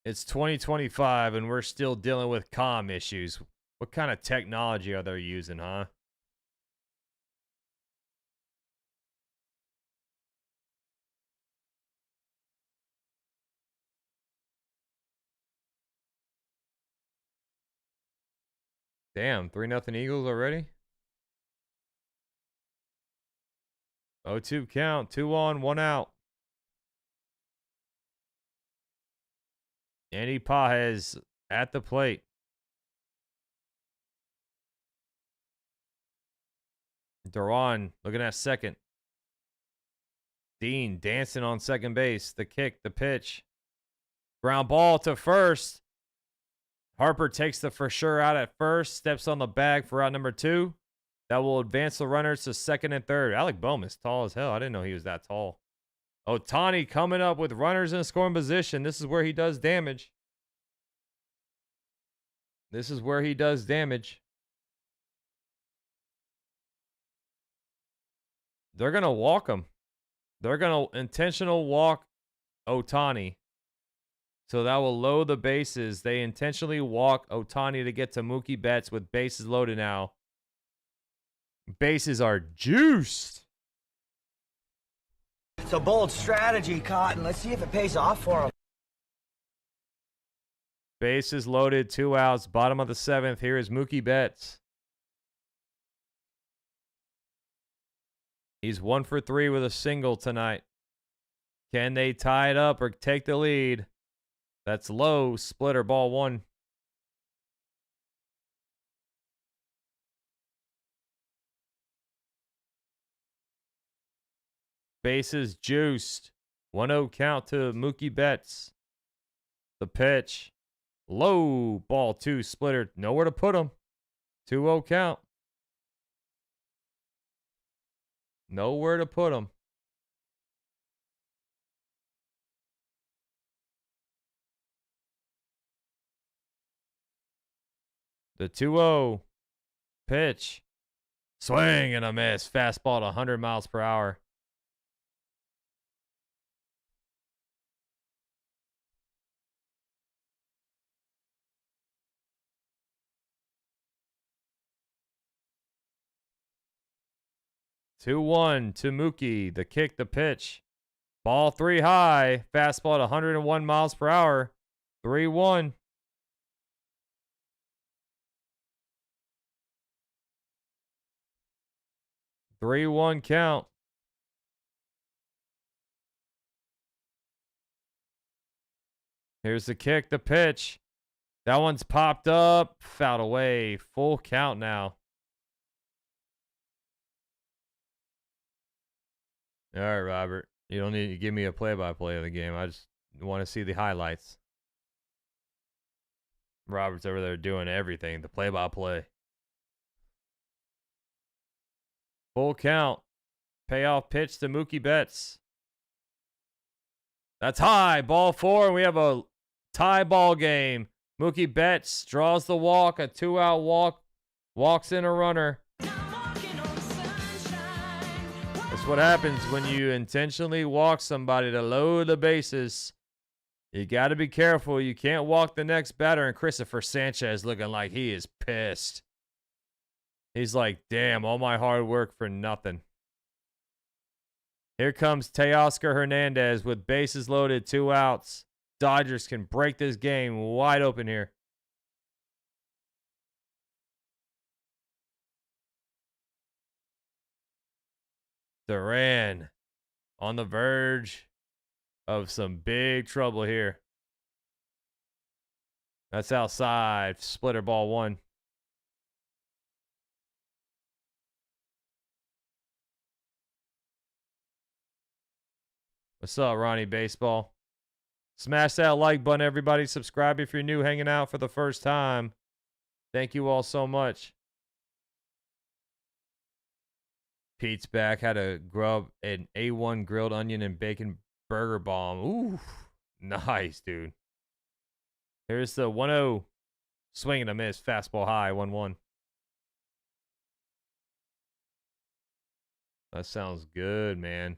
It's 2025 and we're still dealing with comm issues. What kind of technology are they using, huh? Damn, 3-0 Eagles already? 0-2 count, 2 on, 1 out. Andy Pages at the plate. Duran looking at second. Dean dancing on second base. The kick, the pitch. Ground ball to first. Harper takes the for sure out at first. Steps on the bag for out number 2. That will advance the runners to second and third. Alec Bohm is tall as hell. I didn't know he was that tall. Ohtani coming up with runners in scoring position. This is where he does damage. This is where he does damage. They're going to walk him. They're going to intentional walk Ohtani. So that will load the bases. They intentionally walk Ohtani to get to Mookie Betts with bases loaded now. Bases are juiced. It's a bold strategy, Cotton. Let's see if it pays off for him. Bases loaded, 2 outs, bottom of the 7th. Here is Mookie Betts. He's 1 for 3 with a single tonight. Can they tie it up or take the lead? That's low. Splitter, ball 1. Bases juiced. 1-0 count to Mookie Betts. The pitch. Low. Ball 2. Splitter. Nowhere to put him. 2-0 count. Nowhere to put him. The 2-0 pitch. Swing and a miss. Fastball at 100 miles per hour. Two 2-1 to Mookie. The kick, the pitch. Ball 3 high. Fastball at 101 miles per hour. 3-1. 3-1 count. Here's the kick, the pitch. That one's popped up, fouled away. Full count now. All right, Robert. You don't need to give me a play-by-play of the game. I just want to see the highlights. Robert's over there doing everything. The play-by-play. Full count. Payoff pitch to Mookie Betts. That's high. Ball 4, and we have a tie ball game. Mookie Betts draws the walk, a 2-out walk, walks in a runner. That's what happens when you intentionally walk somebody to load the bases. You got to be careful. You can't walk the next batter, and Christopher Sanchez looking like he is pissed. He's like, damn, all my hard work for nothing. Here comes Teoscar Hernandez with bases loaded, 2 outs. Dodgers can break this game wide open here. Duran on the verge of some big trouble here. That's outside. Splitter ball 1. What's up, Ronnie Baseball? Smash that like button, everybody. Subscribe if you're new, hanging out for the first time. Thank you all so much. Pete's back. Had to grub an A1 grilled onion and bacon burger bomb. Ooh, nice, dude. Here's the 1-0. Swing and a miss. Fastball high. 1-1. That sounds good, man.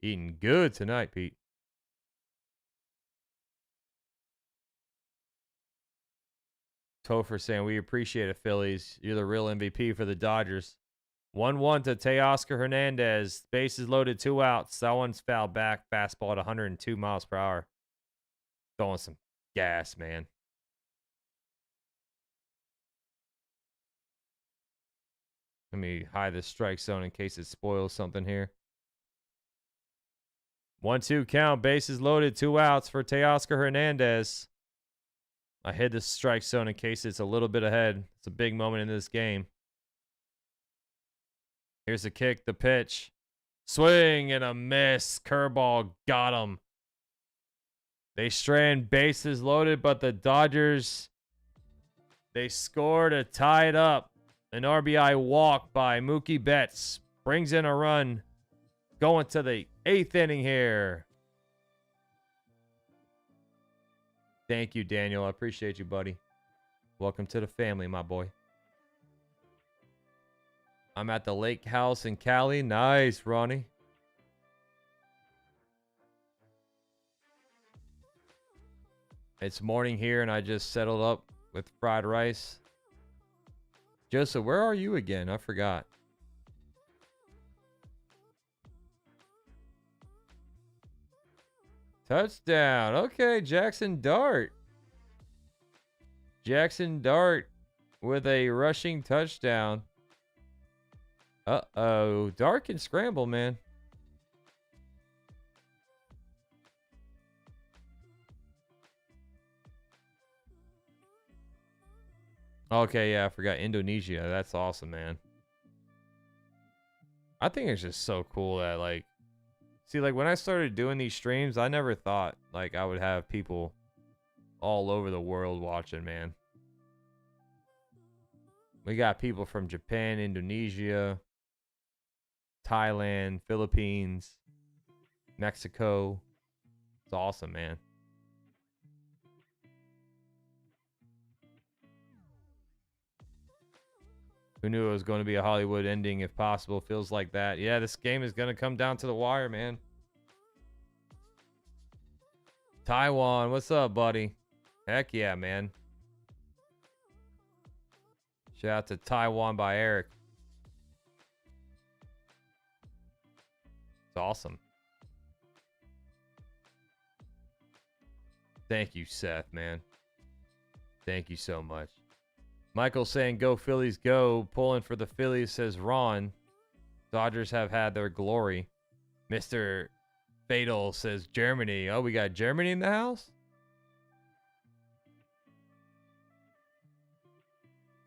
Eating good tonight, Pete. Topher saying, we appreciate it, Phillies. You're the real MVP for the Dodgers. 1-1 to Teoscar Hernandez. Bases loaded, 2 outs. That one's fouled back. Fastball at 102 miles per hour. Throwing some gas, man. Let me hide the strike zone in case it spoils something here. 1-2 count. Bases loaded, 2 outs for Teoscar Hernandez. I hid the strike zone in case it's a little bit ahead. It's a big moment in this game. Here's the kick, the pitch. Swing and a miss. Curveball got him. They strand bases loaded, but the Dodgers, they scored to tie it up. An RBI walk by Mookie Betts brings in a run. Going to the 8th inning here. Thank you, Daniel. I appreciate you, buddy. Welcome to the family, my boy. I'm at the lake house in Cali. Nice, Ronnie. It's morning here, and I just settled up with fried rice. Joseph, where are you again? I forgot. Touchdown. Okay, Jackson Dart. Jackson Dart with a rushing touchdown. Uh-oh. Dart can scramble, man. Okay, yeah, I forgot Indonesia. That's awesome, man. I think it's just so cool that, like, see, like, when I started doing these streams, I never thought, like, I would have people all over the world watching, man. We got people from Japan, Indonesia, Thailand, Philippines, Mexico. It's awesome, man. Who knew it was going to be a Hollywood ending if possible? Feels like that. Yeah, this game is going to come down to the wire, man. Taiwan, what's up, buddy? Heck yeah, man. Shout out to Taiwan by Eric. It's awesome. Thank you, Seth, man. Thank you so much. Michael saying, go Phillies, go. Pulling for the Phillies, says Ron. Dodgers have had their glory. Mr. Fatal says Germany. Oh, we got Germany in the house?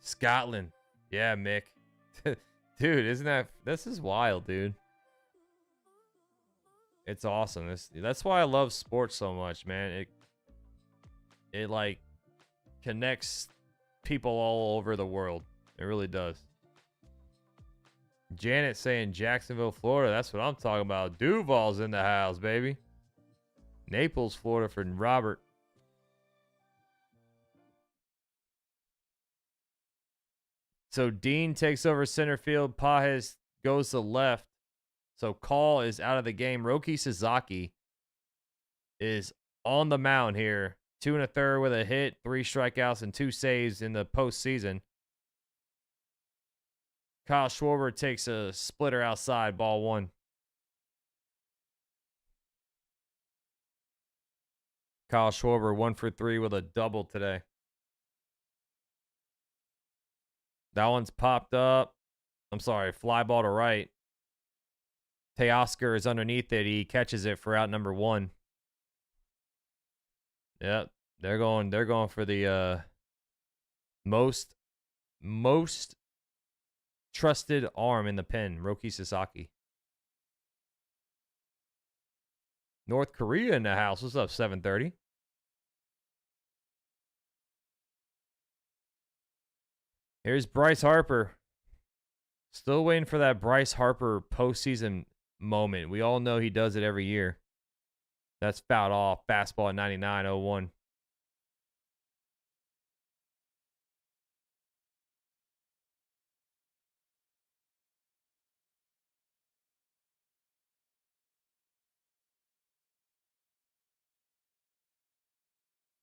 Scotland. Yeah, Mick. Dude, this is wild, dude. It's awesome. That's why I love sports so much, man. It like connects people all over the world. It really does. Janet saying Jacksonville, Florida. That's what I'm talking about. Duval's in the house, baby. Naples, Florida for Robert. So Dean takes over center field. Pages goes to left. So Call is out of the game. Roki Sasaki is on the mound here. 2 1/3 with a hit, 3 strikeouts, and 2 saves in the postseason. Kyle Schwarber takes a splitter outside, ball 1. Kyle Schwarber 1 for 3 with a double today. That one's popped up. I'm sorry, fly ball to right. Teoscar is underneath it. He catches it for out number 1. Yep, they're going for the most trusted arm in the pen, Roki Sasaki. North Korea in the house. What's up, 7:30? Here's Bryce Harper. Still waiting for that Bryce Harper postseason moment. We all know he does it every year. That's fouled off. Fastball at 99.01.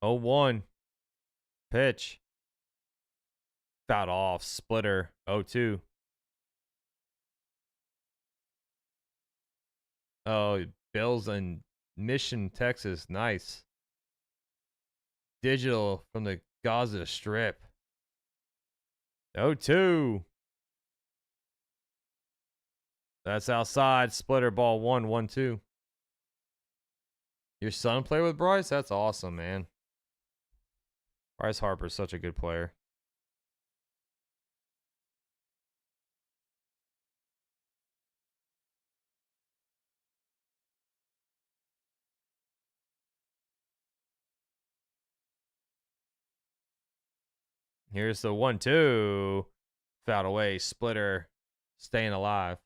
Oh, 1. Pitch. Fouled off. Splitter. 0-2. Oh, Bills in Mission, Texas. Nice. Digital from the Gaza Strip. 0-2. That's outside. Splitter, ball 1, 1-2. Your son play with Bryce? That's awesome, man. Bryce Harper's such a good player. Here's the 1-2. Fouled away. Splitter staying alive.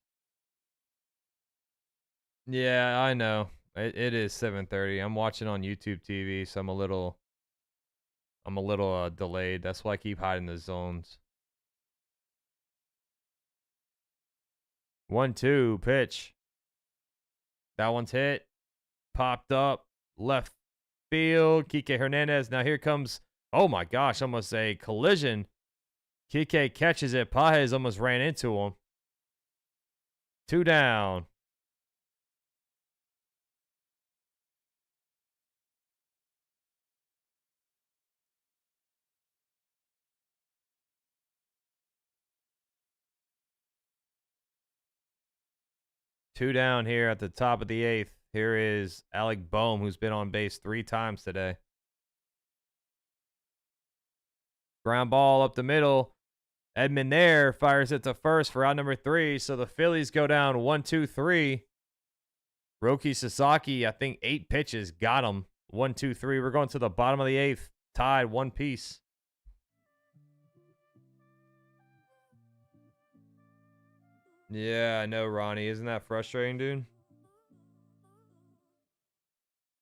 Yeah, I know. It is 7:30. I'm watching on YouTube TV, so I'm a little delayed. That's why I keep hiding the zones. 1-2 pitch. That one's hit. Popped up. Left field. Kike Hernandez. Now here comes, oh my gosh, almost a collision. Kike catches it. Pages almost ran into him. 2 down. Two down here at the top of the 8th. Here is Alec Bohm, who's been on base 3 times today. Ground ball up the middle. Edmund there fires it to first for out number 3. So the Phillies go down 1-2-3. Roki Sasaki, I think 8 pitches, got him. 1-2-3. We're going to the bottom of the 8th. Tied 1 piece. Yeah, I know, Ronnie. Isn't that frustrating, dude?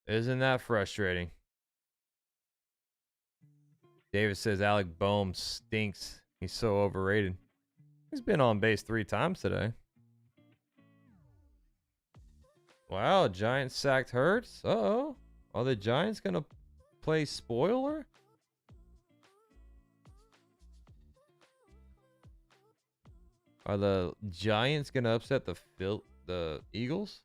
Isn't that frustrating? David says Alec Bohm stinks. He's so overrated. He's been on base 3 times today. Wow, Giants sacked Hurts. Uh-oh. Are the Giants going to play spoiler? Are the Giants going to upset the Eagles?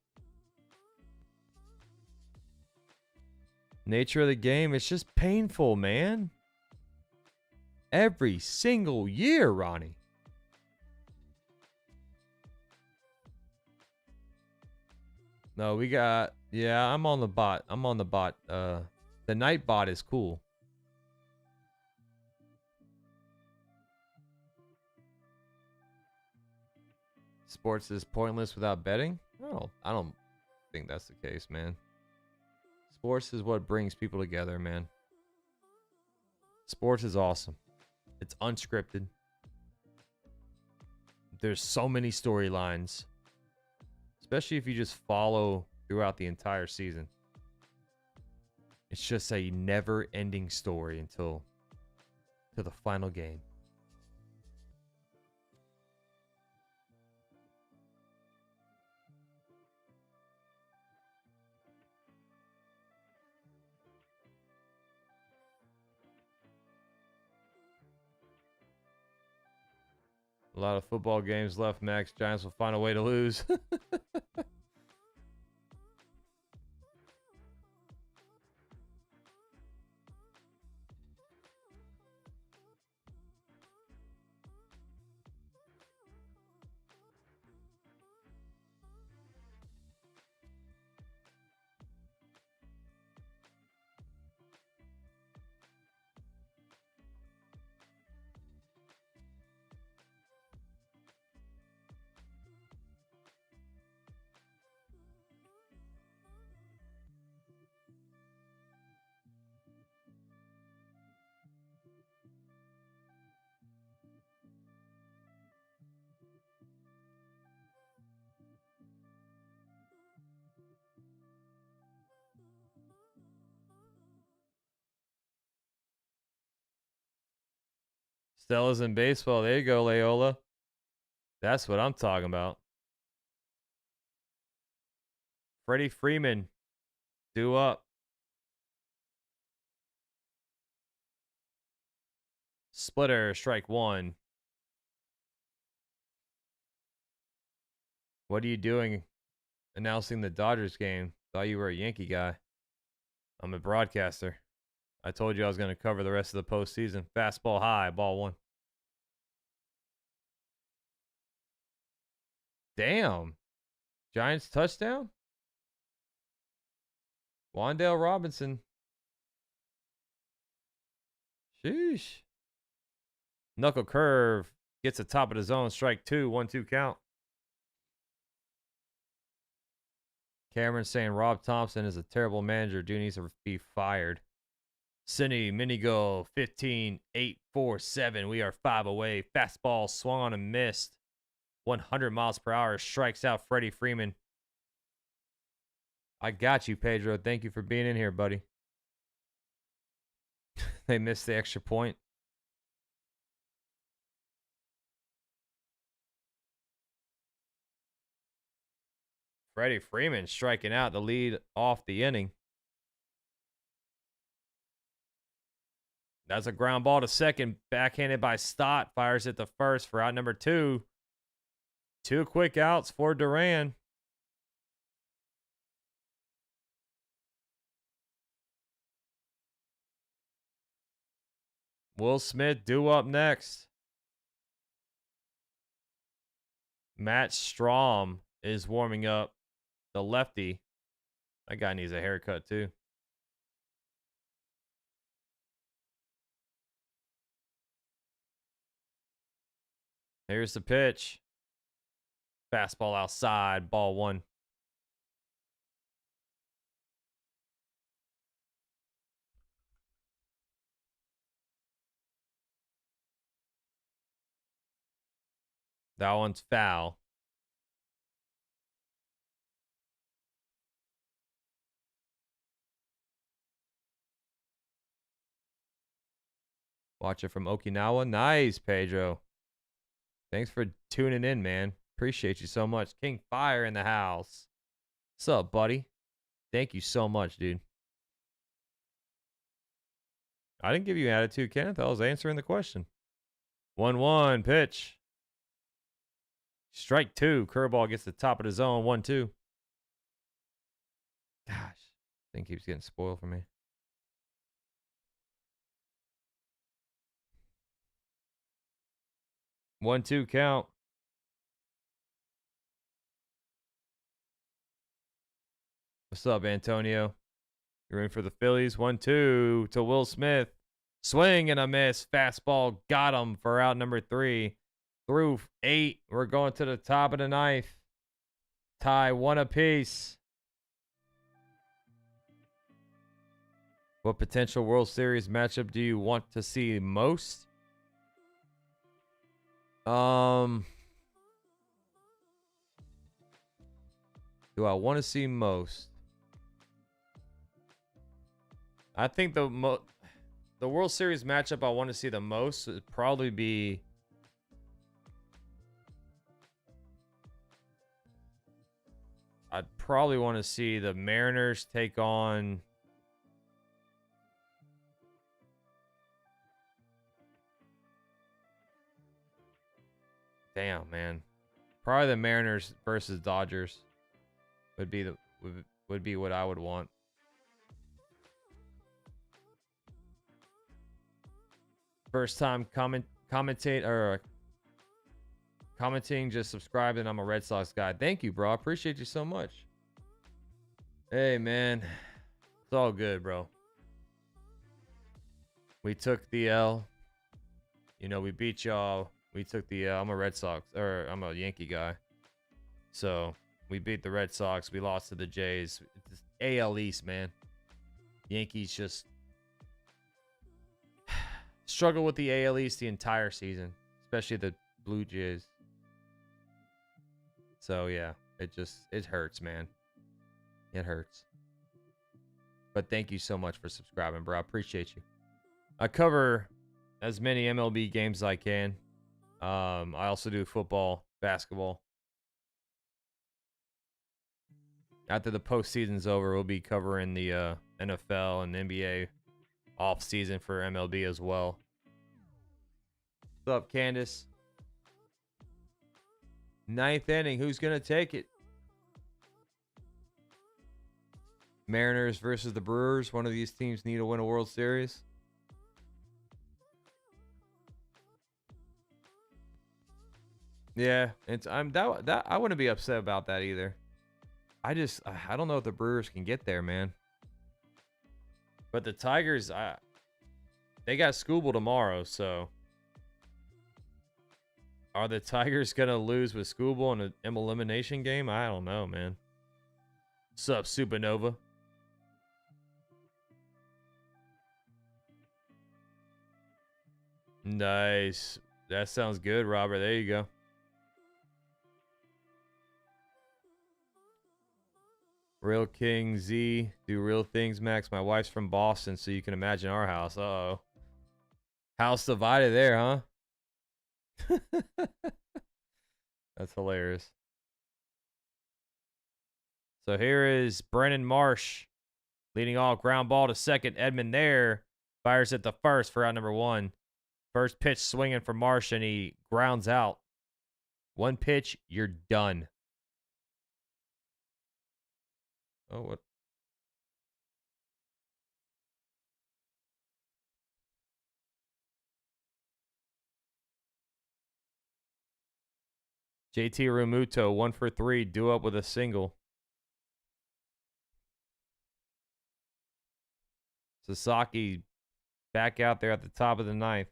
Nature of the game, it's just painful, man. Every single year, Ronnie. No, we got, yeah, I'm on the bot. I'm on the bot. The night bot is cool. Sports is pointless without betting? No, I don't think that's the case, man. Sports is what brings people together, man. Sports is awesome. It's unscripted. There's so many storylines, especially if you just follow throughout the entire season. It's just a never-ending story until to the final game. A lot of football games left, Max. Giants will find a way to lose. Stella's in baseball. There you go, Leola. That's what I'm talking about. Freddie Freeman. Do up. Splitter, strike one. What are you doing announcing the Dodgers game? Thought you were a Yankee guy. I'm a broadcaster. I told you I was going to cover the rest of the postseason. Fastball high, ball one. Damn. Giants touchdown? Wandale Robinson. Sheesh. Knuckle curve. Gets the top of the zone. Strike two. 1-2 count. Cameron saying Rob Thompson is a terrible manager. Dude needs to be fired. Cindy, Minigo, 15, 8, 4, 7. We are 5 away. Fastball swung on and missed. 100 miles per hour. Strikes out Freddie Freeman. I got you, Pedro. Thank you for being in here, buddy. They missed the extra point. Freddie Freeman striking out the lead off the inning. That's a ground ball to second. Backhanded by Stott. Fires it to first for out number 2. 2 quick outs for Duran. Will Smith due up next. Matt Strahm is warming up. The lefty. That guy needs a haircut too. Here's the pitch. Fastball outside. Ball one. That one's foul. Watch it from Okinawa. Nice, Pedro. Thanks for tuning in, man. Appreciate you so much. King Fire in the house. What's up, buddy? Thank you so much, dude. I didn't give you attitude, Kenneth. I was answering the question. 1-1 pitch. Strike two. Curveball gets the top of the zone. 1-2. Gosh. Thing keeps getting spoiled for me. One, two count. What's up, Antonio? You're in for the Phillies. 1-2 to Will Smith. Swing and a miss. Fastball got him for out number 3. Through 8. We're going to the top of the ninth. Tie 1 apiece. What potential World Series matchup do you want to see most? Do I want to see most? I think the World Series matchup I want to see the most would probably be I'd probably want to see the Mariners take on damn, man. Probably the Mariners versus Dodgers would be what I would want. First time commenting, just subscribed, and I'm a Red Sox guy. Thank you, bro. I appreciate you so much. Hey, man. It's all good, bro. We took the L. You know, we beat y'all. We took the L. I'm a Yankee guy. So, we beat the Red Sox. We lost to the Jays. It's AL East, man. Yankees just struggle with the AL East the entire season, especially the Blue Jays. So, yeah, it hurts, man. It hurts. But thank you so much for subscribing, bro. I appreciate you. I cover as many MLB games as I can. I also do football, basketball. After the postseason's over, we'll be covering the NFL and NBA off season for MLB as well. What's up, Candace? 9th inning. Who's going to take it? Mariners versus the Brewers. One of these teams need to win a World Series. Yeah, I wouldn't be upset about that either. I don't know if the Brewers can get there, man. But the Tigers, they got Scooble tomorrow, so are the Tigers gonna lose with Scooble in an elimination game? I don't know, man. What's up, Supernova? Nice. That sounds good, Robert. There you go. Real King Z, do real things, Max. My wife's from Boston, so you can imagine our house. Uh-oh. House divided there, huh? That's hilarious. So here is Brandon Marsh leading off, ground ball to second. Edmund there fires at the first for out number 1. First pitch swinging for Marsh, and he grounds out. 1 pitch, you're done. Oh, what? JT Realmuto, 1 for 3, due up with a single. Sasaki back out there at the top of the ninth.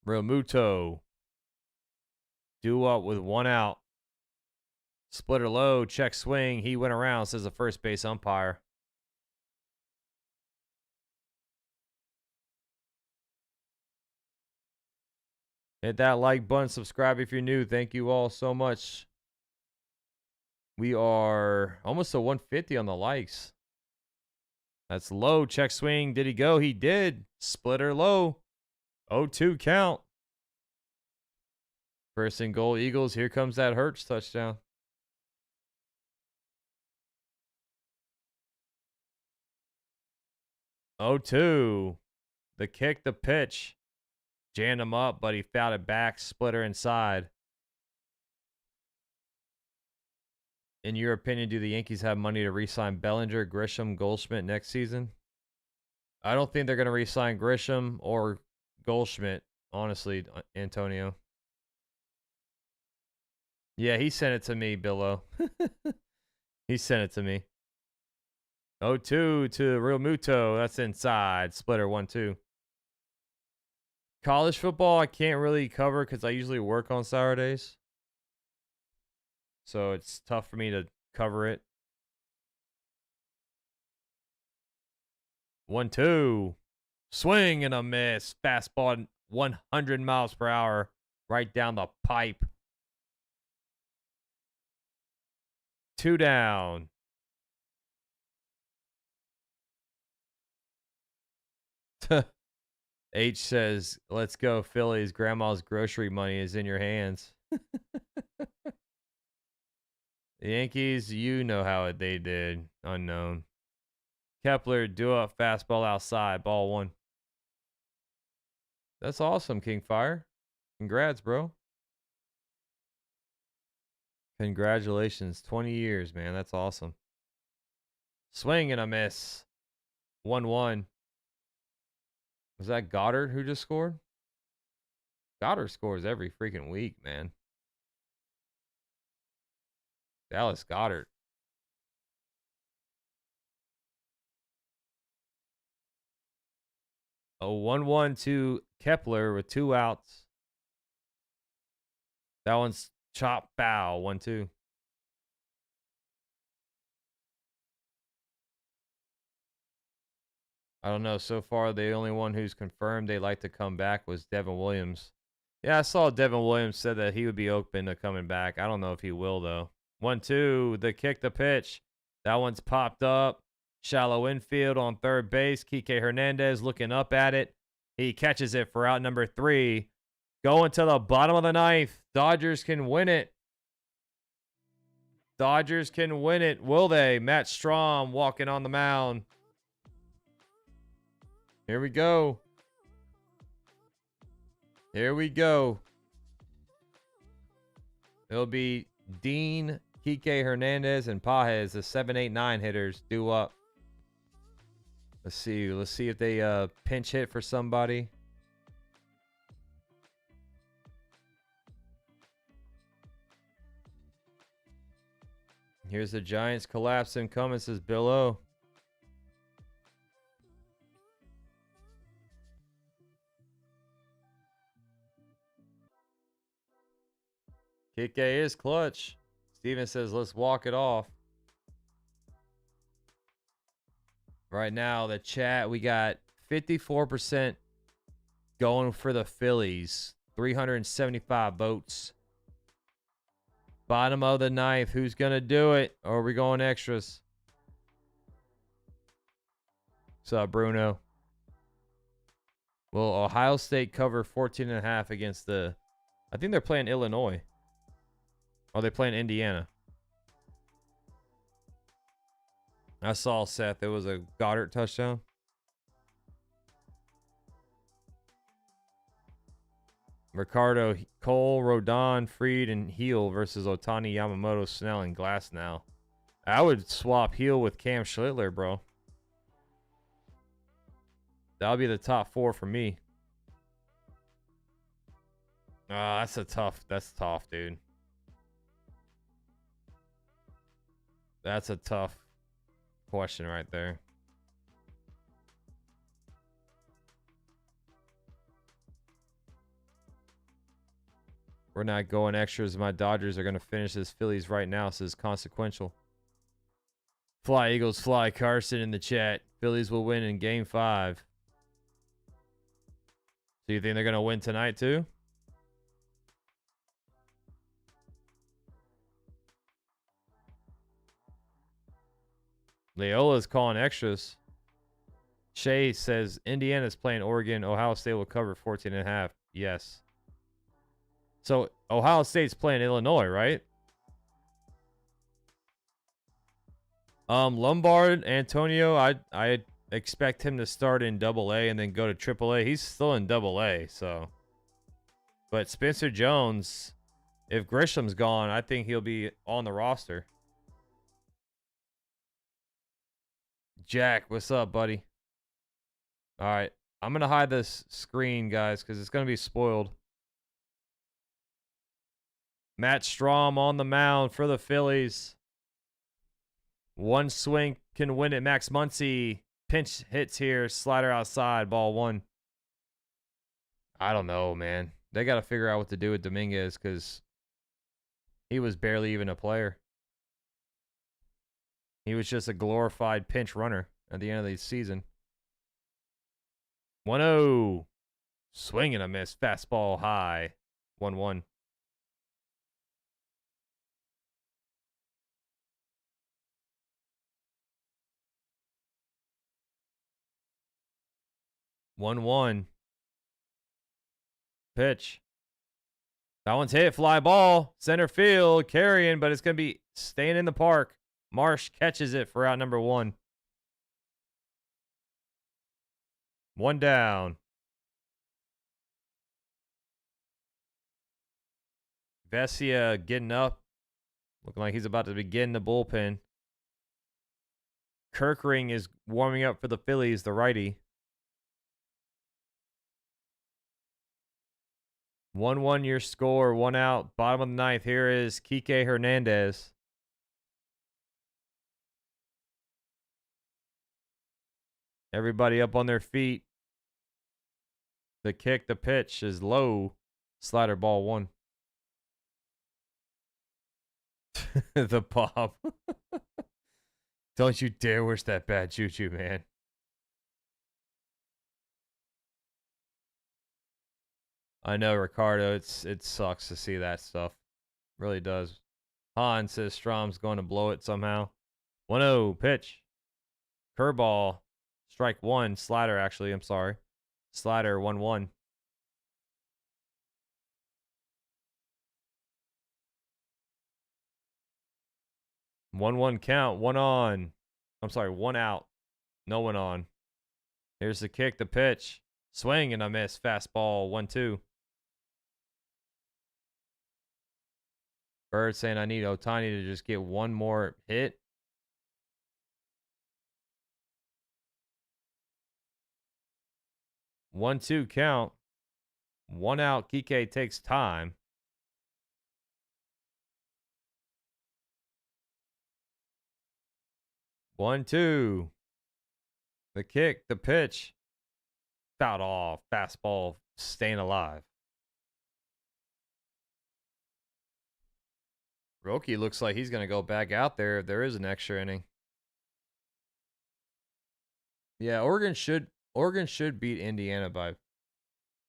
Realmuto due up with 1 out. Splitter low, check swing. He went around, says the first base umpire. Hit that like button, subscribe if you're new. Thank you all so much. We are almost to 150 on the likes. That's low, check swing. Did he go? He did. Splitter low. 0-2 count. First and goal, Eagles. Here comes that Hurts touchdown. Oh, 2. The kick, the pitch. Jammed him up, but he fouled it back. Splitter inside. In your opinion, do the Yankees have money to re-sign Bellinger, Grisham, Goldschmidt next season? I don't think they're going to re-sign Grisham or Goldschmidt, honestly, Antonio. Yeah, he sent it to me, Billo. He sent it to me. 0-2 to Realmuto. That's inside. Splitter 1-2. College football, I can't really cover because I usually work on Saturdays. So it's tough for me to cover it. 1-2. Swing and a miss. Fastball 100 miles per hour. Right down the pipe. 2 down. H says, let's go, Phillies. Grandma's grocery money is in your hands. The Yankees, you know how they did. Unknown. Kepler, do a fastball outside. Ball 1. That's awesome, Kingfire. Congrats, bro. Congratulations. 20 years, man. That's awesome. Swing and a miss. 1-1. Was that Goddard who just scored? Goddard scores every freaking week, man. Dallas Goddard. A 1-1 to Kepler with 2 outs. That one's chop foul. 1-2. I don't know. So far, the only one who's confirmed they'd like to come back was Devin Williams. Yeah, I saw Devin Williams said that he would be open to coming back. I don't know if he will, though. 1-2, the kick, the pitch. That one's popped up. Shallow infield on third base. Kike Hernandez looking up at it. He catches it for out number 3. Going to the bottom of the 9th. Dodgers can win it. Dodgers can win it. Will they? Matt Strahm walking on the mound. Here we go. Here we go. It'll be Dean, Kike Hernandez, and Pajes, the 7, 8, 9 hitters, due up. Let's see. Let's see if they pinch hit for somebody. Here's the Giants collapsing. Coming, says Bill O. Kike is clutch. Steven says, let's walk it off. Right now, the chat, we got 54% going for the Phillies. 375 votes. Bottom of the 9th. Who's going to do it? Or are we going extras? What's up, Bruno? Will Ohio State cover 14.5 against the... I think they're playing Illinois. Or they playing Indiana. I saw, Seth, it was a Goddard touchdown. Ricardo, Cole, Rodon, Freed, and Heel versus Ohtani, Yamamoto, Snell, and Glasnow. I would swap Heel with Cam Schlittler, bro. That'll be the top 4 for me. That's tough, dude. That's a tough question right there. We're not going extras. My Dodgers are going to finish this Phillies right now, says Consequential. Fly Eagles, fly. Carson in the chat. Phillies will win in Game 5. So you think they're going to win tonight too? Leola's calling extras. Shay says Indiana's playing Oregon. Ohio State will cover 14.5. Yes. So Ohio State's playing Illinois, right? Lombard, Antonio, I expect him to start in AA and then go to AAA. He's still in AA, so. But Spencer Jones, if Grisham's gone, I think he'll be on the roster. Jack, what's up, buddy? All right. I'm going to hide this screen, guys, because it's going to be spoiled. Matt Strahm on the mound for the Phillies. One swing can win it. Max Muncy. Pinch hits here. Slider outside. Ball 1. I don't know, man. They got to figure out what to do with Dominguez because he was barely even a player. He was just a glorified pinch runner at the end of the season. 1-0. Swing and a miss. Fastball high. 1-1. Pitch. That one's hit. Fly ball. Center field. Carrying, but it's going to be staying in the park. Marsh catches it for out number 1. 1 down. Vesia getting up. Looking like he's about to begin the bullpen. Kirkring is warming up for the Phillies, the righty. 1-1 your score. 1 out. Bottom of the 9th. Here is Kike Hernandez. Everybody up on their feet. The kick, the pitch is low. Slider ball 1. The pop. Don't you dare wish that bad juju, man. I know, Ricardo. It sucks to see that stuff. Really does. Han says Strom's going to blow it somehow. 1-0 pitch. Curveball. Strike 1. Slider, actually. I'm sorry. Slider 1-1. One count. 1 on. I'm sorry. 1 out. No one on. Here's the kick. The pitch. Swing and a miss. Fastball 1-2. Bird saying I need Ohtani to just get one more hit. One-two count. 1 out. Kike takes time. One, two. The kick, the pitch. Fouled off. Fastball staying alive. Roki looks like he's going to go back out there if there is an extra inning. Yeah, Oregon should beat Indiana by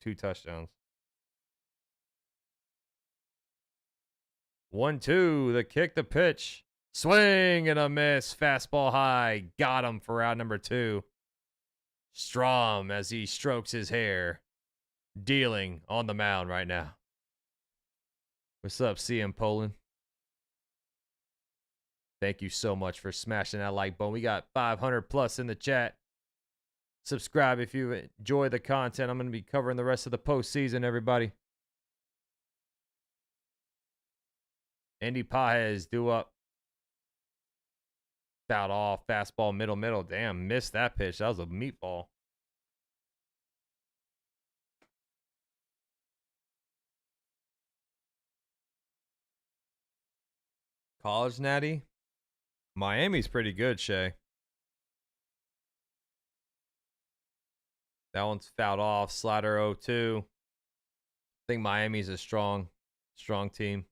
2 touchdowns. 1-2, the kick, the pitch. Swing and a miss. Fastball high. Got him for out number 2. Strom as he strokes his hair. Dealing on the mound right now. What's up, CM Poland? Thank you so much for smashing that like button. We got 500 plus in the chat. Subscribe if you enjoy the content. I'm going to be covering the rest of the postseason, everybody. Andy Pajes due up. Fouled off. Fastball middle. Damn, missed that pitch. That was a meatball. College natty. Miami's pretty good, Shay. That one's fouled off. Slider 0-2. I think Miami's a strong team.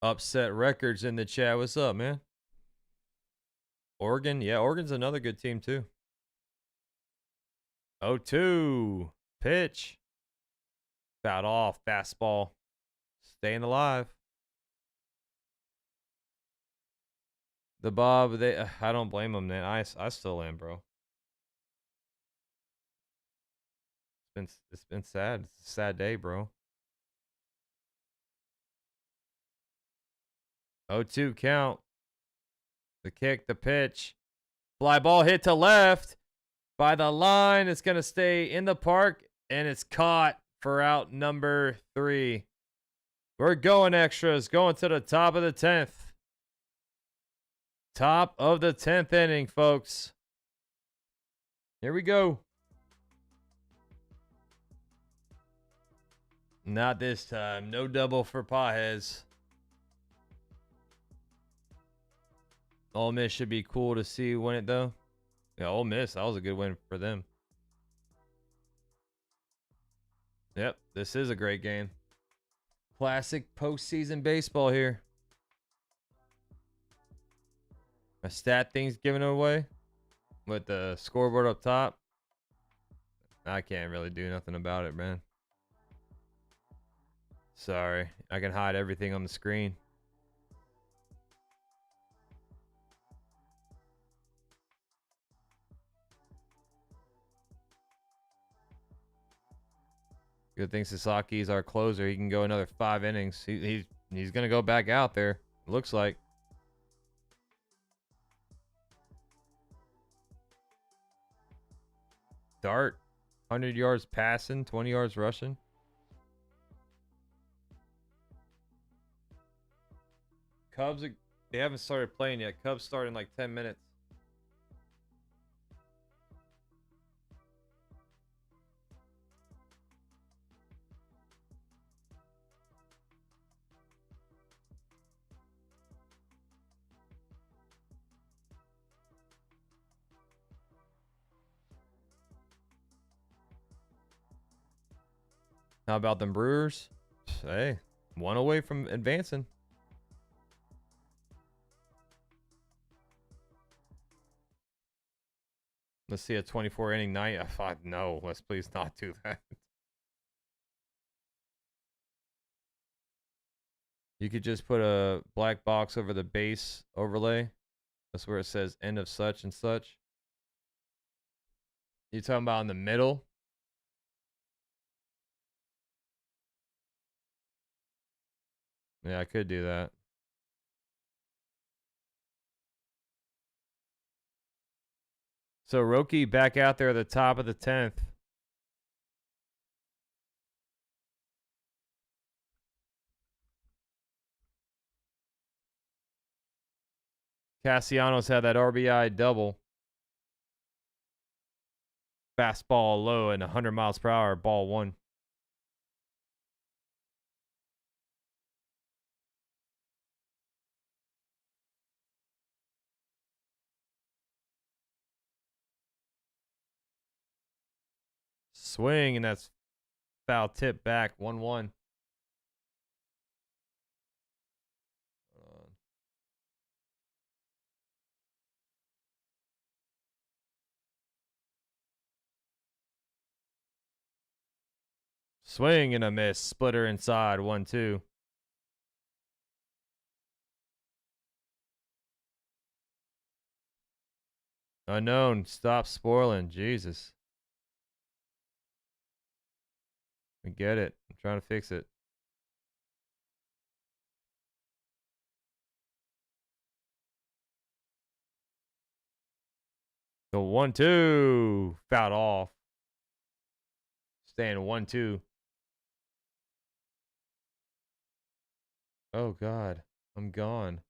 Upset records in the chat. What's up, man? Oregon? Yeah, Oregon's another good team, too. 0-2. Pitch. Fouled off. Fastball. Staying alive. The Bob, I don't blame them, man. I still am, bro. It's been sad. It's a sad day, bro. 0-2 count. The kick, the pitch. Fly ball hit to left by the line. It's going to stay in the park, and it's caught for out number 3. We're going extras. Going to the top of the 10th. Top of the 10th inning, folks. Here we go. Not this time. No double for Pajes. Ole Miss should be cool to see win it, though. Yeah, Ole Miss. That was a good win for them. Yep, this is a great game. Classic postseason baseball here. My stat thing's giving it away with the scoreboard up top. I can't really do nothing about it, man. Sorry. I can hide everything on the screen. Good thing Sasaki's our closer. He can go another 5 innings. He's going to go back out there. Looks like. Dart. 100 yards passing, 20 yards rushing. Cubs, they haven't started playing yet. Cubs start in like 10 minutes. How about them Brewers? Hey, one away from advancing. Let's see a 24 inning night. No, let's please not do that. You could just put a black box over the base overlay. That's where it says end of such and such. You talking about in the middle? Yeah, I could do that. So Roki back out there at the top of the 10th. Castellanos had that RBI double. Fastball low and 100 miles per hour, ball 1. Swing, and that's foul tip back, 1-1. Swing and a miss. Splitter inside, 1-2. Unknown, stop spoiling. Jesus. I get it. I'm trying to fix it. The 1-2. Fouled off. Staying 1-2. Oh, God. I'm gone.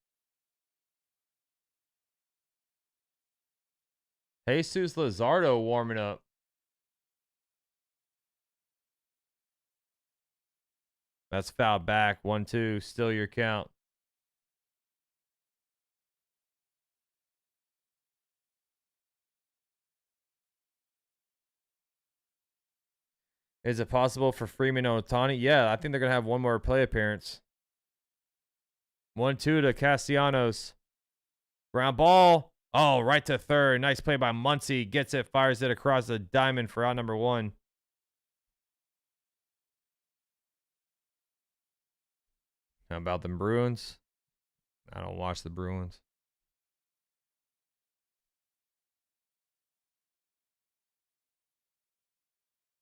Jesus Luzardo warming up. That's fouled back. 1-2. Still your count. Is it possible for Freeman and Ohtani? Yeah, I think they're going to have one more play appearance. 1-2 to Castellanos. Ground ball. Oh, right to third. Nice play by Muncy. Gets it, fires it across the diamond for out number 1. How about them Bruins? I don't watch the Bruins.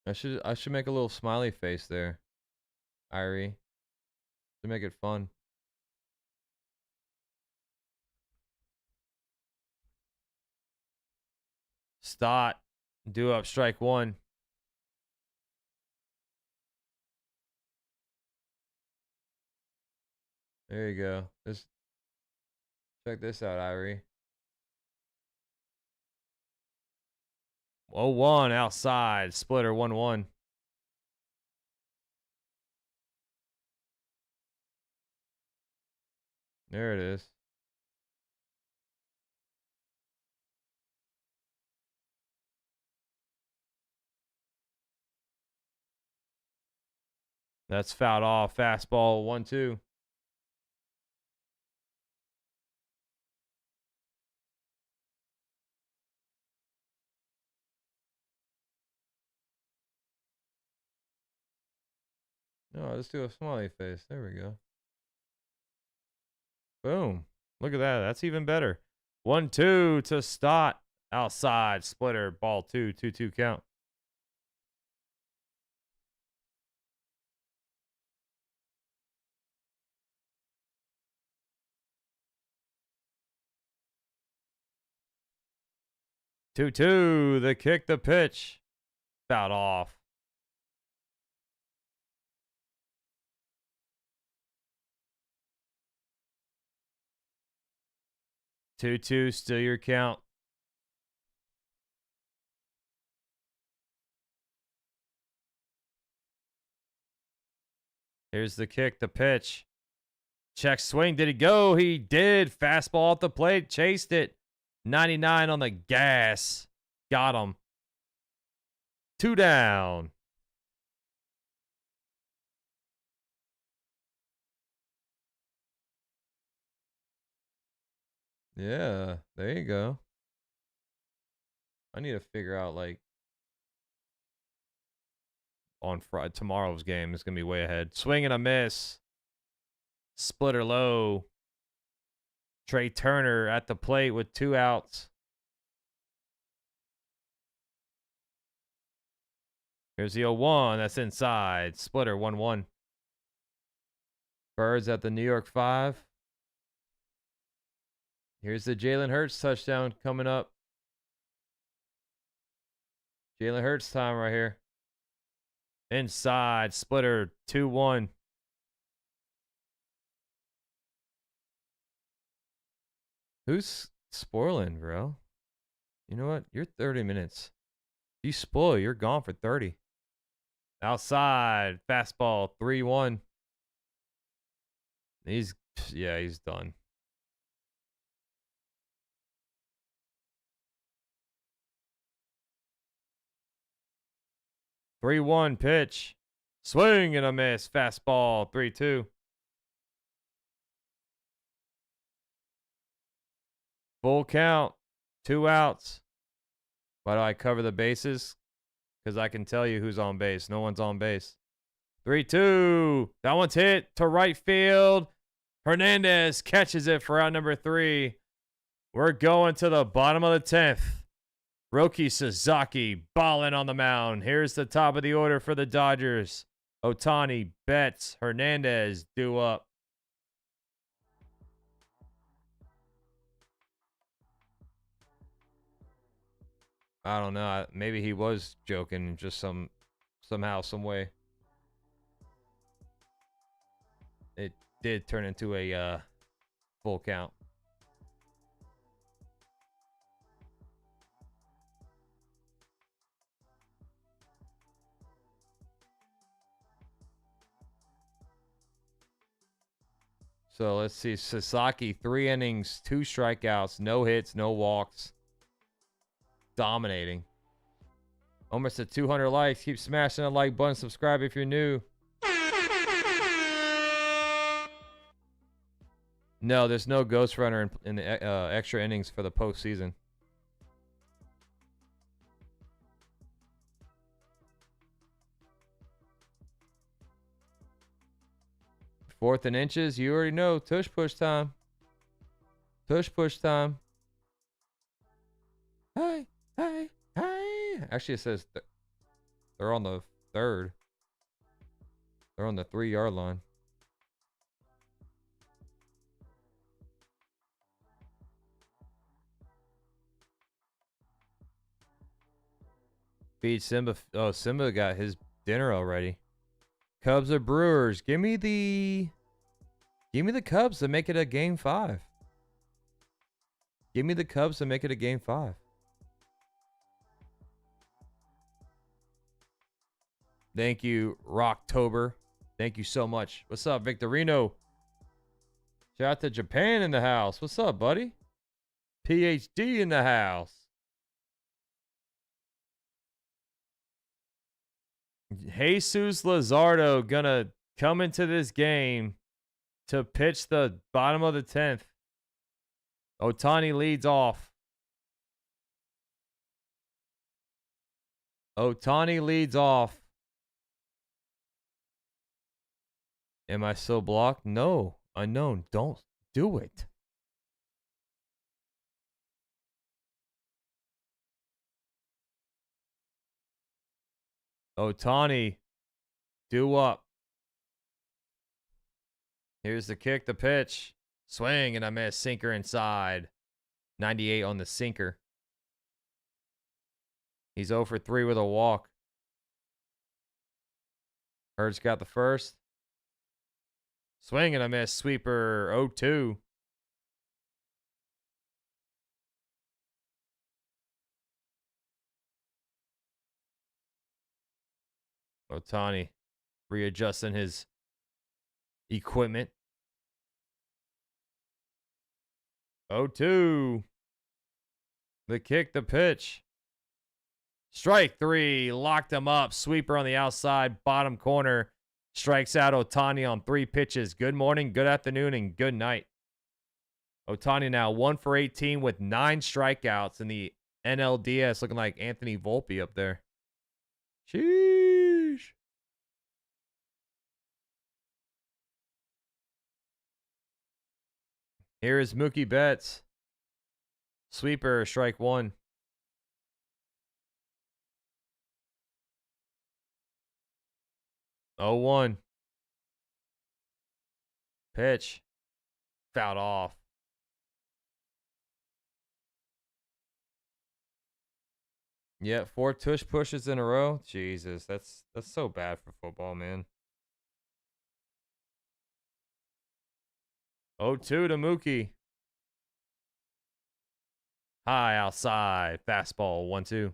I should make a little smiley face there. Irie. To make it fun. Stott. Do up, strike 1. There you go. Just check this out, Irie. 0-1 outside. Splitter 1-1. There it is. That's fouled off. Fastball 1-2. No, let's do a smiley face. There we go. Boom. Look at that. That's even better. 1-2 to Stott. Outside. Splitter. Ball 2. 2-2 count. The kick, the pitch. Fouled off. Two, still your count. Here's the kick, the pitch. Check swing. Did he go? He did. Fastball off the plate. Chased it. 99 on the gas. Got him. 2 down. Yeah, there you go. I need to figure out, like, on Friday, tomorrow's game is going to be way ahead. Swing and a miss. Splitter low. Trea Turner at the plate with 2 outs. Here's the 0-1. That's inside. Splitter 1-1. Birds at the New York 5. Here's the Jalen Hurts touchdown coming up. Jalen Hurts time right here. Inside. Splitter 2-1. Who's spoiling, bro? You know what? You're 30 minutes. You spoil, you're gone for 30. Outside. Fastball 3-1. He's done. Three-one pitch. Swing and a miss. Fastball 3-2. Full count. 2 outs. Why do I cover the bases? Because I can tell you who's on base. No one's on base. 3-2. That one's hit to right field. Hernandez catches it for out number 3. We're going to the bottom of the 10th. Roki Sasaki balling on the mound. Here's the top of the order for the Dodgers. Ohtani, Betts, Hernandez due up. I don't know. Maybe he was joking just somehow, some way. It did turn into a full count. So let's see. Sasaki, 3 innings, 2 strikeouts, no hits, no walks. Dominating. Almost at 200 likes. Keep smashing the like button. Subscribe if you're new. No, there's no ghost runner in the extra innings for the postseason. Fourth and inches. You already know. Tush push time. Tush push time. Hey, hey, hey. Actually, it says they're on the 3rd. They're on the 3-yard line. Feed Simba. Oh, Simba got his dinner already. Cubs or Brewers? Give me the Give me the Cubs to make it a game 5. Give me the Cubs to make it a game 5. Thank you, Rocktober. Thank you so much. What's up, Victorino? Shout out to Japan in the house. What's up, buddy? PhD in the house. Jesus Luzardo gonna come into this game to pitch the bottom of the 10th. Ohtani leads off. Ohtani leads off. Am I still blocked? No. Unknown. Don't do it. Ohtani, do up. Here's the kick, the pitch. Swing, and I miss. Sinker inside. 98 on the sinker. He's 0 for 3 with a walk. Hurts got the first. Swing, and I miss. Sweeper 0-2. Ohtani readjusting his equipment. 0-2. The kick, the pitch. Strike 3. Locked him up. Sweeper on the outside, bottom corner. Strikes out Ohtani on 3 pitches. Good morning, good afternoon, and good night. Ohtani now 1 for 18 with 9 strikeouts in the NLDS, looking like Anthony Volpe up there. Sheesh. Here is Mookie Betts. Sweeper, strike 1. Oh, 1. Pitch. Fouled off. Yeah, 4 tush pushes in a row. Jesus, that's so bad for football, man. 0-2 to Mookie. High outside. Fastball 1-2.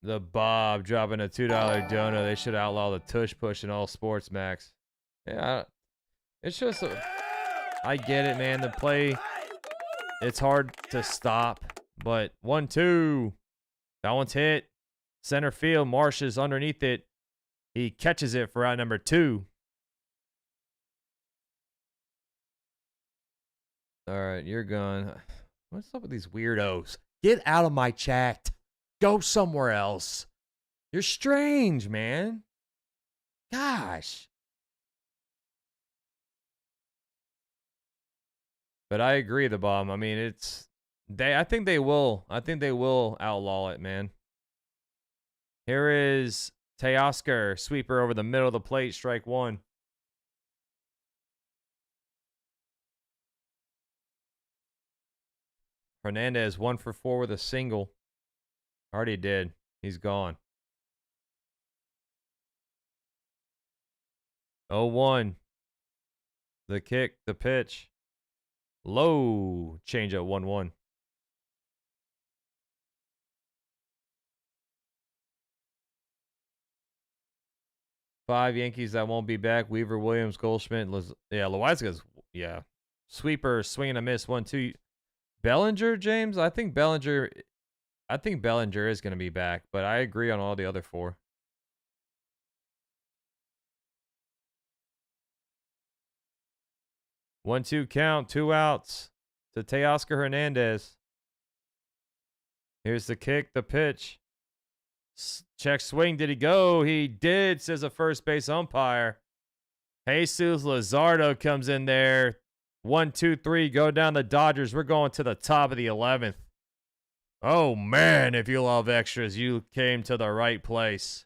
The Bob dropping a $2 donut. They should outlaw the tush push in all sports, Max. Yeah, it's just I get it, man. The play, it's hard to stop, but 1-2. That one's hit. Center field. Marsh is underneath it. He catches it for out number 2. All right, you're gone. What's up with these weirdos? Get out of my chat. Go somewhere else. You're strange, man. Gosh. But I agree, the bomb. I mean, I think they will outlaw it, man. Here is Teoscar, sweeper over the middle of the plate, strike 1. Hernandez 1 for 4 with a single. Already did. He's gone. 0-1. The kick, the pitch. Low. Change at 1-1. Five Yankees that won't be back. Weaver, Williams, Goldschmidt. Loiza's, yeah. Sweeper, swing and a miss. 1-2. Bellinger, James? I think Bellinger is going to be back, but I agree on all the other 4. One-two count, 2 outs to Teoscar Hernandez. Here's the kick, the pitch. Check swing. Did he go? He did, says a first base umpire. Jesus Luzardo comes in there. 1, 2, 3. Go down the Dodgers. We're going to the top of the 11th. Oh, man, if you love extras, you came to the right place.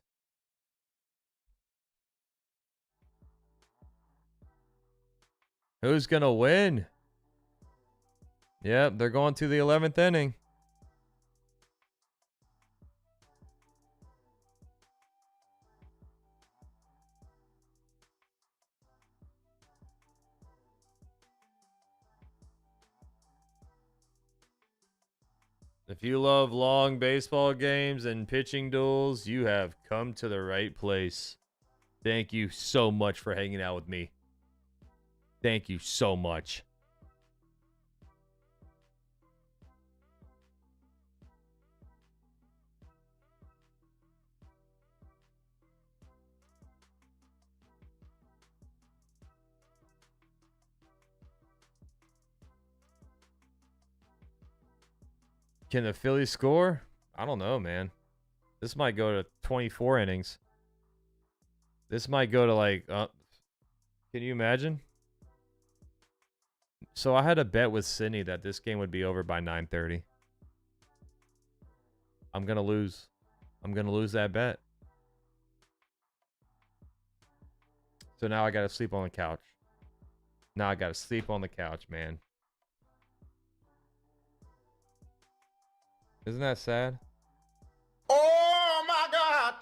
Who's going to win? Yep, they're going to the 11th inning. If you love long baseball games and pitching duels, you have come to the right place. Thank you so much for hanging out with me. Thank you so much. Can the Phillies score? I don't know, man. This might go to 24 innings. This might go to like, can you imagine? So I had a bet with Sydney that this game would be over by 9:30. I'm going to lose. I'm going to lose that bet. So now I got to sleep on the couch. Now I got to sleep on the couch, man. Isn't that sad? Oh my God!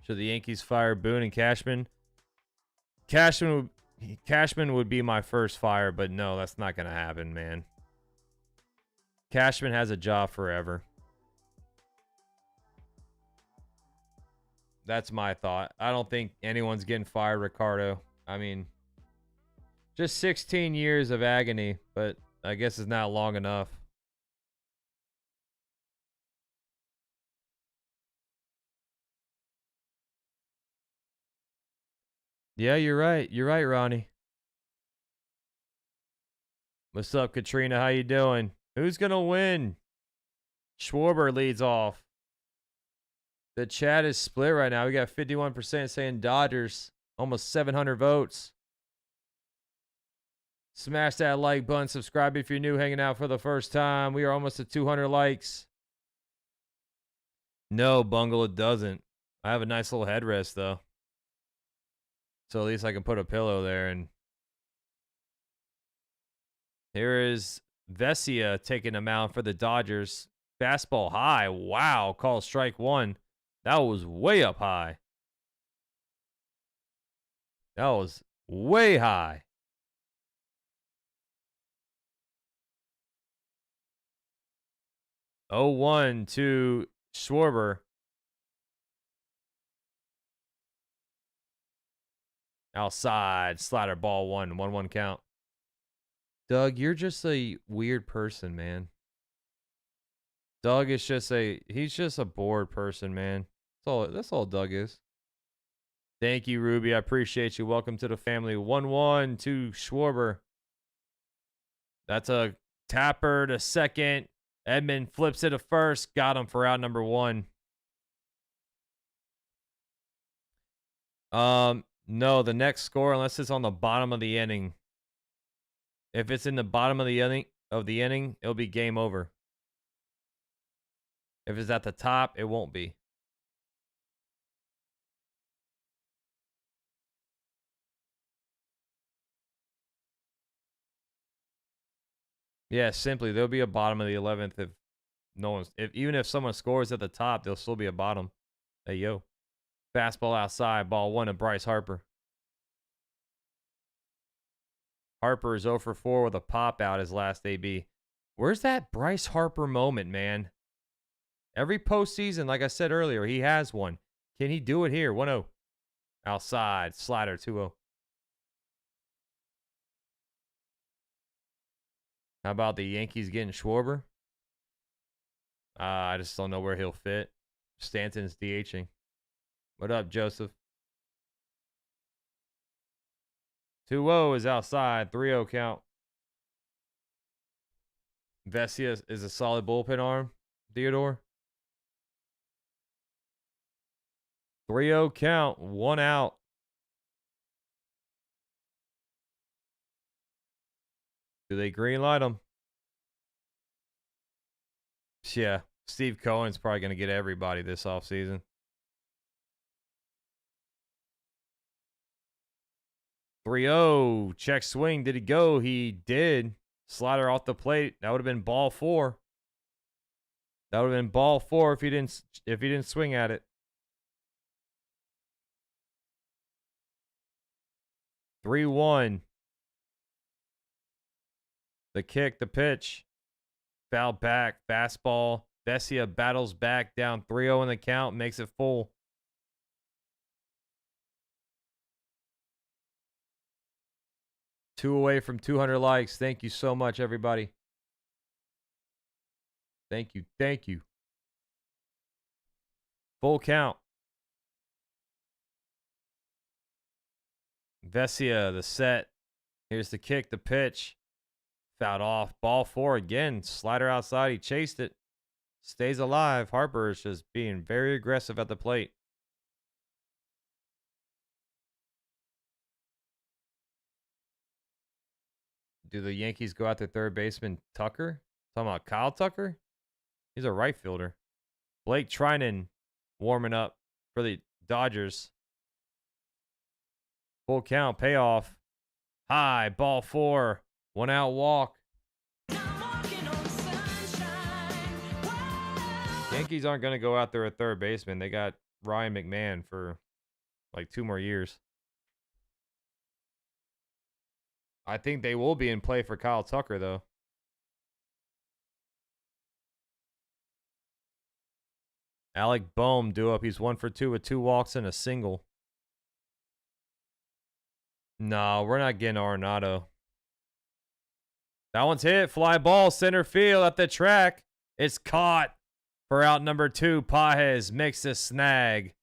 Should the Yankees fire Boone and Cashman? Cashman would be my first fire, but no, that's not going to happen, man. Cashman has a job forever. That's my thought. I don't think anyone's getting fired, Ricardo. I mean, just 16 years of agony, but I guess it's not long enough. Yeah, you're right. You're right, Ronnie. What's up, Katrina? How you doing? Who's going to win? Schwarber leads off. The chat is split right now. We got 51% saying Dodgers. Almost 700 votes. Smash that like button. Subscribe if you're new, hanging out for the first time. We are almost at 200 likes. No, Bungle, it doesn't. I have a nice little headrest, though. So at least I can put a pillow there. And here is Vesia taking a mound for the Dodgers. Fastball high. Wow. Call strike one. That was way up high. That was way high. Oh, 1 to Schwarber. Outside. Slider ball 1. 1-1 count. Doug, you're just a weird person, man. Doug is just he's just a bored person, man. That's all Doug is. Thank you, Ruby. I appreciate you. Welcome to the family. 1-1 to Schwarber. That's a tapper to second. Edmund flips it to first. Got him for out number 1. No, the next score, unless it's on the bottom of the inning. If it's in the bottom of the inning, it'll be game over. If it's at the top, it won't be. Yeah, simply there'll be a bottom of the 11th if no one's even if someone scores at the top, there'll still be a bottom. Hey yo. Fastball outside, ball 1 to Bryce Harper. Harper is 0 for 4 with a pop out his last AB. Where's that Bryce Harper moment, man? Every postseason, like I said earlier, he has one. Can he do it here? 1-0. Outside, slider 2-0. How about the Yankees getting Schwarber? I just don't know where he'll fit. Stanton's DHing. What up, Joseph? 2-0 is outside. 3-0 count. Vesia is a solid bullpen arm. Theodore. 3-0 count. 1 out. Do they green light him? Yeah. Steve Cohen's probably going to get everybody this offseason. Check swing. Did he go? He did. Slider off the plate. That would have been ball 4. That would have been ball 4 if he didn't swing at it. 3-1. The kick, the pitch. Foul back, fastball. Vesia battles back, down 3-0 in the count, makes it full. Two away from 200 likes. Thank you so much, everybody. Thank you. Thank you. Full count. Vesia, the set. Here's the kick, the pitch. Fouled off. Ball 4 again. Slider outside. He chased it. Stays alive. Harper is just being very aggressive at the plate. Do the Yankees go after third baseman Tucker? Talking about Kyle Tucker? He's a right fielder. Blake Trinan warming up for the Dodgers. Full count, payoff. High, ball 4. 1 out walk. Yankees aren't going to go out there at third baseman. They got Ryan McMahon for like 2 more years. I think they will be in play for Kyle Tucker, though. Alec Bohm due up. He's 1 for 2 with 2 walks and a single. No, we're not getting Arenado. That one's hit. Fly ball, center field at the track. It's caught for out number 2. Pages makes a snag.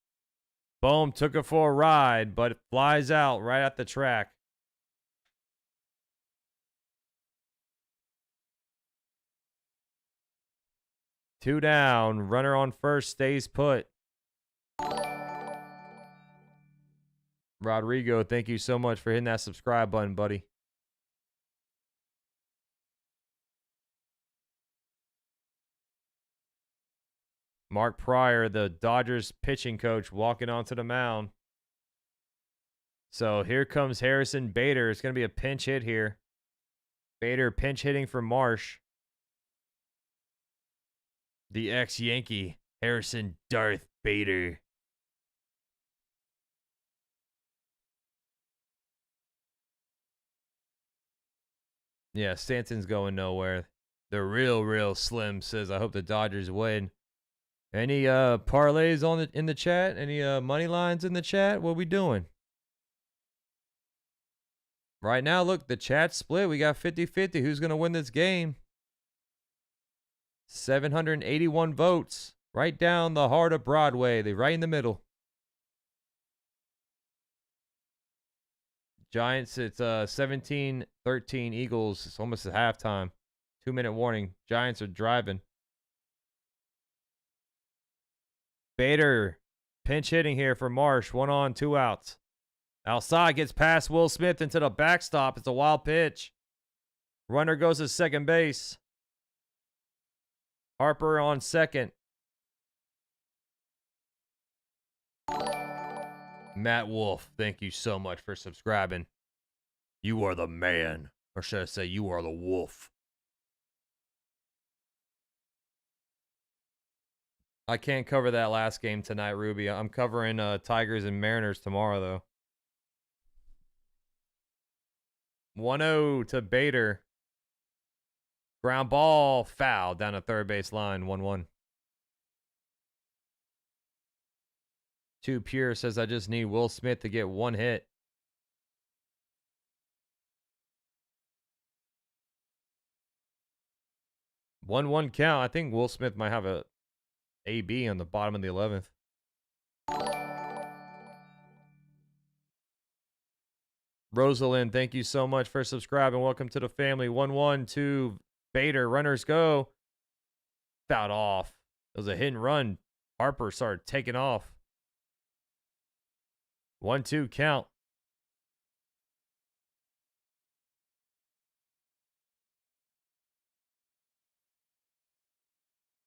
Bohm took it for a ride, but it flies out right at the track. Two down. Runner on first stays put. Rodrigo, thank you so much for hitting that subscribe button, buddy. Mark Pryor, the Dodgers pitching coach, walking onto the mound. So here comes Harrison Bader. It's going to be a pinch hit here. Bader pinch hitting for Marsh. The ex-Yankee, Harrison Darth Bader. Yeah, Stanton's going nowhere. The real Slim says, I hope the Dodgers win. Any parlays in the chat? Any money lines in the chat? What we doing? Right now, look, the chat's split. We got 50-50. Who's going to win this game? 781 votes. Right down the heart of Broadway. They're right in the middle. Giants, it's 17-13 Eagles. It's almost at halftime. 2-minute warning. Giants are driving. Bader, pinch hitting here for Marsh. 1 on, 2 outs. Outside, gets past Will Smith into the backstop. It's a wild pitch. Runner goes to second base. Harper on second. Matt Wolf, thank you so much for subscribing. You are the man. Or should I say, you are the wolf. I can't cover that last game tonight, Ruby. I'm covering Tigers and Mariners tomorrow, though. 1-0 to Bader. Ground ball, foul down the third base line, 1-1. 2 Pure says, I just need Will Smith to get 1 hit. One count. I think Will Smith might have a AB on the bottom of the 11th. Rosalind, thank you so much for subscribing. Welcome to the family. 1-1 to Bader. Runners go. Fouled off. It was a hit and run. Harper started taking off. 1-2 count.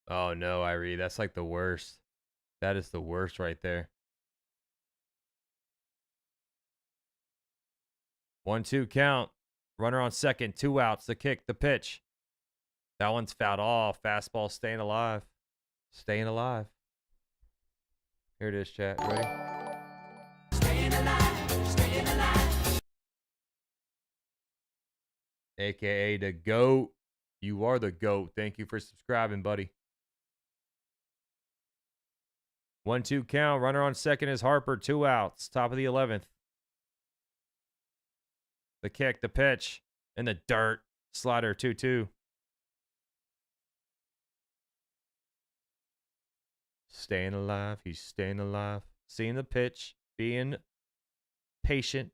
Oh no, Irie. That's like the worst. That is the worst right there. 1-2 count. Runner on second. 2 outs. The kick. The pitch. That one's fouled off. Fastball staying alive. Staying alive. Here it is, chat. Ready? Staying alive. Staying alive. AKA the GOAT. You are the GOAT. Thank you for subscribing, buddy. 1-2 count. Runner on second is Harper. 2 outs. Top of the 11th. The kick, the pitch, in the dirt. Slider 2-2. Staying alive. He's staying alive. Seeing the pitch. Being patient.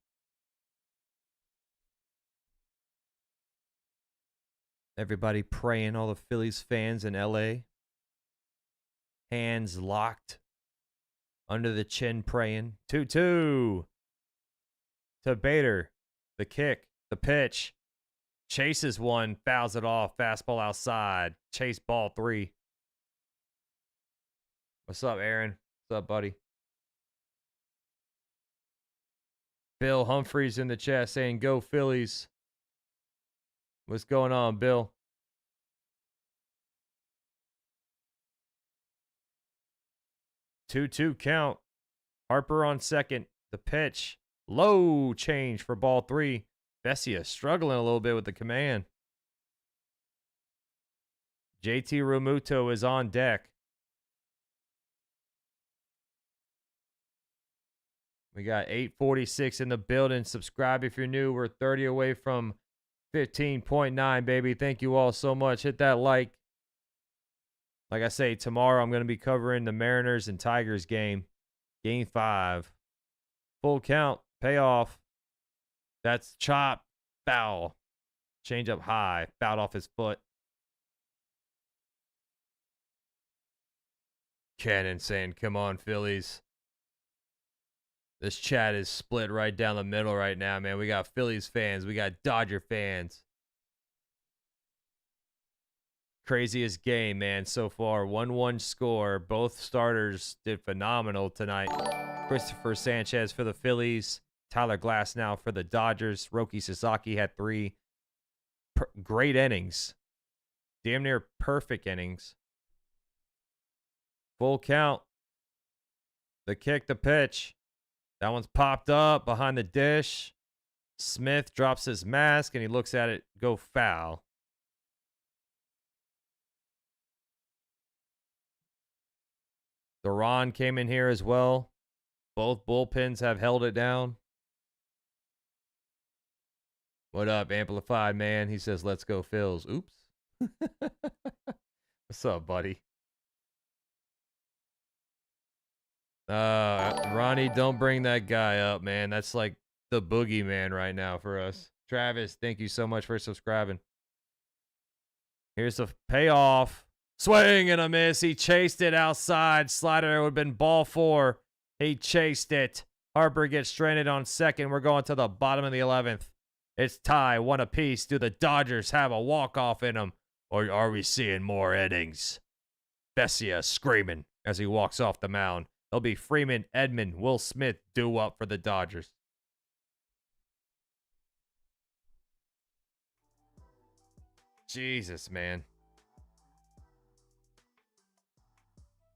Everybody praying. All the Phillies fans in LA. Hands locked. Under the chin praying. 2-2. To Bader. The kick. The pitch. Chases one. Fouls it off. Fastball outside. Chase ball 3. What's up, Aaron? What's up, buddy? Bill Humphreys in the chat saying, go Phillies. What's going on, Bill? Two count. Harper on second. The pitch. Low change for ball 3. Vesia struggling a little bit with the command. JT Realmuto is on deck. We got 846 in the building. Subscribe if you're new. We're 30 away from 15.9, baby. Thank you all so much. Hit that like. Like I say, tomorrow I'm going to be covering the Mariners and Tigers game. Game 5. Full count. Payoff. That's chop. Foul. Change up high. Fouled off his foot. Cannon saying, come on, Phillies. This chat is split right down the middle right now, man. We got Phillies fans. We got Dodger fans. Craziest game, man, so far. 1-1 score. Both starters did phenomenal tonight. Christopher Sanchez for the Phillies. Tyler Glasnow for the Dodgers. Roki Sasaki had 3 great innings. Damn near perfect innings. Full count. The kick, the pitch. That one's popped up behind the dish. Smith drops his mask, and he looks at it go foul. Duran came in here as well. Both bullpens have held it down. What up, Amplified Man? He says, let's go, Phils. Oops. What's up, buddy? Ronnie, don't bring that guy up, man. That's like the boogeyman right now for us. Travis, thank you so much for subscribing. Here's the payoff. Swing and a miss. He chased it outside. Slider would have been ball 4. He chased it. Harper gets stranded on second. We're going to the bottom of the 11th. It's tie, 1 apiece. Do the Dodgers have a walk-off in them, or are we seeing more innings? Vesia screaming as he walks off the mound. It'll be Freeman, Edman, Will Smith due up for the Dodgers. Jesus, man.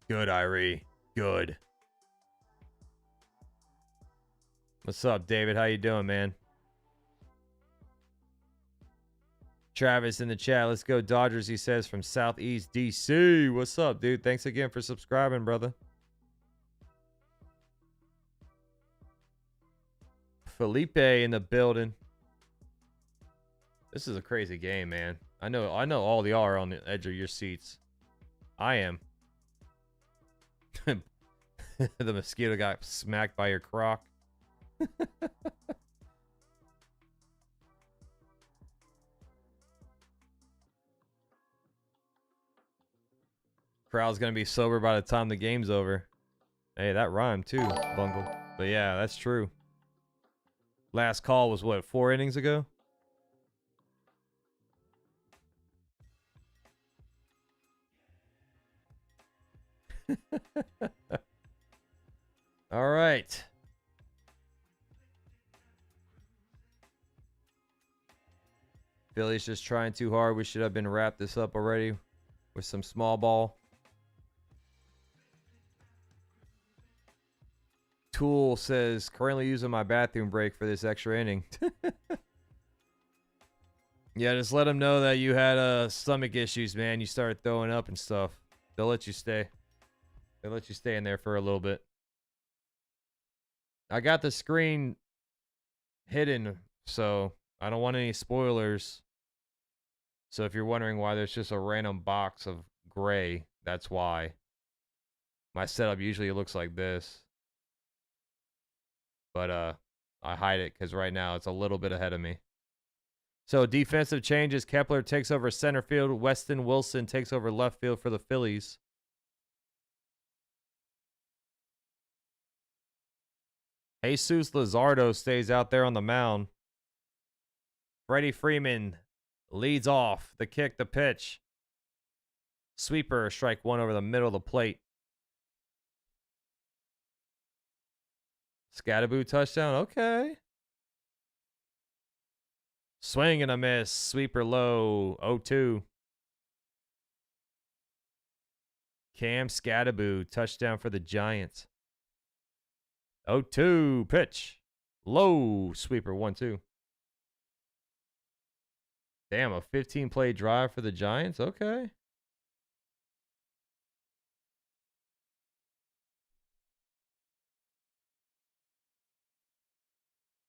Good, Irie. Good. What's up, David? How you doing, man? Travis in the chat. Let's go Dodgers, he says, from Southeast DC. What's up, dude? Thanks again for subscribing, brother. Felipe in the building. This is a crazy game, man. I know all the y'all are on the edge of your seats. I am. The mosquito got smacked by your croc. Crowd's gonna be sober by the time the game's over. Hey, that rhymed too, Bungle. But yeah, that's true. Last call was what, 4 innings ago? All right. Philly's just trying too hard. We should have been wrapped this up already with some small ball. Tool says, currently using my bathroom break for this extra inning. Yeah, just let them know that you had stomach issues, man. You started throwing up and stuff. They'll let you stay. They'll let you stay in there for a little bit. I got the screen hidden, so I don't want any spoilers. So if you're wondering why there's just a random box of gray, that's why. My setup usually looks like this. But I hide it because right now it's a little bit ahead of me. So defensive changes. Kepler takes over center field. Weston Wilson takes over left field for the Phillies. Jesus Luzardo stays out there on the mound. Freddie Freeman leads off. The kick, the pitch. Sweeper, strike one over the middle of the plate. Scatterboo touchdown. Okay. Swing and a miss. Sweeper low. 0-2. Cam Scatterboo. Touchdown for the Giants. 0-2. Pitch. Low. Sweeper 1-2. Damn, a 15-play drive for the Giants? Okay.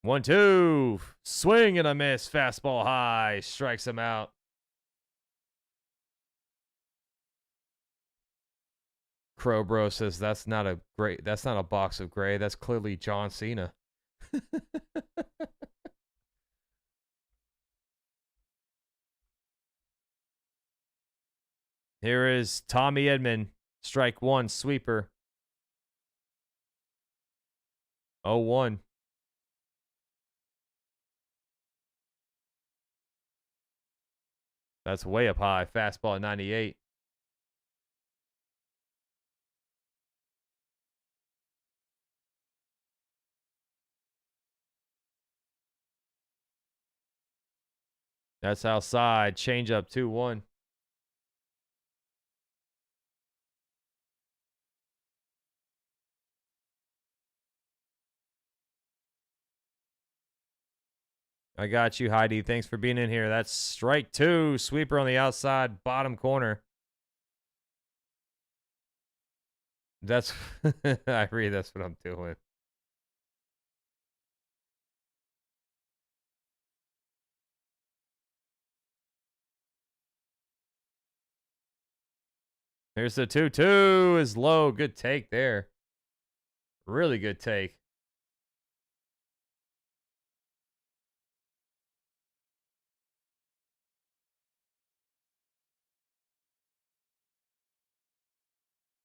One, two. Swing and a miss. Fastball high. Strikes him out. Crowbro says that's not a box of gray. That's clearly John Cena. Here is Tommy Edman. Strike one. Sweeper. 0-1. That's way up high. Fastball at 98. That's outside. Change up 2-1. I got you, Heidi. Thanks for being in here. That's strike two. Sweeper on the outside, bottom corner. That's, I agree. That's what I'm doing. Here's the 2-2 is low. Good take there. Really good take.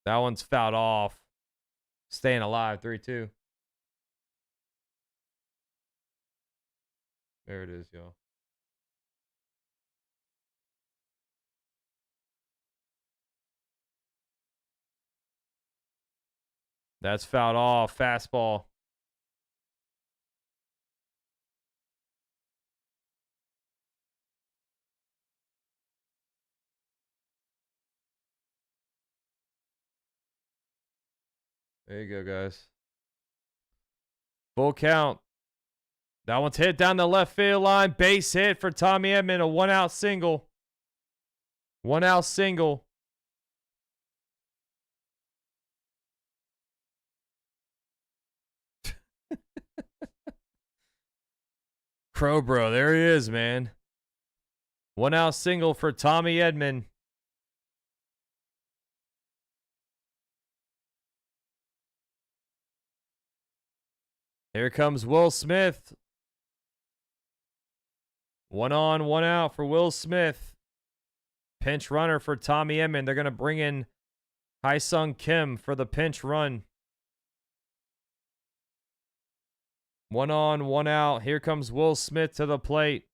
That one's fouled off. Staying alive. 3-2. There it is, y'all. That's fouled off. Fastball. There you go, guys. Full count. That one's hit down the left field line. Base hit for Tommy Edman. A one-out single. One-out single. Crowbro, there he is, man. One-out single for Tommy Edman. Here comes Will Smith. One on, one out for Will Smith. Pinch runner for Tommy Edman. They're going to bring in Haesung Kim for the pinch run. One on, one out. Here comes Will Smith to the plate.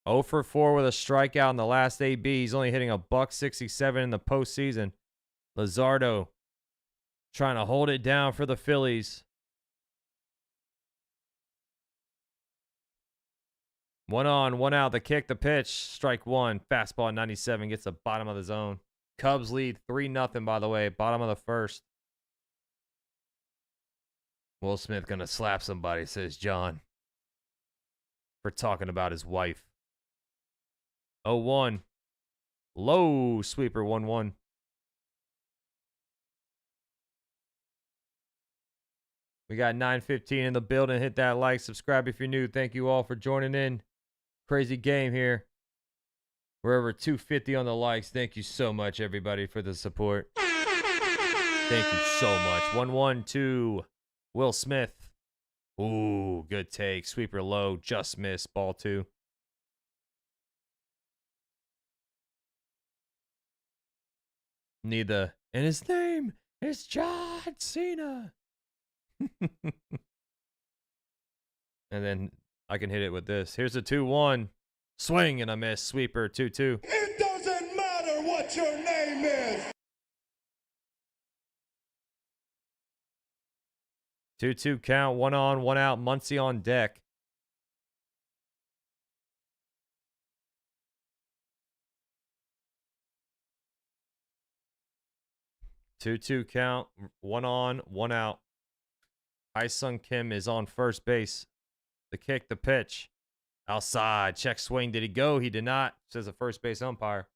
0 for 4 with a strikeout in the last AB. He's only hitting a .167 in the postseason. Luzardo trying to hold it down for the Phillies. One on, one out. The kick, the pitch. Strike one. Fastball at 97. Gets the bottom of the zone. Cubs lead 3-0, by the way. Bottom of the first. Will Smith going to slap somebody, says John. for talking about his wife. 0-1. Low sweeper 1-1. We got 9:15 in the building. Hit that like, subscribe if you're new. Thank you all for joining in. Crazy game here. We're over 250 on the likes. Thank you so much, everybody, for the support. Thank you so much. 1-1 to Will Smith. Ooh, good take. Sweeper low. Just missed. Ball 2. Need the, and his name is John Cena. And then I can hit it with this. Here's a 2-1. Swing and a miss. Sweeper 2-2. It doesn't matter what your name is. 2-2 count. 1 on, 1 out. Muncy on deck. Two count. 1 on, 1 out. Sung Kim is on first base. The kick, the pitch. Outside. Check swing. Did he go? He did not, says the first base umpire.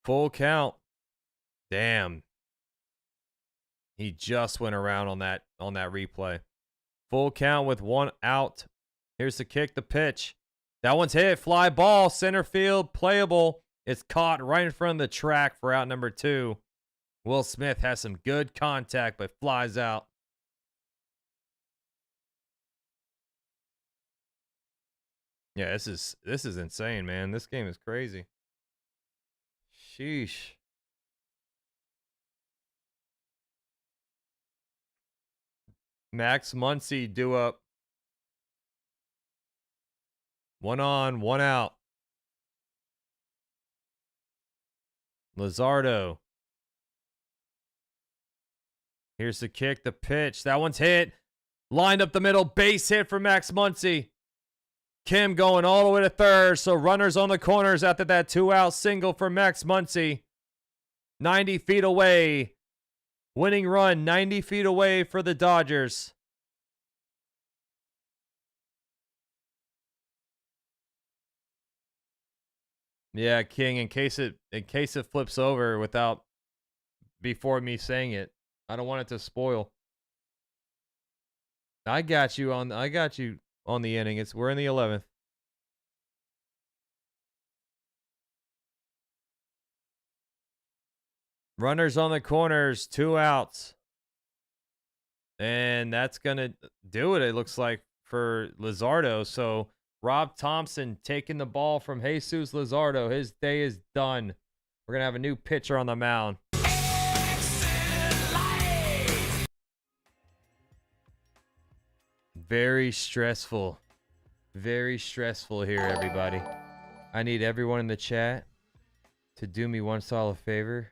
Full count. Damn. He just went around on that replay. Full count with 1 out. Here's the kick, the pitch. That one's hit. Fly ball, center field, playable. It's caught right in front of the track for out number 2. Will Smith has some good contact, but flies out. Yeah, this is insane, man. This game is crazy. Sheesh. Max Muncy due up. 1 on, 1 out. Luzardo. Here's the kick, the pitch. That one's hit. Lined up the middle. Base hit for Max Muncy. Kim going all the way to third. So runners on the corners after that 2-out single for Max Muncy. 90 feet away. Winning run 90 feet away for the Dodgers. Yeah, King, in case it flips over before me saying it. I don't want it to spoil. I got you on the inning. We're in the 11th. Runners on the corners, 2 outs. And that's going to do it looks like, for Luzardo. So Rob Thompson taking the ball from Jesus Luzardo. His day is done. We're going to have a new pitcher on the mound. Very stressful. Very stressful here, everybody. I need everyone in the chat to do me one solid favor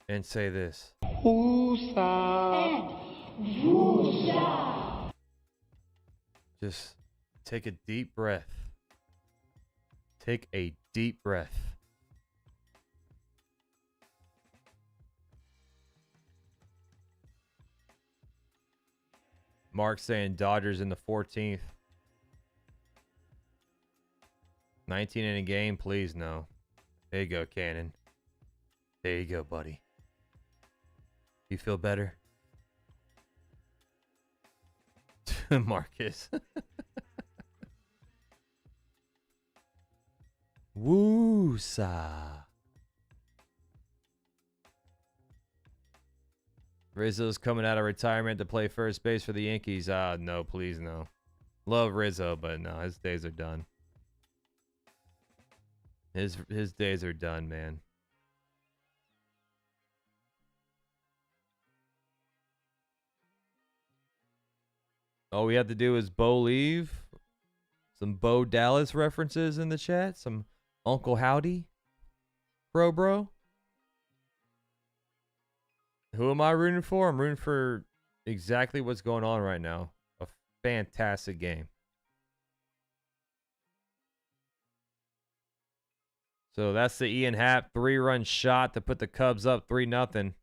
and say this. Just take a deep breath. Take a deep breath. Mark saying Dodgers in the 14th. 19 in a game, please no. There you go, Cannon. There you go, buddy. You feel better? Marcus. Woo-sa. Rizzo's coming out of retirement to play first base for the Yankees. No, please no. Love Rizzo, but no, his days are done. His days are done, man. All we have to do is Bo leave. Some Bo Dallas references in the chat. Some Uncle Howdy. Bro. Who am I rooting for? I'm rooting for exactly what's going on right now. A fantastic game. So that's the Ian Happ 3-run shot to put the Cubs up 3-0.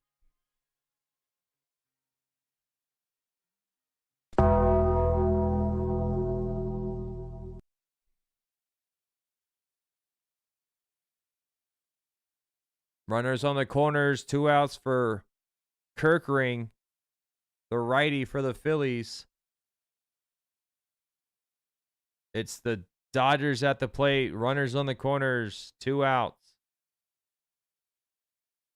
Runners on the corners, 2 outs for Kirkring, the righty for the Phillies. It's the Dodgers at the plate. Runners on the corners, 2 outs.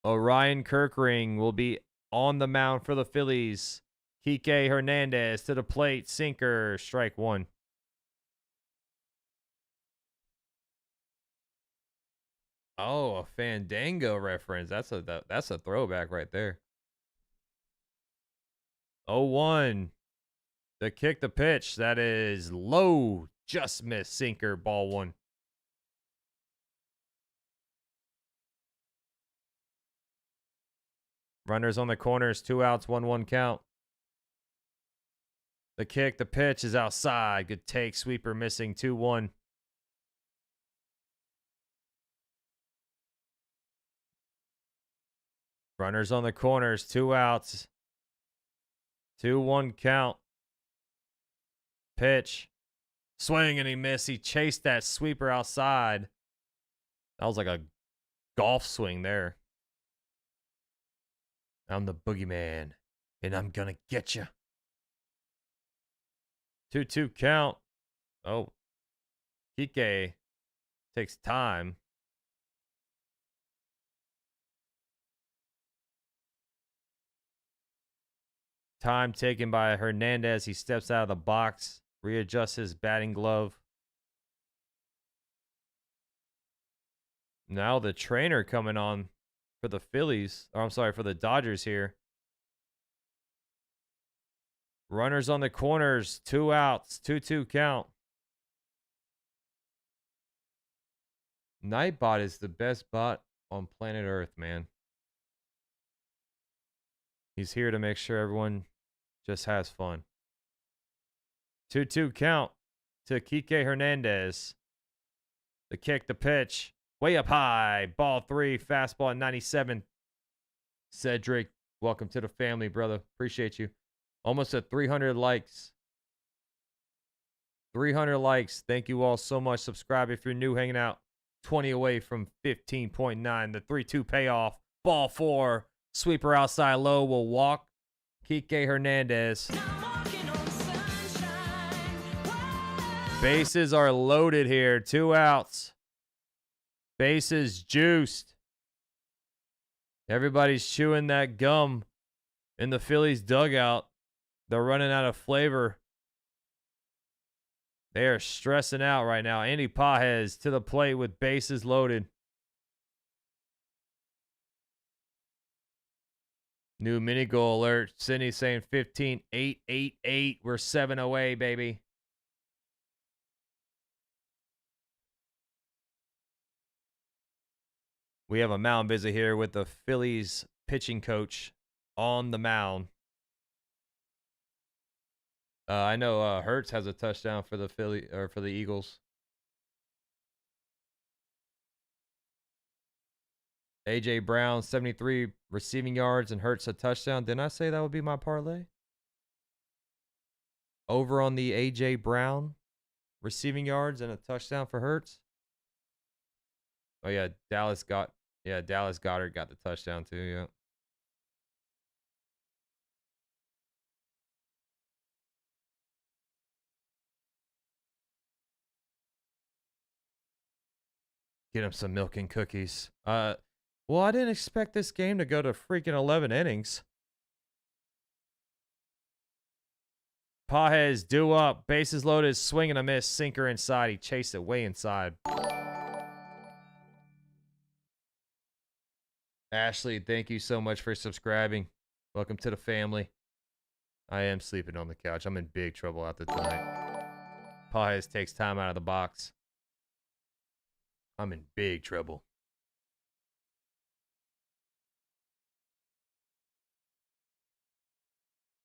Orion Kirkring will be on the mound for the Phillies. Kike Hernandez to the plate, sinker, strike 1. Oh, a Fandango reference. That's a throwback right there. 0-1. The kick, the pitch. That is low, just missed, sinker, ball 1. Runners on the corners, 2 outs, 1-1 count. The kick, the pitch is outside. Good take, sweeper missing, 2-1. Runners on the corners, 2 outs. 2-1 count. Pitch. Swing and he missed. He chased that sweeper outside. That was like a golf swing there. I'm the boogeyman, and I'm gonna get you. 2-2 count. Oh. Kike takes time. Time taken by Hernandez. He steps out of the box, readjusts his batting glove. Now the trainer coming on for the Phillies. Or I'm sorry, for the Dodgers here. Runners on the corners, 2 outs, 2-2 count. Nightbot is the best bot on planet Earth, man. He's here to make sure everyone just has fun. 2-2 count to Kike Hernandez. The kick, the pitch. Way up high. Ball 3. Fastball at 97. Cedric, welcome to the family, brother. Appreciate you. Almost at 300 likes. 300 likes. Thank you all so much. Subscribe if you're new, hanging out. 20 away from 15.9. The 3-2 payoff. Ball 4. Sweeper outside low will walk. Kike Hernandez. Bases are loaded here. 2 outs. Bases juiced. Everybody's chewing that gum in the Phillies dugout. They're running out of flavor. They are stressing out right now. Andy Pages to the plate with bases loaded. New mini goal alert. Sydney saying 15, 8, 8, 8. We're 7 away, baby. We have a mound visit here with the Phillies pitching coach on the mound. I know Hertz has a touchdown for the for the Eagles. A.J. Brown, 73 receiving yards and Hertz a touchdown. Didn't I say that would be my parlay? Over on the A.J. Brown receiving yards and a touchdown for Hertz. Oh, yeah, Dallas Goedert got the touchdown too, yeah. Get him some milk and cookies. Well, I didn't expect this game to go to freaking 11 innings. Pages due up. Bases loaded. Swing and a miss. Sinker inside. He chased it way inside. Ashley, thank you so much for subscribing. Welcome to the family. I am sleeping on the couch. I'm in big trouble out there tonight. Pages takes time out of the box. I'm in big trouble.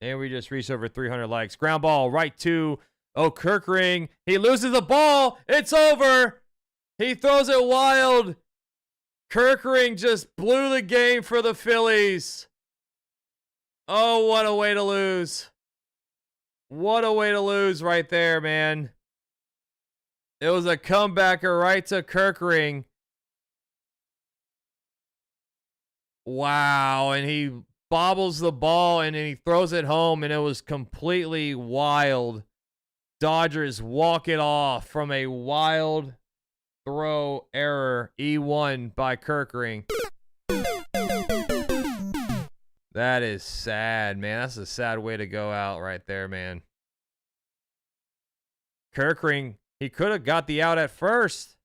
And we just reached over 300 likes. Ground ball right to Kirkring. He loses the ball. It's over. He throws it wild. Kirkring just blew the game for the Phillies. Oh, what a way to lose. What a way to lose right there, man. It was a comebacker right to Kirkring. Wow, and he bobbles the ball and then he throws it home, and it was completely wild. Dodgers walk it off from a wild throw error. E1 by Kerkering. That is sad, man. That's a sad way to go out right there, man. Kerkering, he could have got the out at first.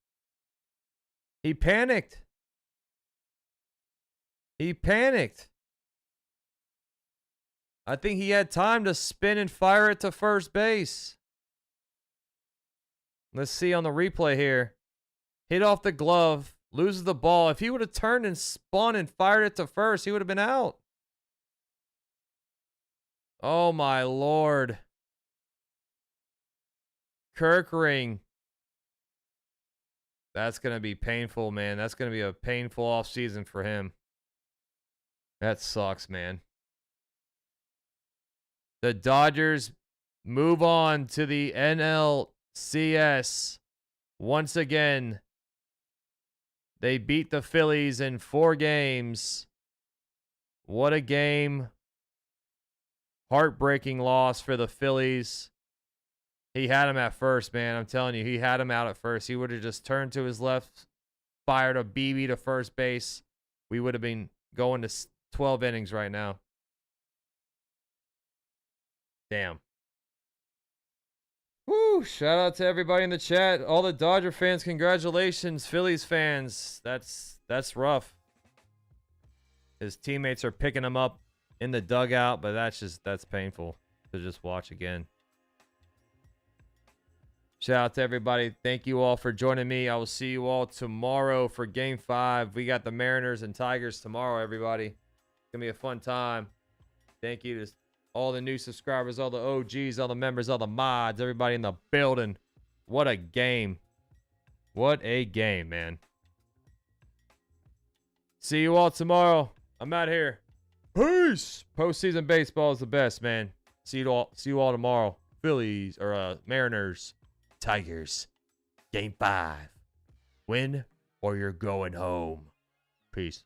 He panicked. I think he had time to spin and fire it to first base. Let's see on the replay here. Hit off the glove, loses the ball. If he would have turned and spun and fired it to first, he would have been out. Oh, my Lord. Kerkering. That's going to be painful, man. That's going to be a painful offseason for him. That sucks, man. The Dodgers move on to the NLCS. Once again, they beat the Phillies in 4 games. What a game. Heartbreaking loss for the Phillies. He had him at first, man. I'm telling you, he had him out at first. He would have just turned to his left, fired a BB to first base. We would have been going to 12 innings right now. Damn. Woo! Shout out to everybody in the chat. All the Dodger fans, congratulations. Phillies fans, that's rough. His teammates are picking him up in the dugout, but that's painful to just watch again. Shout out to everybody. Thank you all for joining me. I will see you all tomorrow for Game 5. We got the Mariners and Tigers tomorrow, everybody. It's going to be a fun time. Thank you to all the new subscribers, all the OGs, all the members, all the mods, everybody in the building. What a game. What a game, man. See you all tomorrow. I'm out here. Peace. Postseason baseball is the best, man. See you all tomorrow. Phillies or Mariners. Tigers. Game 5. Win or you're going home. Peace.